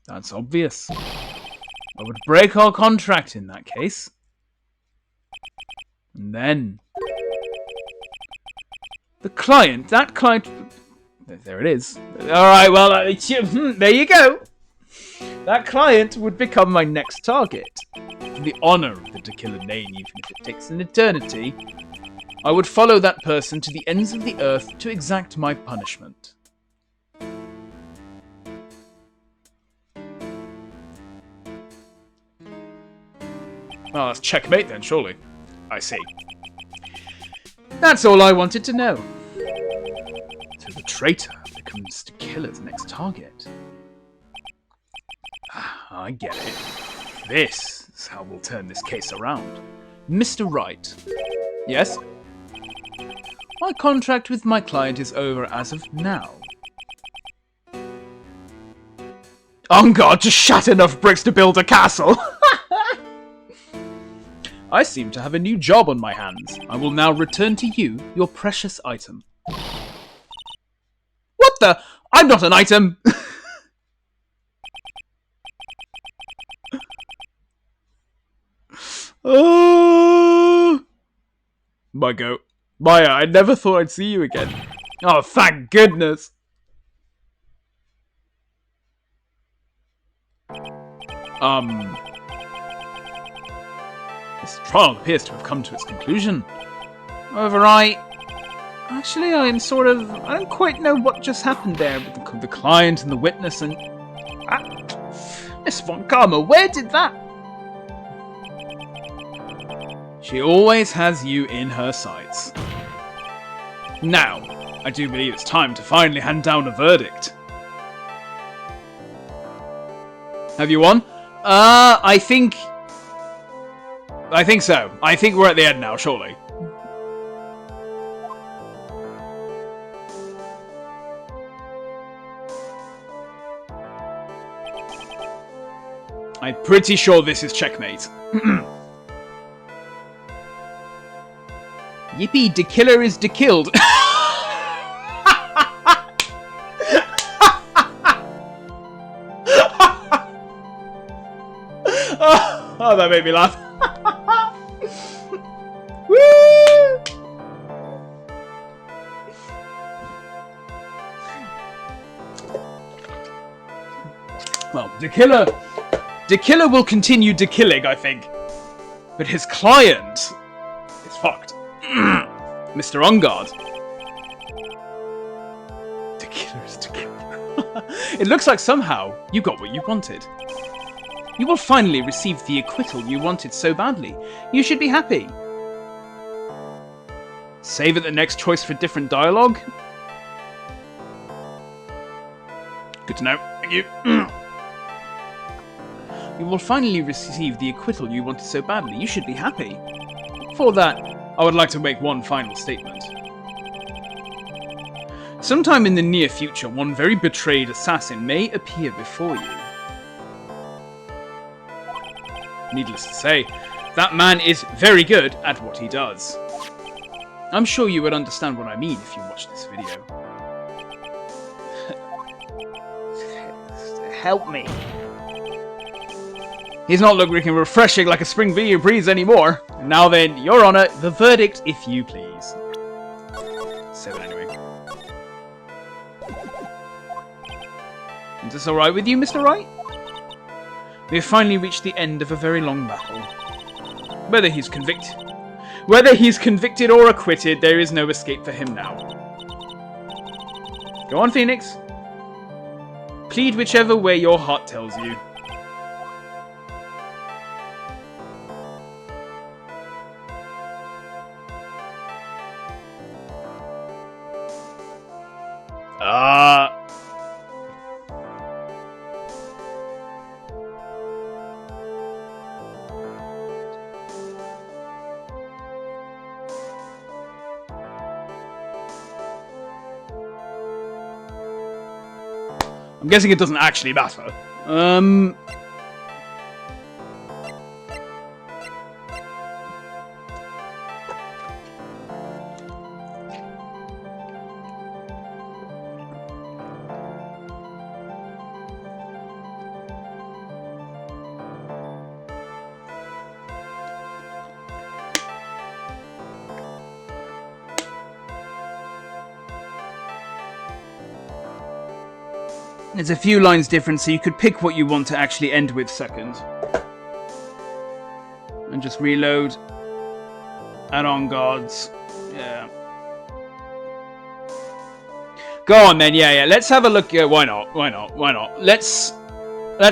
That's obvious. I would break our contract in that case. And then... that client... There it is. Alright, well, there you go. That client would become my next target. For the honor of the Killer name, even if it takes an eternity, I would follow that person to the ends of the earth to exact my punishment. Well, that's checkmate then, surely. I see. That's all I wanted to know. So the traitor becomes the killer's next target. I get it. This is how we'll turn this case around. Mr. Wright. Yes? My contract with my client is over as of now. On God, just shat enough bricks to build a castle! I seem to have a new job on my hands. I will now return to you your precious item. What the? I'm not an item! Oh, my goat. Maya, I never thought I'd see you again. Oh, thank goodness. This trial appears to have come to its conclusion. However, actually, I don't quite know what just happened there with the client and the witness and... Miss Von Karma, where did that... She always has you in her sights. Now, I do believe it's time to finally hand down a verdict. Have you won? I think so. I think we're at the end now, surely. I'm pretty sure this is checkmate. Yippee, the killer is de-killed. Oh, that made me laugh. Woo! Well, the killer will continue de-killing, I think. But his client is fucked. Mr. On Guard. The killer is the killer. It looks like somehow you got what you wanted. You will finally receive the acquittal you wanted so badly. You should be happy. Save it the next choice for different dialogue. Good to know. Thank you. You will finally receive the acquittal you wanted so badly. You should be happy. For that, I would like to make one final statement. Sometime in the near future, one very betrayed assassin may appear before you. Needless to say, that man is very good at what he does. I'm sure you would understand what I mean if you watch this video. Help me. He's not looking refreshing like a spring breeze anymore. Now then, Your Honor, the verdict, if you please. 7 anyway. Is this alright with you, Mr. Wright? We have finally reached the end of a very long battle. Whether he's convicted or acquitted, there is no escape for him now. Go on, Phoenix. Plead whichever way your heart tells you. I'm guessing it doesn't actually matter. There's a few lines different, so you could pick what you want to actually end with second. And just reload. And on guards. Yeah. Go on then, yeah. Let's have a look. Yeah, why not? Let's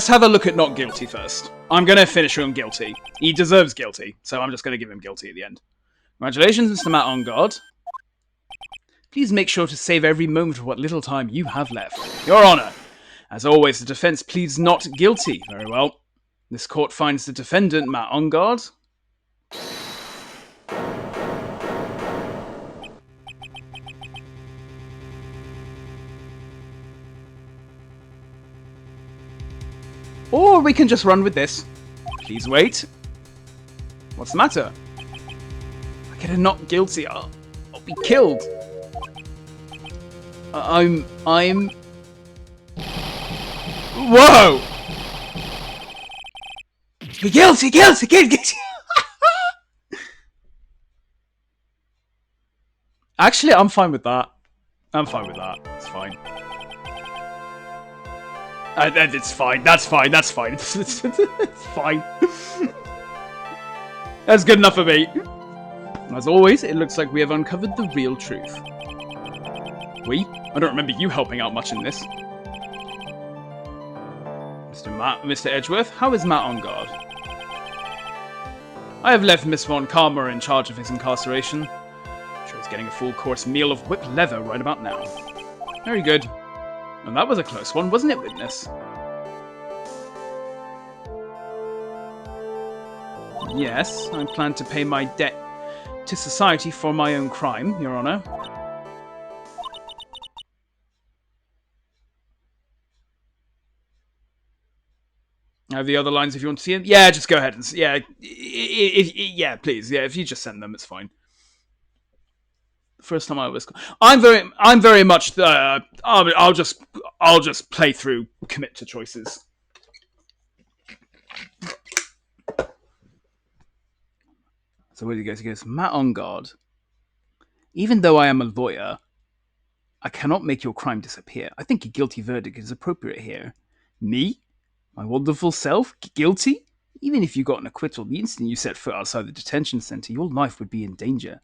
have a look at not guilty first. I'm going to finish him guilty. He deserves guilty, so I'm just going to give him guilty at the end. Congratulations, Mr. Matt on guard. Please make sure to save every moment of what little time you have left. Your Honor. As always, the defense pleads not guilty. Very well. This court finds the defendant, Matt on guard. Or we can just run with this. Please wait. What's the matter? I get a not guilty. I'll be killed. I'm... Whoa! Guilty! Actually, I'm fine with that. It's fine. It's fine. That's fine. It's fine. That's good enough for me. As always, it looks like we have uncovered the real truth. I don't remember you helping out much in this. Mr. Edgeworth, how is Matt on guard? I have left Miss Von Karma in charge of his incarceration. I'm sure he's getting a full-course meal of whipped leather right about now. Very good. And that was a close one, wasn't it, witness? Yes, I plan to pay my debt to society for my own crime, Your Honor. I have the other lines if you want to see them. Yeah, just go ahead and yeah, please. Yeah, if you just send them, it's fine. First time I was, I'm very much. I'll just play through, commit to choices. So where do you go? He goes, Matt on guard. Even though I am a lawyer, I cannot make your crime disappear. I think a guilty verdict is appropriate here. Me? My wonderful self? Guilty? Even if you got an acquittal, the instant you set foot outside the detention center, your life would be in danger.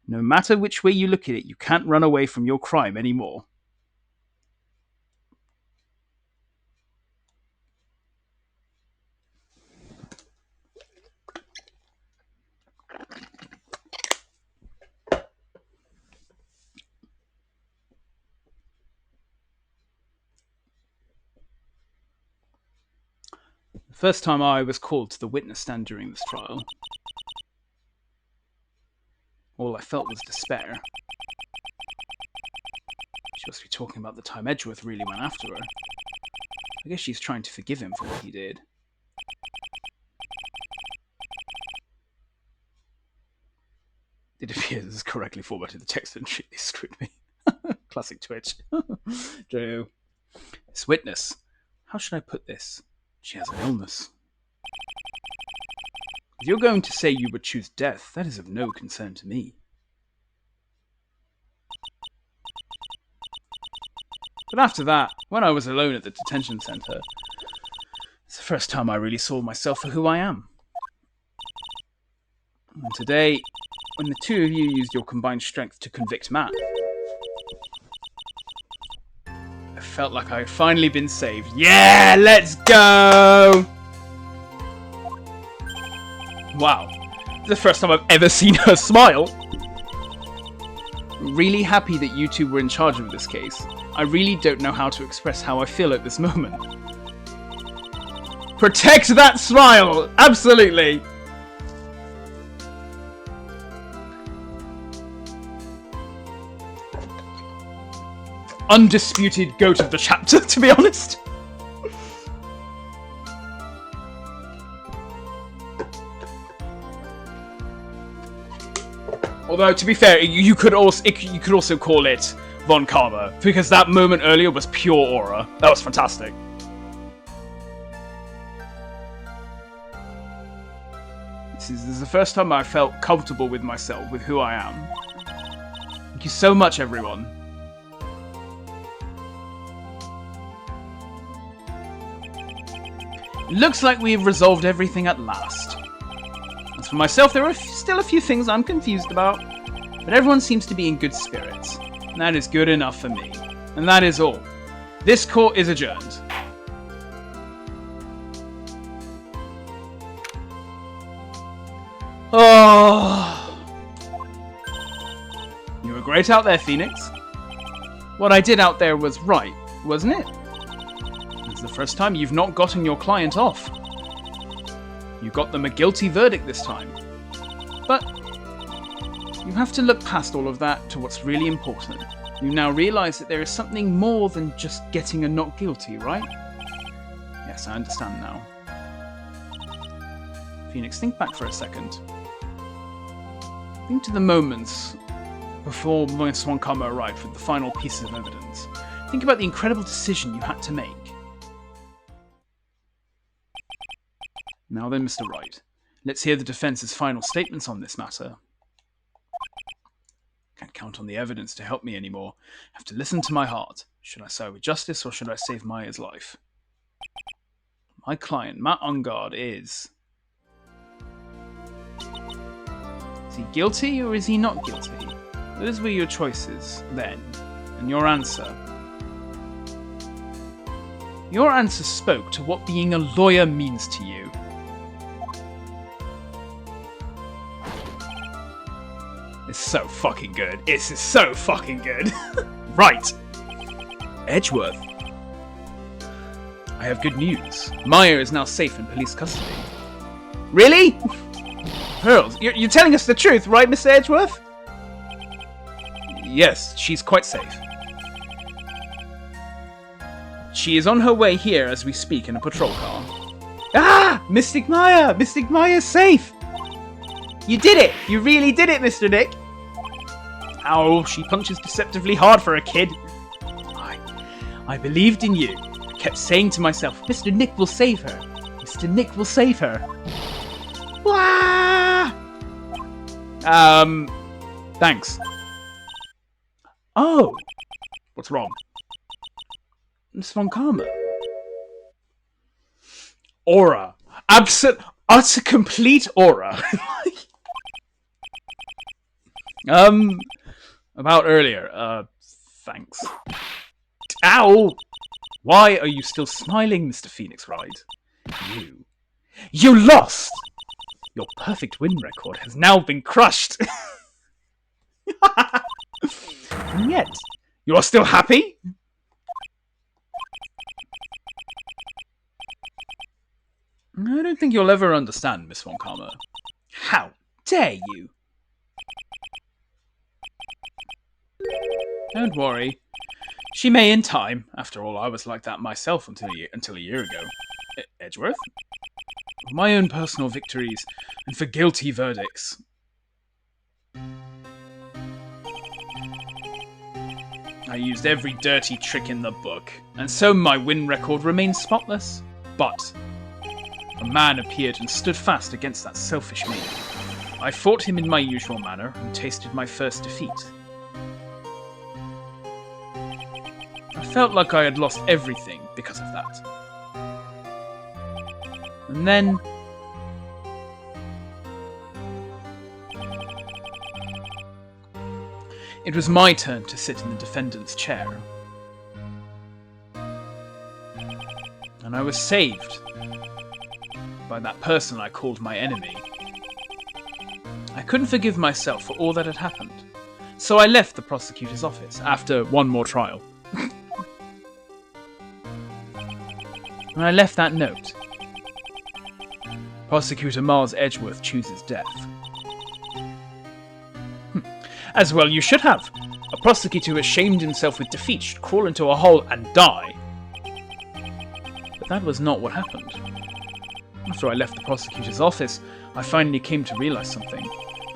No matter which way you look at it, you can't run away from your crime anymore. The first time I was called to the witness stand during this trial, all I felt was despair. She must be talking about the time Edgeworth really went after her. I guess she's trying to forgive him for what he did. It appears this is correctly formatted the text and shit, they screwed me. Classic Twitch. Joe. This witness. How should I put this? She has an illness. If you're going to say you would choose death, that is of no concern to me. But after that, when I was alone at the detention center, it's the first time I really saw myself for who I am. And today, when the two of you used your combined strength to convict Matt, I felt like I had finally been saved. Yeah, let's go! Wow, it's the first time I've ever seen her smile. Really happy that you two were in charge of this case. I really don't know how to express how I feel at this moment. Protect that smile! Absolutely! Undisputed goat of the chapter, to be honest. Although, to be fair, you could also call it Von Karma, because that moment earlier was pure aura. That was fantastic. This is the first time I felt comfortable with myself, with who I am. Thank you so much, everyone. Looks like we've resolved everything at last. As for myself, there are still a few things I'm confused about, but everyone seems to be in good spirits. And that is good enough for me. And that is all. This court is adjourned. Oh, you were great out there, Phoenix. What I did out there was right, wasn't it? It's the first time you've not gotten your client off. You got them a guilty verdict this time. But you have to look past all of that to what's really important. You now realize that there is something more than just getting a not guilty, right? Yes, I understand now. Phoenix, think back for a second. Think to the moments before Miss Von Karma arrived with the final pieces of evidence. Think about the incredible decision you had to make. Now then, Mr. Wright, let's hear the defense's final statements on this matter. Can't count on the evidence to help me anymore. I have to listen to my heart. Should I side with justice or should I save Maya's life? My client, Matt Ungard, is he guilty or is he not guilty? Those were your choices then, and your answer. Your answer spoke to what being a lawyer means to you. It's so fucking good. It's so fucking good. Right. Edgeworth. I have good news. Maya is now safe in police custody. Really? Pearls, you're telling us the truth, right, Mr. Edgeworth? Yes, she's quite safe. She is on her way here as we speak in a patrol car. Ah! Mystic Maya! Mystic Maya's safe! You did it! You really did it, Mr. Nick! Ow, she punches deceptively hard for a kid. I believed in you. I kept saying to myself, Mr. Nick will save her. Mr. Nick will save her. Wah! Thanks. Oh! What's wrong? Miss Von Karma. Aura. Utter complete aura. About earlier. Thanks. Ow! Why are you still smiling, Mr. Phoenix Wright? You lost! Your perfect win record has now been crushed. And yet, you are still happy? I don't think you'll ever understand, Miss Von Karma. How dare you? Don't worry. She may in time. After all, I was like that myself until a year ago. Edgeworth? For my own personal victories and for guilty verdicts. I used every dirty trick in the book, and so my win record remains spotless. But a man appeared and stood fast against that selfish me. I fought him in my usual manner and tasted my first defeat. I felt like I had lost everything because of that. And then It was my turn to sit in the defendant's chair. And I was saved by that person I called my enemy. I couldn't forgive myself for all that had happened, so I left the prosecutor's office after one more trial. And I left that note. Prosecutor Miles Edgeworth chooses death. As well you should have. A prosecutor who has shamed himself with defeat should crawl into a hole and die. But that was not what happened. After I left the prosecutor's office, I finally came to realize something.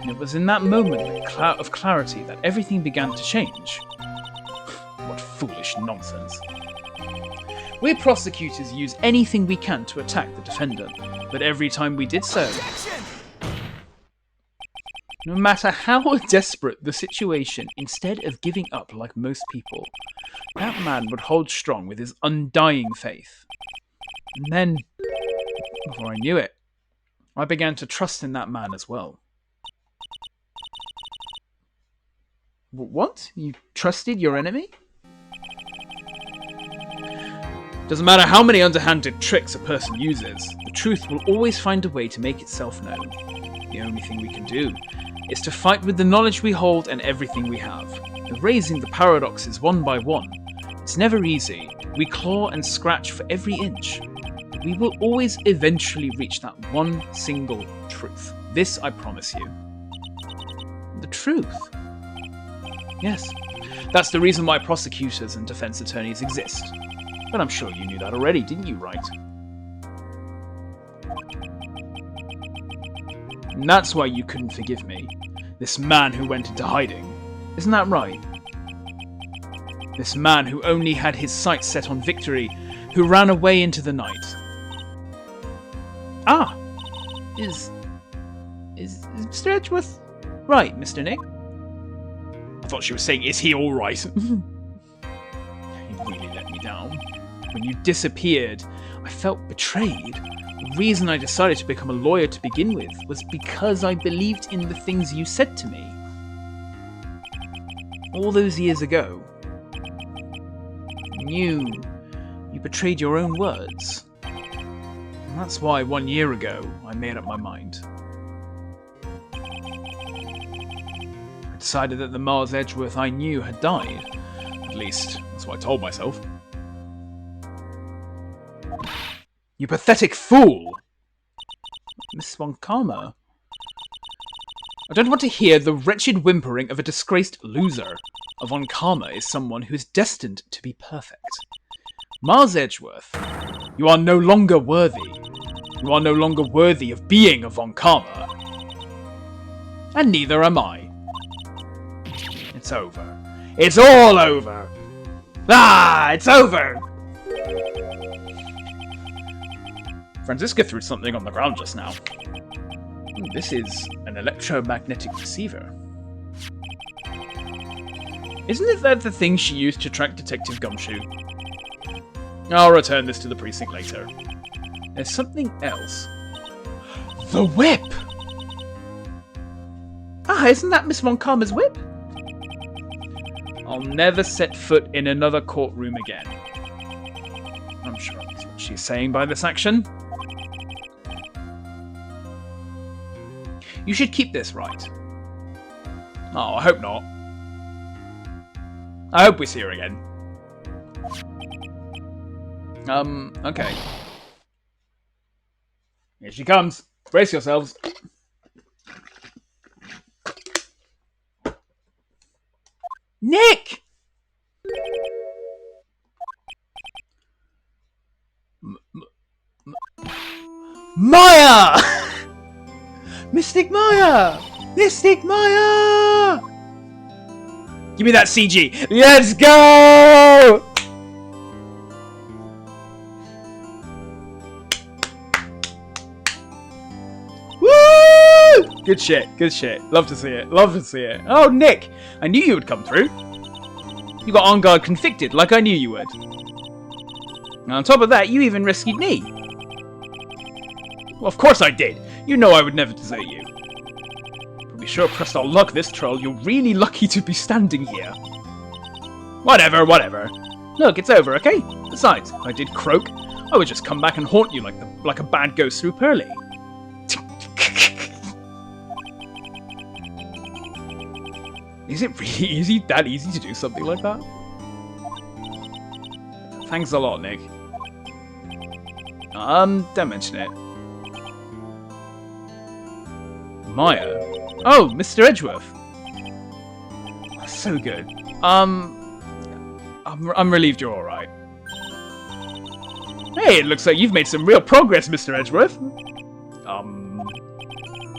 And it was in that moment of clarity that everything began to change. What foolish nonsense. We prosecutors use anything we can to attack the defendant, but every time we did so, no matter how desperate the situation, instead of giving up like most people, that man would hold strong with his undying faith. And then, before I knew it, I began to trust in that man as well. What? You trusted your enemy? Doesn't matter how many underhanded tricks a person uses, the truth will always find a way to make itself known. The only thing we can do is to fight with the knowledge we hold and everything we have, erasing the paradoxes one by one. It's never easy. We claw and scratch for every inch. But we will always eventually reach that one single truth. This I promise you. The truth. Yes, that's the reason why prosecutors and defense attorneys exist. But I'm sure you knew that already, didn't you, Wright? And that's why you couldn't forgive me. This man who went into hiding. Isn't that right? This man who only had his sights set on victory, who ran away into the night. Ah! Is Mr. Edgeworth right, Mr. Nick? I thought she was saying, is he alright? You really let me down. When you disappeared, I felt betrayed. The reason I decided to become a lawyer to begin with was because I believed in the things you said to me. All those years ago, you betrayed your own words. And that's why 1 year ago, I made up my mind. I decided that the Miles Edgeworth I knew had died. At least, that's what I told myself. You pathetic fool! Miss Von Karma. I don't want to hear the wretched whimpering of a disgraced loser. A Von Karma is someone who is destined to be perfect. Miles Edgeworth, you are no longer worthy. You are no longer worthy of being a Von Karma. And neither am I. It's over. It's all over! Ah, it's over! Franziska threw something on the ground just now. This is an electromagnetic receiver. Isn't that the thing she used to track Detective Gumshoe? I'll return this to the precinct later. There's something else. The whip! Ah, isn't that Miss Von Karma's whip? I'll never set foot in another courtroom again. I'm sure that's what she's saying by this action. You should keep this, right? Oh, I hope not. I hope we see her again. Okay. Here she comes. Brace yourselves. Nick! Maya! Mystic Maya! Mystic Maya! Give me that CG. Let's go! Woo! Good shit, good shit. Love to see it, love to see it. Oh, Nick, I knew you would come through. You got on guard convicted like I knew you would. And on top of that, you even rescued me. Well, of course I did. You know I would never desert you. Probably sure pressed our luck this troll. You're really lucky to be standing here. Whatever, whatever. Look, it's over, okay? Besides, if I did croak, I would just come back and haunt you like a bad ghost through Pearly. Is it really that easy to do something like that? Thanks a lot, Nick. Don't mention it. Maya? Oh, Mr. Edgeworth. So good. I'm relieved you're alright. Hey, it looks like you've made some real progress, Mr. Edgeworth.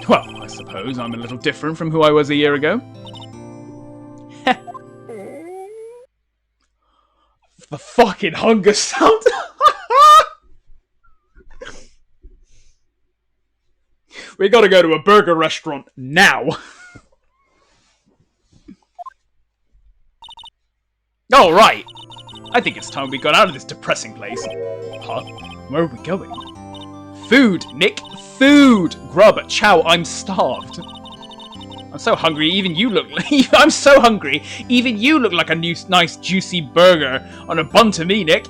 Well, I suppose I'm a little different from who I was a year ago. The fucking hunger sound! We gotta go to a burger restaurant now! Alright! I think it's time we got out of this depressing place. Huh? Where are we going? Food, Nick! Food! Grub, chow, I'm starved. I'm so hungry, even you look like... I'm so hungry, even you look like a nice juicy burger on a bun to me, Nick.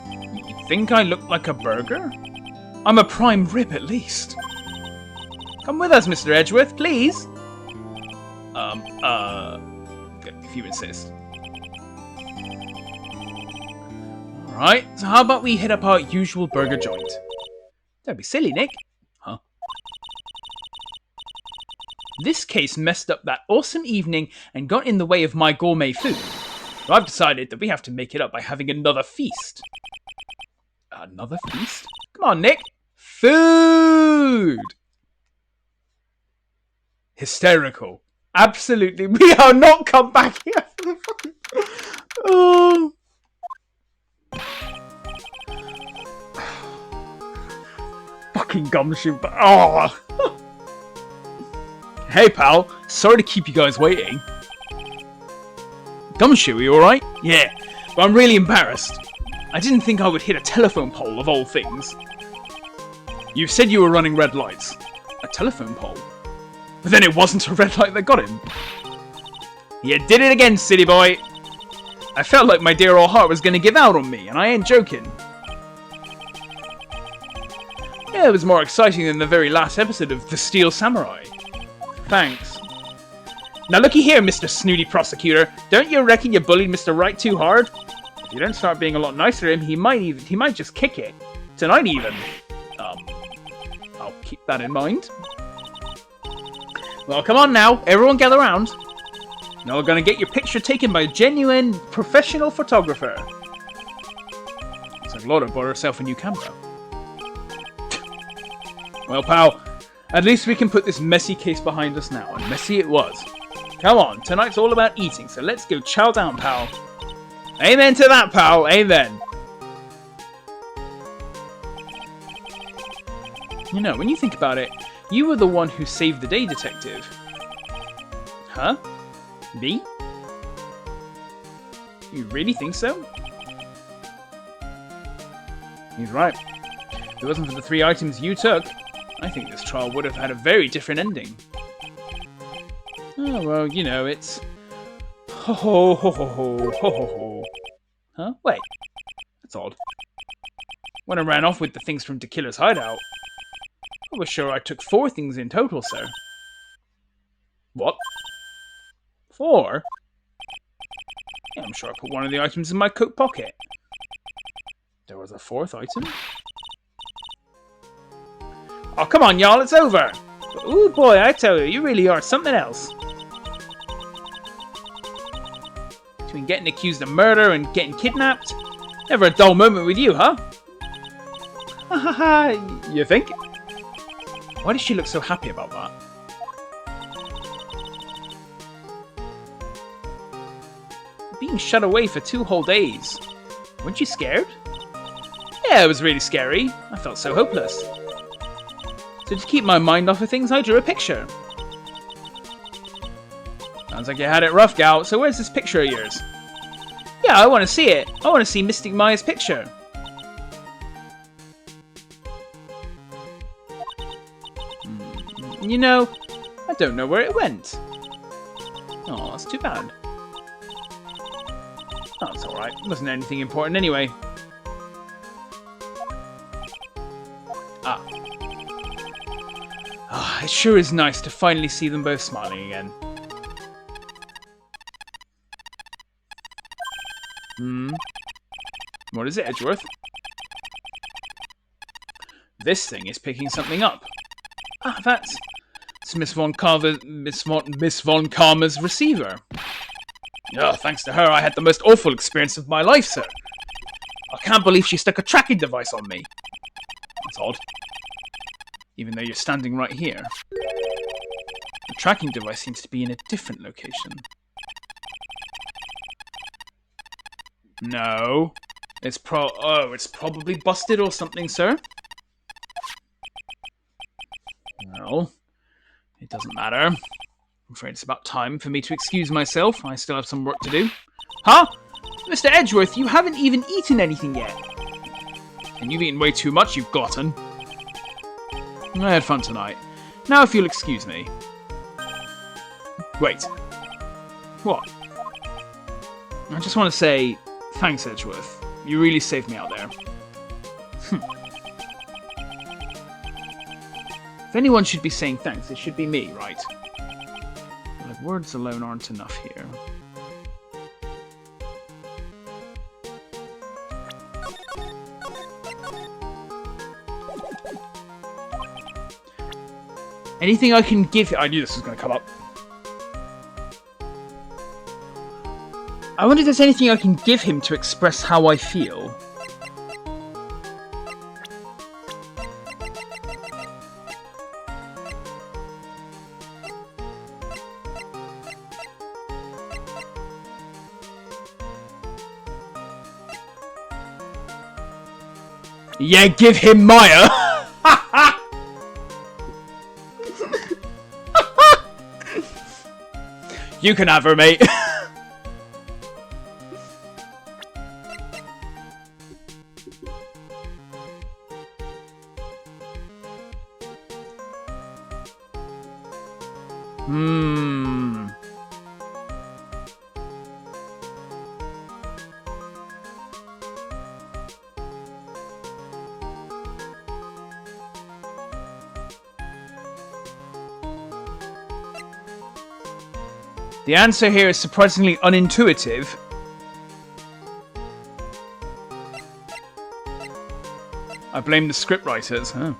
You think I look like a burger? I'm a prime rib at least. Come with us, Mr. Edgeworth, please. If you insist. Alright, so how about we hit up our usual burger joint? Don't be silly, Nick. Huh? This case messed up that awesome evening and got in the way of my gourmet food. So I've decided that we have to make it up by having another feast. Another feast? Come on, Nick. Food! Hysterical. Absolutely. We are not come back here for the fucking... Oh. Fucking gumshoe. Oh. Hey, pal. Sorry to keep you guys waiting. Gumshoe, are you alright? Yeah, but I'm really embarrassed. I didn't think I would hit a telephone pole, of all things. You said you were running red lights. A telephone pole? But then it wasn't a red light that got him. You did it again, city boy. I felt like my dear old heart was going to give out on me, and I ain't joking. Yeah, it was more exciting than the very last episode of The Steel Samurai. Thanks. Now looky here, Mr. Snooty Prosecutor. Don't you reckon you bullied Mr. Wright too hard? If you don't start being a lot nicer to him, he might just kick it. Tonight even. I'll keep that in mind. Well, come on now. Everyone gather round. Now we're going to get your picture taken by a genuine professional photographer. Looks like Laura bought herself a new camera. Well, pal, at least we can put this messy case behind us now, and messy it was. Come on, tonight's all about eating, so let's go chow down, pal. Amen to that, pal, amen. You know, when you think about it, you were the one who saved the day, detective. Huh? Me? You really think so? He's right. If it wasn't for the 3 items you took, I think this trial would have had a very different ending. Oh, well, you know, it's... Ho ho ho ho ho ho ho ho. Huh? Wait. That's odd. When I ran off with the things from Tequila's hideout, I was sure I took 4 things in total, sir. What? 4? Yeah, I'm sure I put one of the items in my coat pocket. There was a 4th item? Oh, come on, y'all, it's over! Ooh, boy, I tell you, you really are something else. Between getting accused of murder and getting kidnapped, never a dull moment with you, huh? Ha ha ha, you think? Why does she look so happy about that? Being shut away for 2 whole days. Weren't you scared? Yeah, it was really scary. I felt so hopeless. So to keep my mind off of things, I drew a picture. Sounds like you had it rough, gal. So where's this picture of yours? Yeah, I want to see it. I want to see Mystic Maya's picture. And you know, I don't know where it went. Oh, that's too bad. Oh, it's alright. It wasn't anything important anyway. Ah. Ah, it sure is nice to finally see them both smiling again. What is it, Edgeworth? This thing is picking something up. Ah, that's Miss Von Karma's receiver. Oh, thanks to her, I had the most awful experience of my life, sir. I can't believe she stuck a tracking device on me. That's odd. Even though you're standing right here. The tracking device seems to be in a different location. No. It's probably busted or something, sir. Well, it doesn't matter. I'm afraid it's about time for me to excuse myself. I still have some work to do. Huh? Mr. Edgeworth, you haven't even eaten anything yet. And you've eaten way too much, you've gotten. I had fun tonight. Now if you'll excuse me. Wait. What? I just want to say, thanks, Edgeworth. You really saved me out there. If anyone should be saying thanks, it should be me, right? But words alone aren't enough here. Anything I can give... I knew this was going to come up. I wonder if there's anything I can give him to express how I feel. Yeah, give him Maya! You can have her, mate. The answer here is surprisingly unintuitive. I blame the scriptwriters. Huh.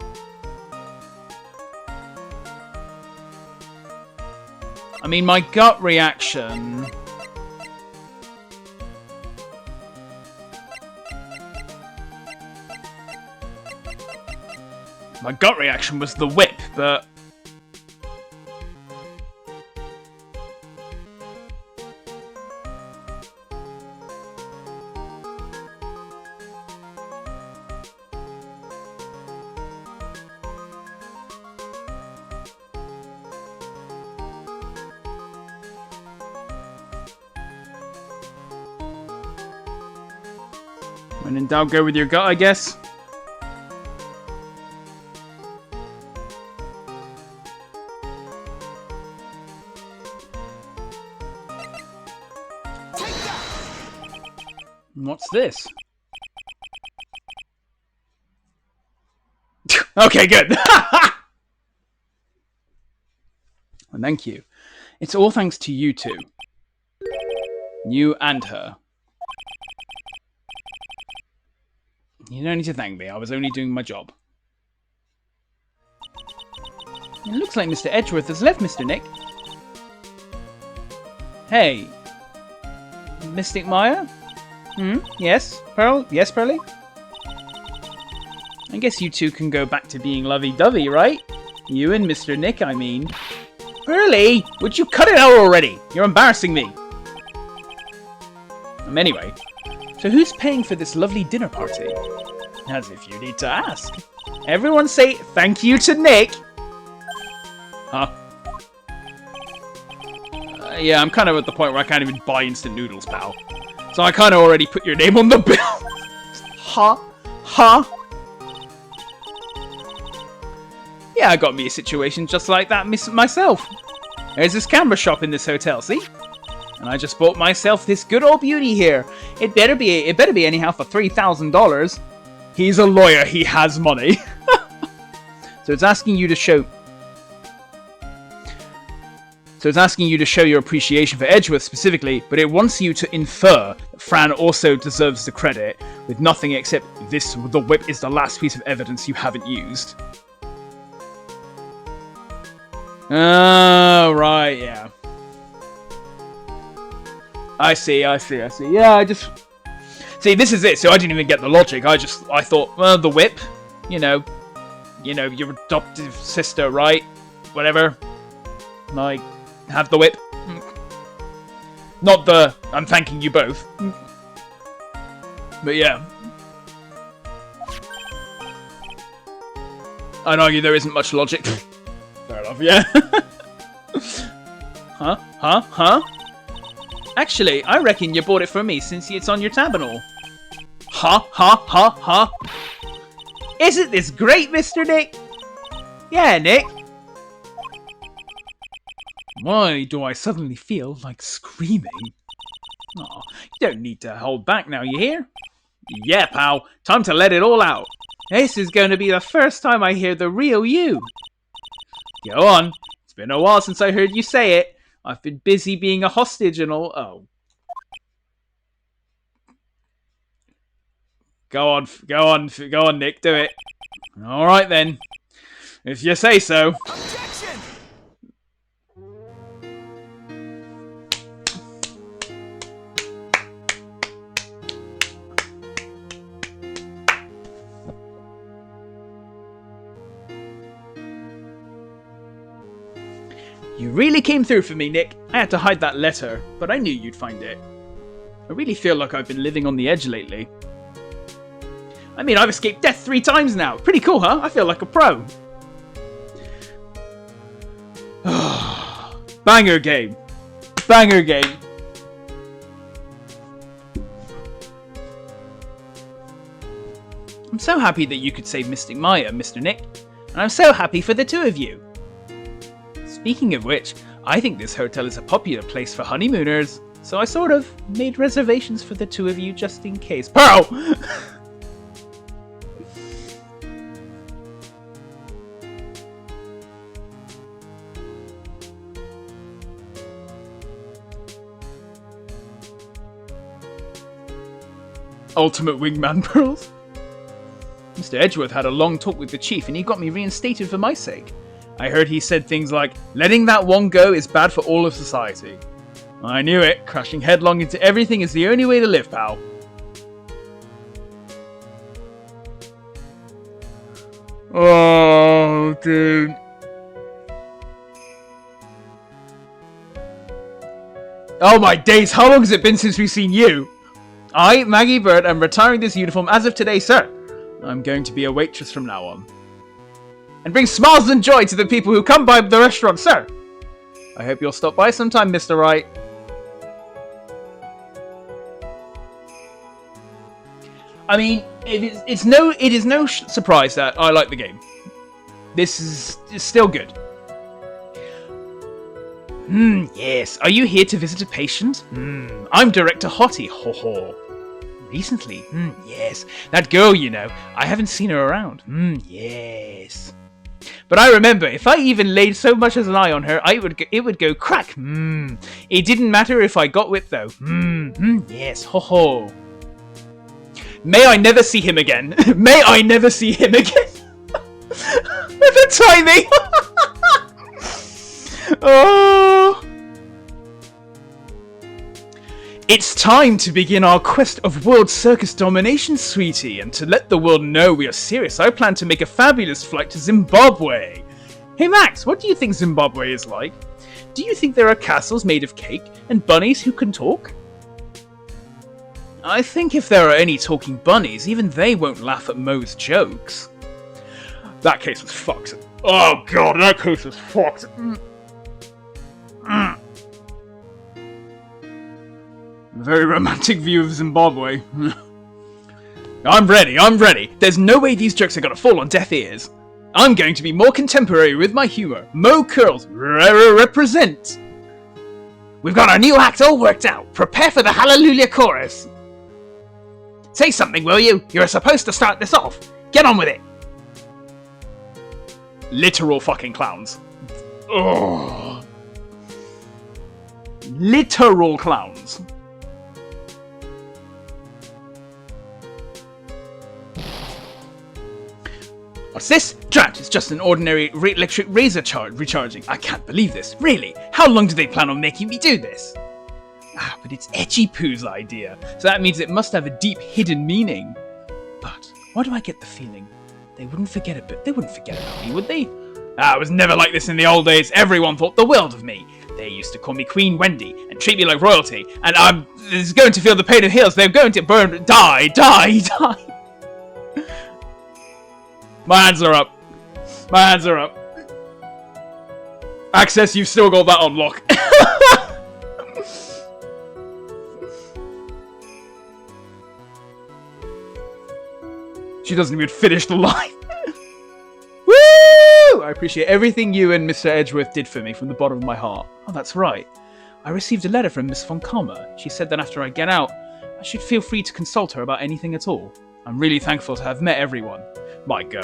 I mean, my gut reaction... My gut reaction was the whip, but... When in doubt, go with your gut, I guess. What's this? Okay, good. Well, thank you. It's all thanks to you two. You and her. You don't need to thank me. I was only doing my job. It looks like Mr. Edgeworth has left, Mr. Nick. Hey. Mystic Maya? Yes? Pearl? Yes, Pearly? I guess you two can go back to being lovey-dovey, right? You and Mr. Nick, I mean. Pearly! Would you cut it out already? You're embarrassing me. Anyway, so who's paying for this lovely dinner party? As if you need to ask. Everyone say thank you to Nick. Huh? Yeah, I'm kind of at the point where I can't even buy instant noodles, pal. So I kind of already put your name on the bill. Huh? Huh? Yeah, I got me a situation just like that myself. There's this camera shop in this hotel, see? And I just bought myself this good old beauty here. It better be anyhow for $3,000. He's a lawyer, he has money. So it's asking you to show your appreciation for Edgeworth specifically, but it wants you to infer that Fran also deserves the credit, with nothing except the whip is the last piece of evidence you haven't used. Oh, right, yeah. I see. Yeah, See, this is it, so I didn't even get the logic. I thought, well, the whip, you know, your adoptive sister, right? Whatever. Like, have the whip. Not the, I'm thanking you both. But yeah. I'd argue there isn't much logic. Fair enough, yeah. Huh? Actually, I reckon you bought it for me since it's on your tab and all. Huh? Isn't this great, Mr. Nick? Yeah, Nick. Why do I suddenly feel like screaming? Oh, you don't need to hold back now, you hear? Yeah, pal. Time to let it all out. This is going to be the first time I hear the real you. Go on. It's been a while since I heard you say it. I've been busy being a hostage and all. Oh. Go on, Nick. Do it. All right, then. If you say so. Objection! You really came through for me, Nick. I had to hide that letter, but I knew you'd find it. I really feel like I've been living on the edge lately. I mean, I've escaped death 3 times now. Pretty cool, huh? I feel like a pro. Banger game. Banger game. I'm so happy that you could save Mystic Maya, Mr. Nick. And I'm so happy for the 2 of you. Speaking of which, I think this hotel is a popular place for honeymooners, so I sort of made reservations for the 2 of you just in case. Pearl! Ultimate wingman pearls? Mr. Edgeworth had a long talk with the chief and he got me reinstated for my sake. I heard he said things like, letting that one go is bad for all of society. I knew it. Crashing headlong into everything is the only way to live, pal. Oh, dude. Oh my days, how long has it been since we've seen you? I, Maggie Bird, am retiring this uniform as of today, sir. I'm going to be a waitress from now on. And bring smiles and joy to the people who come by the restaurant, sir. I hope you'll stop by sometime, Mr. Wright. I mean, it is no surprise that I like the game. This is still good. Yes. Are you here to visit a patient? I'm Director Hottie. Ho ho. Recently? Yes. That girl, you know. I haven't seen her around. Yes. But I remember, if I even laid so much as an eye on her, it would go crack. It didn't matter if I got whipped, though. Yes. Ho ho. May I never see him again. May I never see him again. The timing. Oh. It's time to begin our quest of world circus domination, sweetie, and to let the world know we are serious, I plan to make a fabulous flight to Zimbabwe. Hey Max, what do you think Zimbabwe is like? Do you think there are castles made of cake and bunnies who can talk? I think if there are any talking bunnies, even they won't laugh at Moe's jokes. That case was fucked. Oh god, that case was fucked. Very romantic view of Zimbabwe. I'm ready. There's no way these jokes are gonna fall on deaf ears. I'm going to be more contemporary with my humor. Mo Curls, represent. We've got our new act all worked out. Prepare for the Hallelujah chorus. Say something, will you? You're supposed to start this off. Get on with it. Literal fucking clowns. Ugh. Literal clowns. What's this? Drat, it's just an ordinary electric razor recharging. I can't believe this. Really? How long do they plan on making me do this? Ah, but it's Etchy Poo's idea, so that means it must have a deep hidden meaning. But why do I get the feeling they wouldn't forget about me, would they? Ah, I was never like this in the old days. Everyone thought the world of me. They used to call me Queen Wendy and treat me like royalty, and I'm going to feel the pain of heels. They're going to die. My hands are up. My hands are up. Access, you've still got that on lock. She doesn't even finish the line. Woo! I appreciate everything you and Mr. Edgeworth did for me from the bottom of my heart. Oh, that's right. I received a letter from Miss Von Karma. She said that after I get out, I should feel free to consult her about anything at all. I'm really thankful to have met everyone. My go.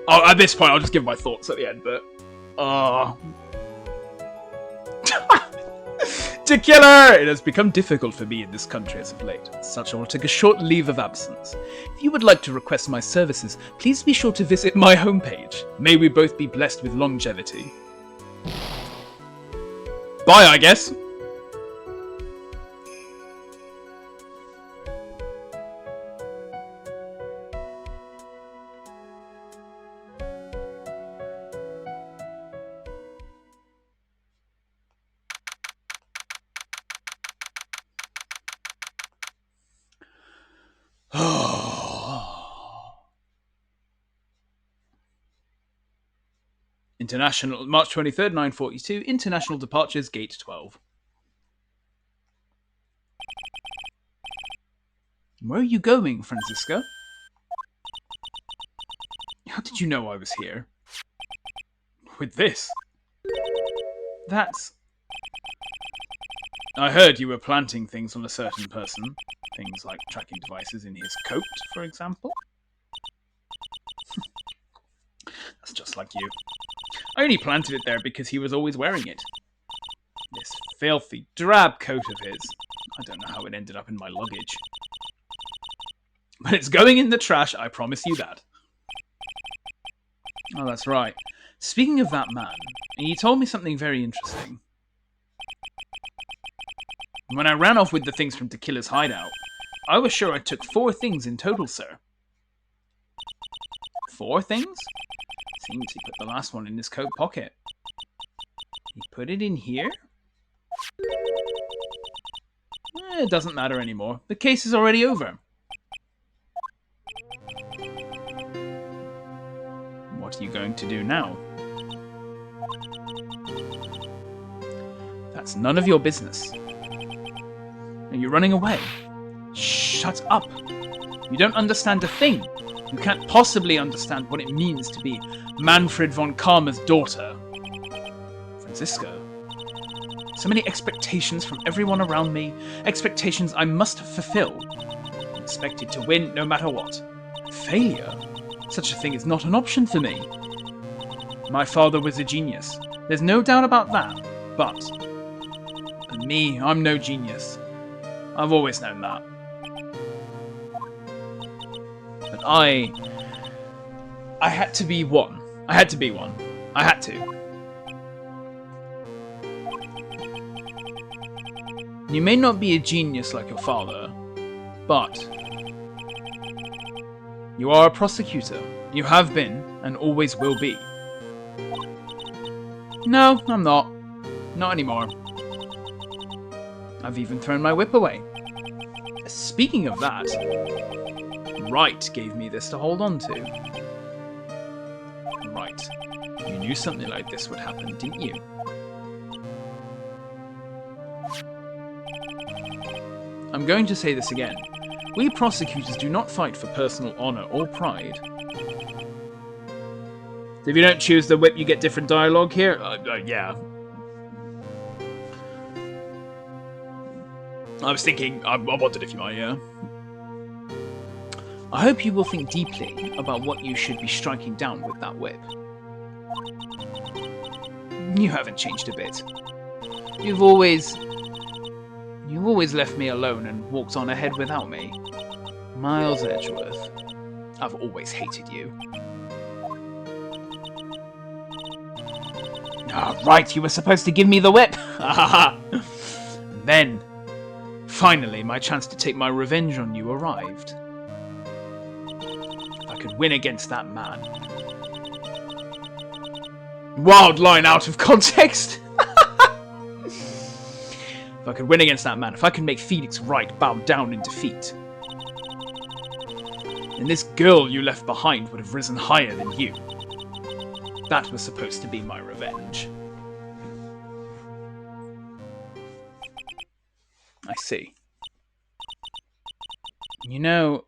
Oh, at this point, I'll just give my thoughts at the end, but... To kill her! It has become difficult for me in this country as of late. As such, I will take a short leave of absence. If you would like to request my services, please be sure to visit my homepage. May we both be blessed with longevity. Bye, I guess. International, March 23rd, 9:42, International Departures, Gate 12. Where are you going, Francisca? How did you know I was here? With this? That's... I heard you were planting things on a certain person. Things like tracking devices in his coat, for example. That's just like you. I only planted it there because he was always wearing it. This filthy, drab coat of his. I don't know how it ended up in my luggage. But it's going in the trash, I promise you that. Oh, that's right. Speaking of that man, he told me something very interesting. When I ran off with the things from Tequila's hideout, I was sure I took 4 things in total, sir. 4 things? Seems he put the last one in his coat pocket. He put it in here? It doesn't matter anymore. The case is already over. What are you going to do now? That's none of your business. Are you running away? Shut up! You don't understand a thing. You can't possibly understand what it means to be Manfred von Karma's daughter. Francisco. So many expectations from everyone around me. Expectations I must fulfill. I'm expected to win no matter what. Failure? Such a thing is not an option for me. My father was a genius. There's no doubt about that. But me, I'm no genius. I've always known that. But I had to be one. I had to be one. I had to. You may not be a genius like your father, but you are a prosecutor. You have been, and always will be. No, I'm not. Not anymore. I've even thrown my whip away. Speaking of that, Wright gave me this to hold on to. Right. You knew something like this would happen, didn't you? I'm going to say this again. We prosecutors do not fight for personal honor or pride. If you don't choose the whip, you get different dialogue here? Yeah. I was thinking, I wondered if you might, yeah. I hope you will think deeply about what you should be striking down with that whip. You haven't changed a bit. You've always left me alone and walked on ahead without me. Miles Edgeworth, I've always hated you. Ah, right, you were supposed to give me the whip! Then, finally, my chance to take my revenge on you arrived. If I could win against that man. Wild line out of context! If I could win against that man, if I could make Phoenix Wright bow down in defeat, then this girl you left behind would have risen higher than you. That was supposed to be my revenge. I see. You know,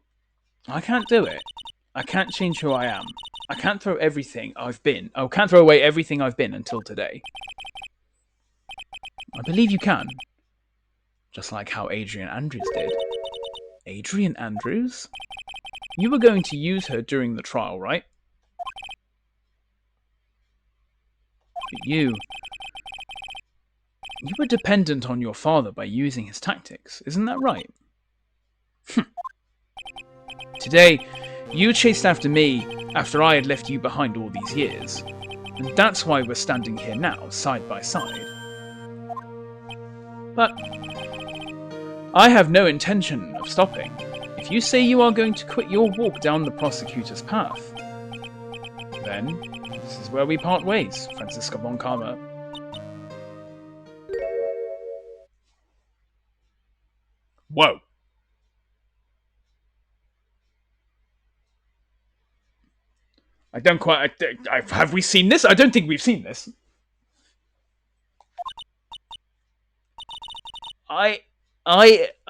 I can't do it. I can't change who I am. I can't throw everything I've been. I can't throw away everything I've been until today. I believe you can. Just like how Adrian Andrews did. Adrian Andrews? You were going to use her during the trial, right? But you were dependent on your father by using his tactics, isn't that right? Today, you chased after me after I had left you behind all these years. And that's why we're standing here now, side by side. But I have no intention of stopping. If you say you are going to quit your walk down the prosecutor's path, then this is where we part ways, Franziska von Karma. Whoa. I don't quite... have we seen this? I don't think we've seen this. I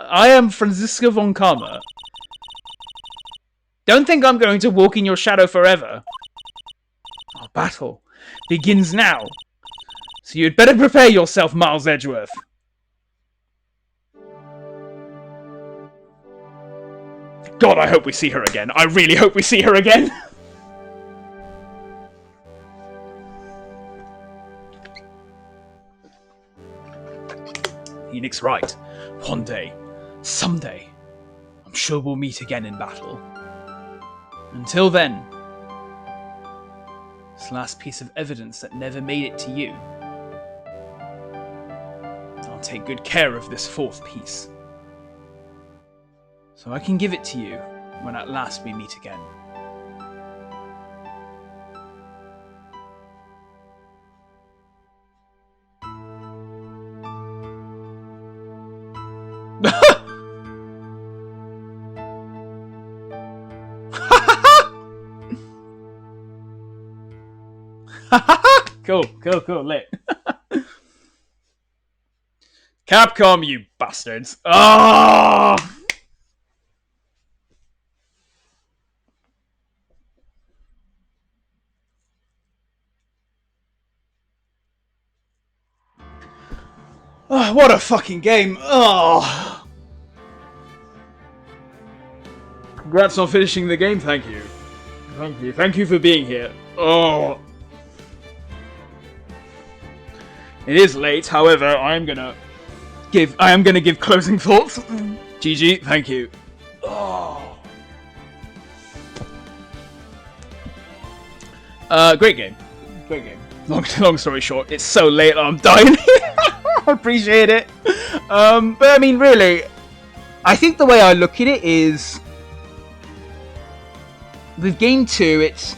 am Franziska von Karma. Don't think I'm going to walk in your shadow forever. Our battle begins now. So you'd better prepare yourself, Miles Edgeworth. God, I hope we see her again. I really hope we see her again. Phoenix Wright. One day, someday, I'm sure we'll meet again in battle. Until then, this last piece of evidence that never made it to you, I'll take good care of this fourth piece, so I can give it to you when at last we meet again. Cool, lit. Capcom, you bastards. Oh! Oh, what a fucking game. Oh! Congrats on finishing the game, thank you. Thank you for being here. Oh! It is late, however, I am gonna give closing thoughts. GG, thank you. Oh. Great game. Long story short, it's so late, I'm dying. I appreciate it. But I mean, really, I think the way I look at it is, with game 2, it's,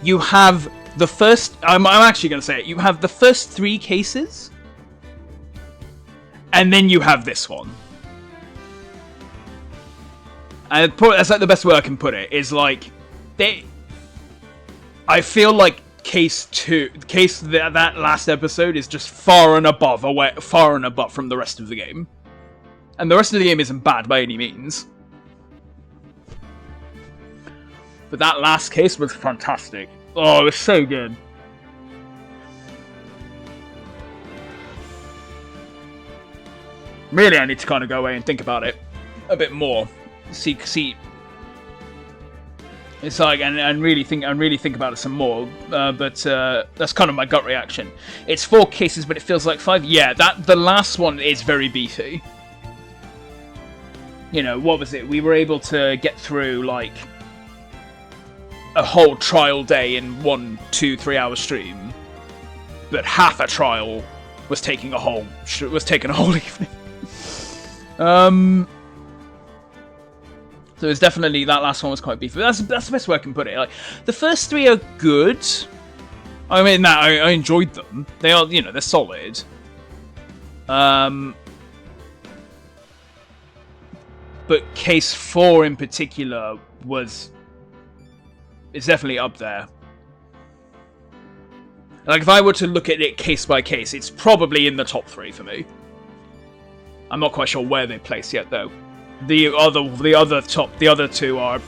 you have the first, I'm actually going to say it, you have the first 3 cases, and then you have this one. And that's like the best way I can put it, is like, I feel like that last episode is just far and above from the rest of the game. And the rest of the game isn't bad by any means. But that last case was fantastic. Oh, it was so good. Really, I need to kind of go away and think about it a bit more. See. It's like, and really think about it some more. But that's kind of my gut reaction. It's 4 cases, but it feels like 5. Yeah, the last one is very beefy. You know, what was it? We were able to get through like a whole trial day in 1, 2, 3 hour stream, but half a trial was taking a whole evening. So it's definitely, that last one was quite beefy. That's the best way I can put it. Like, the first 3 are good. I mean, I enjoyed them. They are, you know, they're solid. But case 4 in particular is definitely up there. Like, if I were to look at it case by case, it's probably in the top 3 for me. I'm not quite sure where they place yet, though. The other 2 are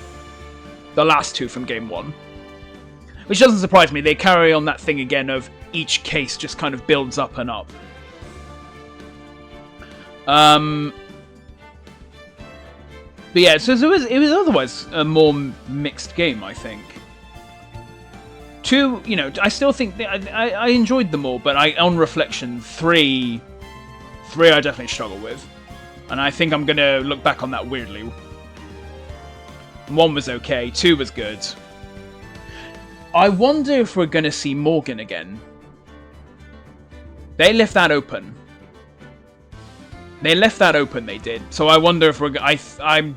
the last 2 from game 1. Which doesn't surprise me. They carry on that thing again of each case just kind of builds up and up. But yeah, so it was otherwise a more mixed game, I think. 2, you know, I still think I enjoyed them all, but on reflection, 3 I definitely struggle with. And I think I'm going to look back on that weirdly. 1 was okay, 2 was good. I wonder if we're going to see Morgan again. They left that open. They did. So I wonder if I'm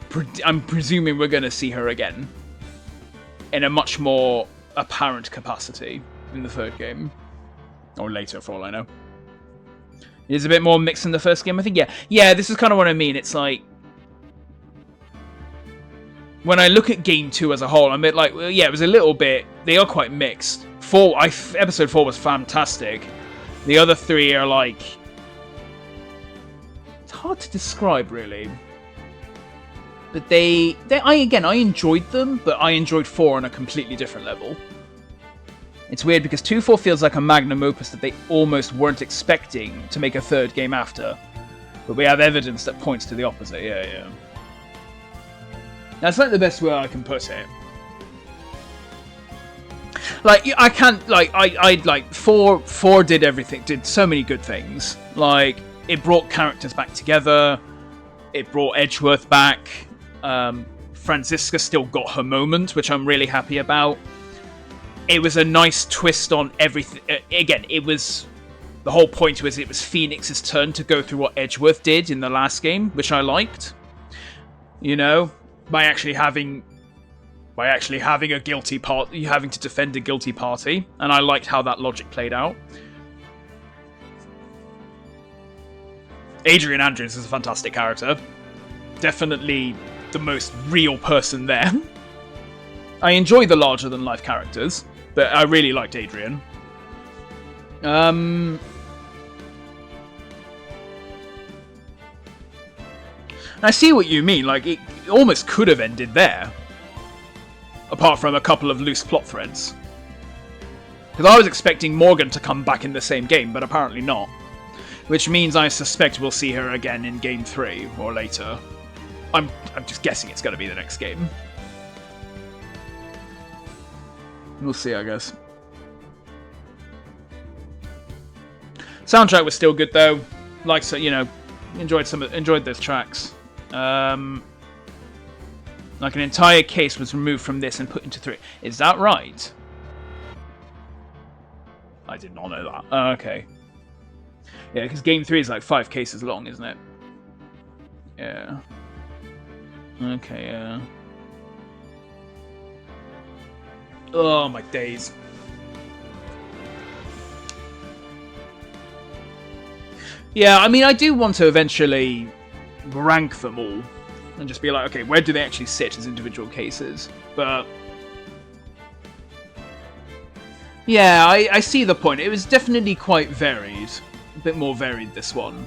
presuming we're going to see her again. In a much more apparent capacity in the 3rd game. Or later, for all I know. It's a bit more mixed in the first game, I think. Yeah, this is kind of what I mean. It's like, when I look at game 2 as a whole, I'm a bit like, well, yeah, it was a little bit. They are quite mixed. Episode 4 was fantastic. The other 3 are like, it's hard to describe really. But I enjoyed them, but I enjoyed 4 on a completely different level. It's weird because 2-4 feels like a magnum opus that they almost weren't expecting to make a 3rd game after. But we have evidence that points to the opposite, yeah. That's like the best way I can put it. Like, I can't, like, I like, 4 did everything, did so many good things. Like, it brought characters back together, it brought Edgeworth back, Franziska still got her moment, which I'm really happy about. It was a nice twist on everything. Again, the whole point was it was Phoenix's turn to go through what Edgeworth did in the last game, which I liked. You know, by actually having a guilty party, having to defend a guilty party, and I liked how that logic played out. Adrian Andrews is a fantastic character. Definitely the most real person there. I enjoy the larger-than-life characters, but I really liked Adrian. I see what you mean. Like, it almost could have ended there. Apart from a couple of loose plot threads. Because I was expecting Morgan to come back in the same game, but apparently not. Which means I suspect we'll see her again in Game 3, or later. I'm just guessing it's going to be the next game. We'll see, I guess. Soundtrack was still good though. Like, so, you know, enjoyed those tracks. Like, an entire case was removed from this and put into 3. Is that right? I did not know that. Oh, okay. Yeah, because Game 3 is like 5 cases long, isn't it? Yeah. Okay, yeah. Oh, my days. Yeah, I mean, I do want to eventually rank them all and just be like, okay, where do they actually sit as individual cases? But yeah, I see the point. It was definitely quite varied. A bit more varied, this one.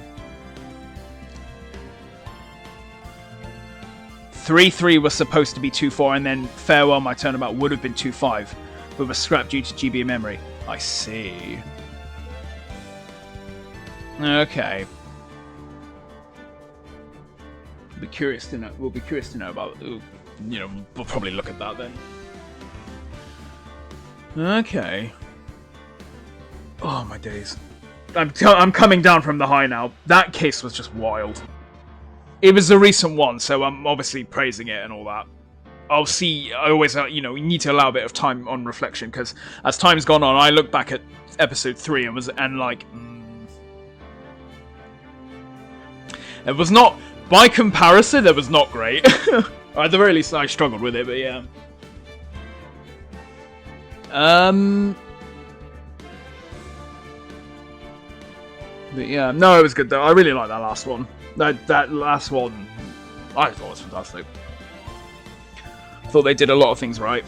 3-3 was supposed to be 2-4, and then Farewell My Turnabout would have been 2-5, but was scrapped due to GB memory. I see. Okay. We'll be curious to know. We'll be curious to know about. You know, we'll probably look at that then. Okay. Oh my days. I'm coming down from the high now. That case was just wild. It was a recent one, so I'm obviously praising it and all that. I'll see. I always, you know, you need to allow a bit of time on reflection, because as time's gone on, I look back at episode 3 and like, it was not. By comparison, it was not great. Or at the very least, I struggled with it, but yeah. But yeah, no, it was good though. I really like that last one. That last one, I thought was fantastic. I thought they did a lot of things right.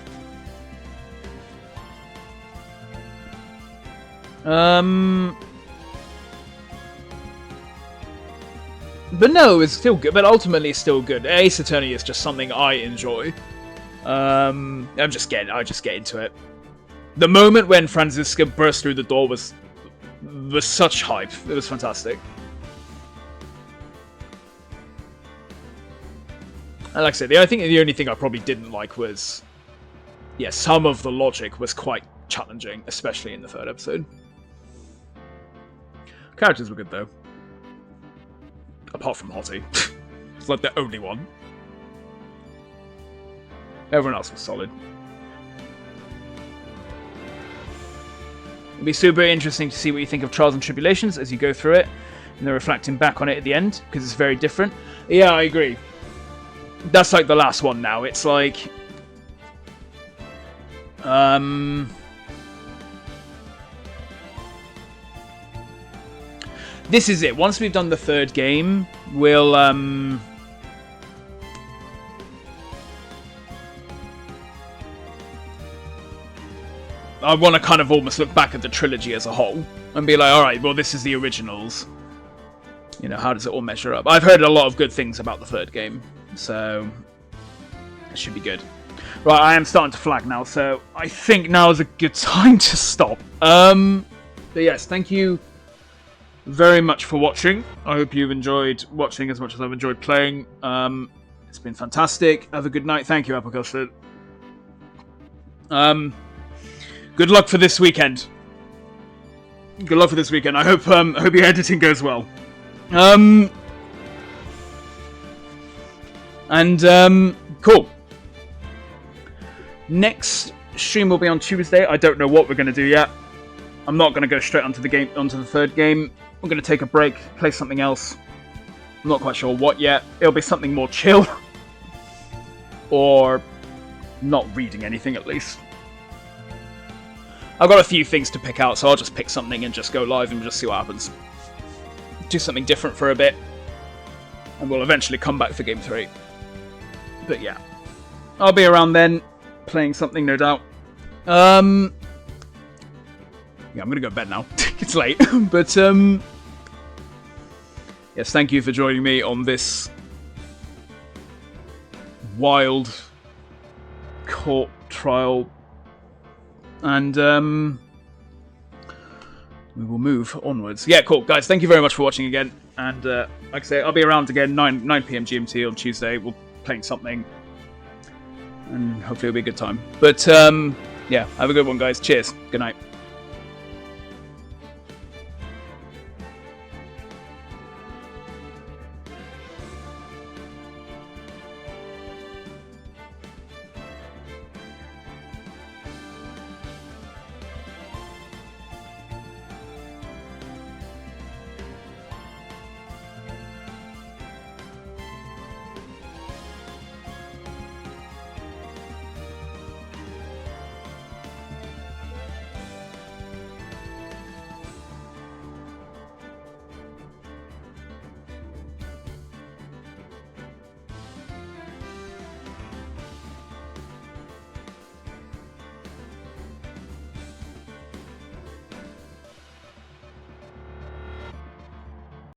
But no, it's still good. But ultimately, it's still good. Ace Attorney is just something I enjoy. I just get into it. The moment when Franziska burst through the door was such hype. It was fantastic. And like I said, I think the only thing I probably didn't like was, yeah, some of the logic was quite challenging, especially in the 3rd episode. Characters were good though. Apart from Hottie. It's like the only one. Everyone else was solid. It'll be super interesting to see what you think of Trials and Tribulations as you go through it, and then reflecting back on it at the end, because it's very different. Yeah, I agree. That's like the last one now. It's like... This is it. Once we've done the 3rd game, we'll... I want to kind of almost look back at the trilogy as a whole and be like, alright, well, this is the originals. You know, how does it all measure up? I've heard a lot of good things about the 3rd game, so it should be good. Right, I am starting to flag now, so I think now is a good time to stop. But yes, thank you very much for watching. I hope you've enjoyed watching as much as I've enjoyed playing. It's been fantastic. Have a good night. Thank you, Apple Custard. Good luck for this weekend. Good luck for this weekend. I hope your editing goes well. Cool. Next stream will be on Tuesday. I don't know what we're going to do yet. I'm not going to go straight onto the 3rd game. I'm going to take a break, play something else. I'm not quite sure what yet. It'll be something more chill. Or not reading anything, at least. I've got a few things to pick out, so I'll just pick something and just go live and just see what happens. Do something different for a bit. And we'll eventually come back for Game 3. But yeah. I'll be around then, playing something, no doubt. Yeah, I'm gonna go to bed now. It's late. But, yes, thank you for joining me on this wild court trial. And, we will move onwards. Yeah, cool. Guys, thank you very much for watching again. And, like I say, I'll be around again 9 PM GMT on Tuesday. We'll be playing something. And hopefully it'll be a good time. But, yeah, have a good one, guys. Cheers. Good night.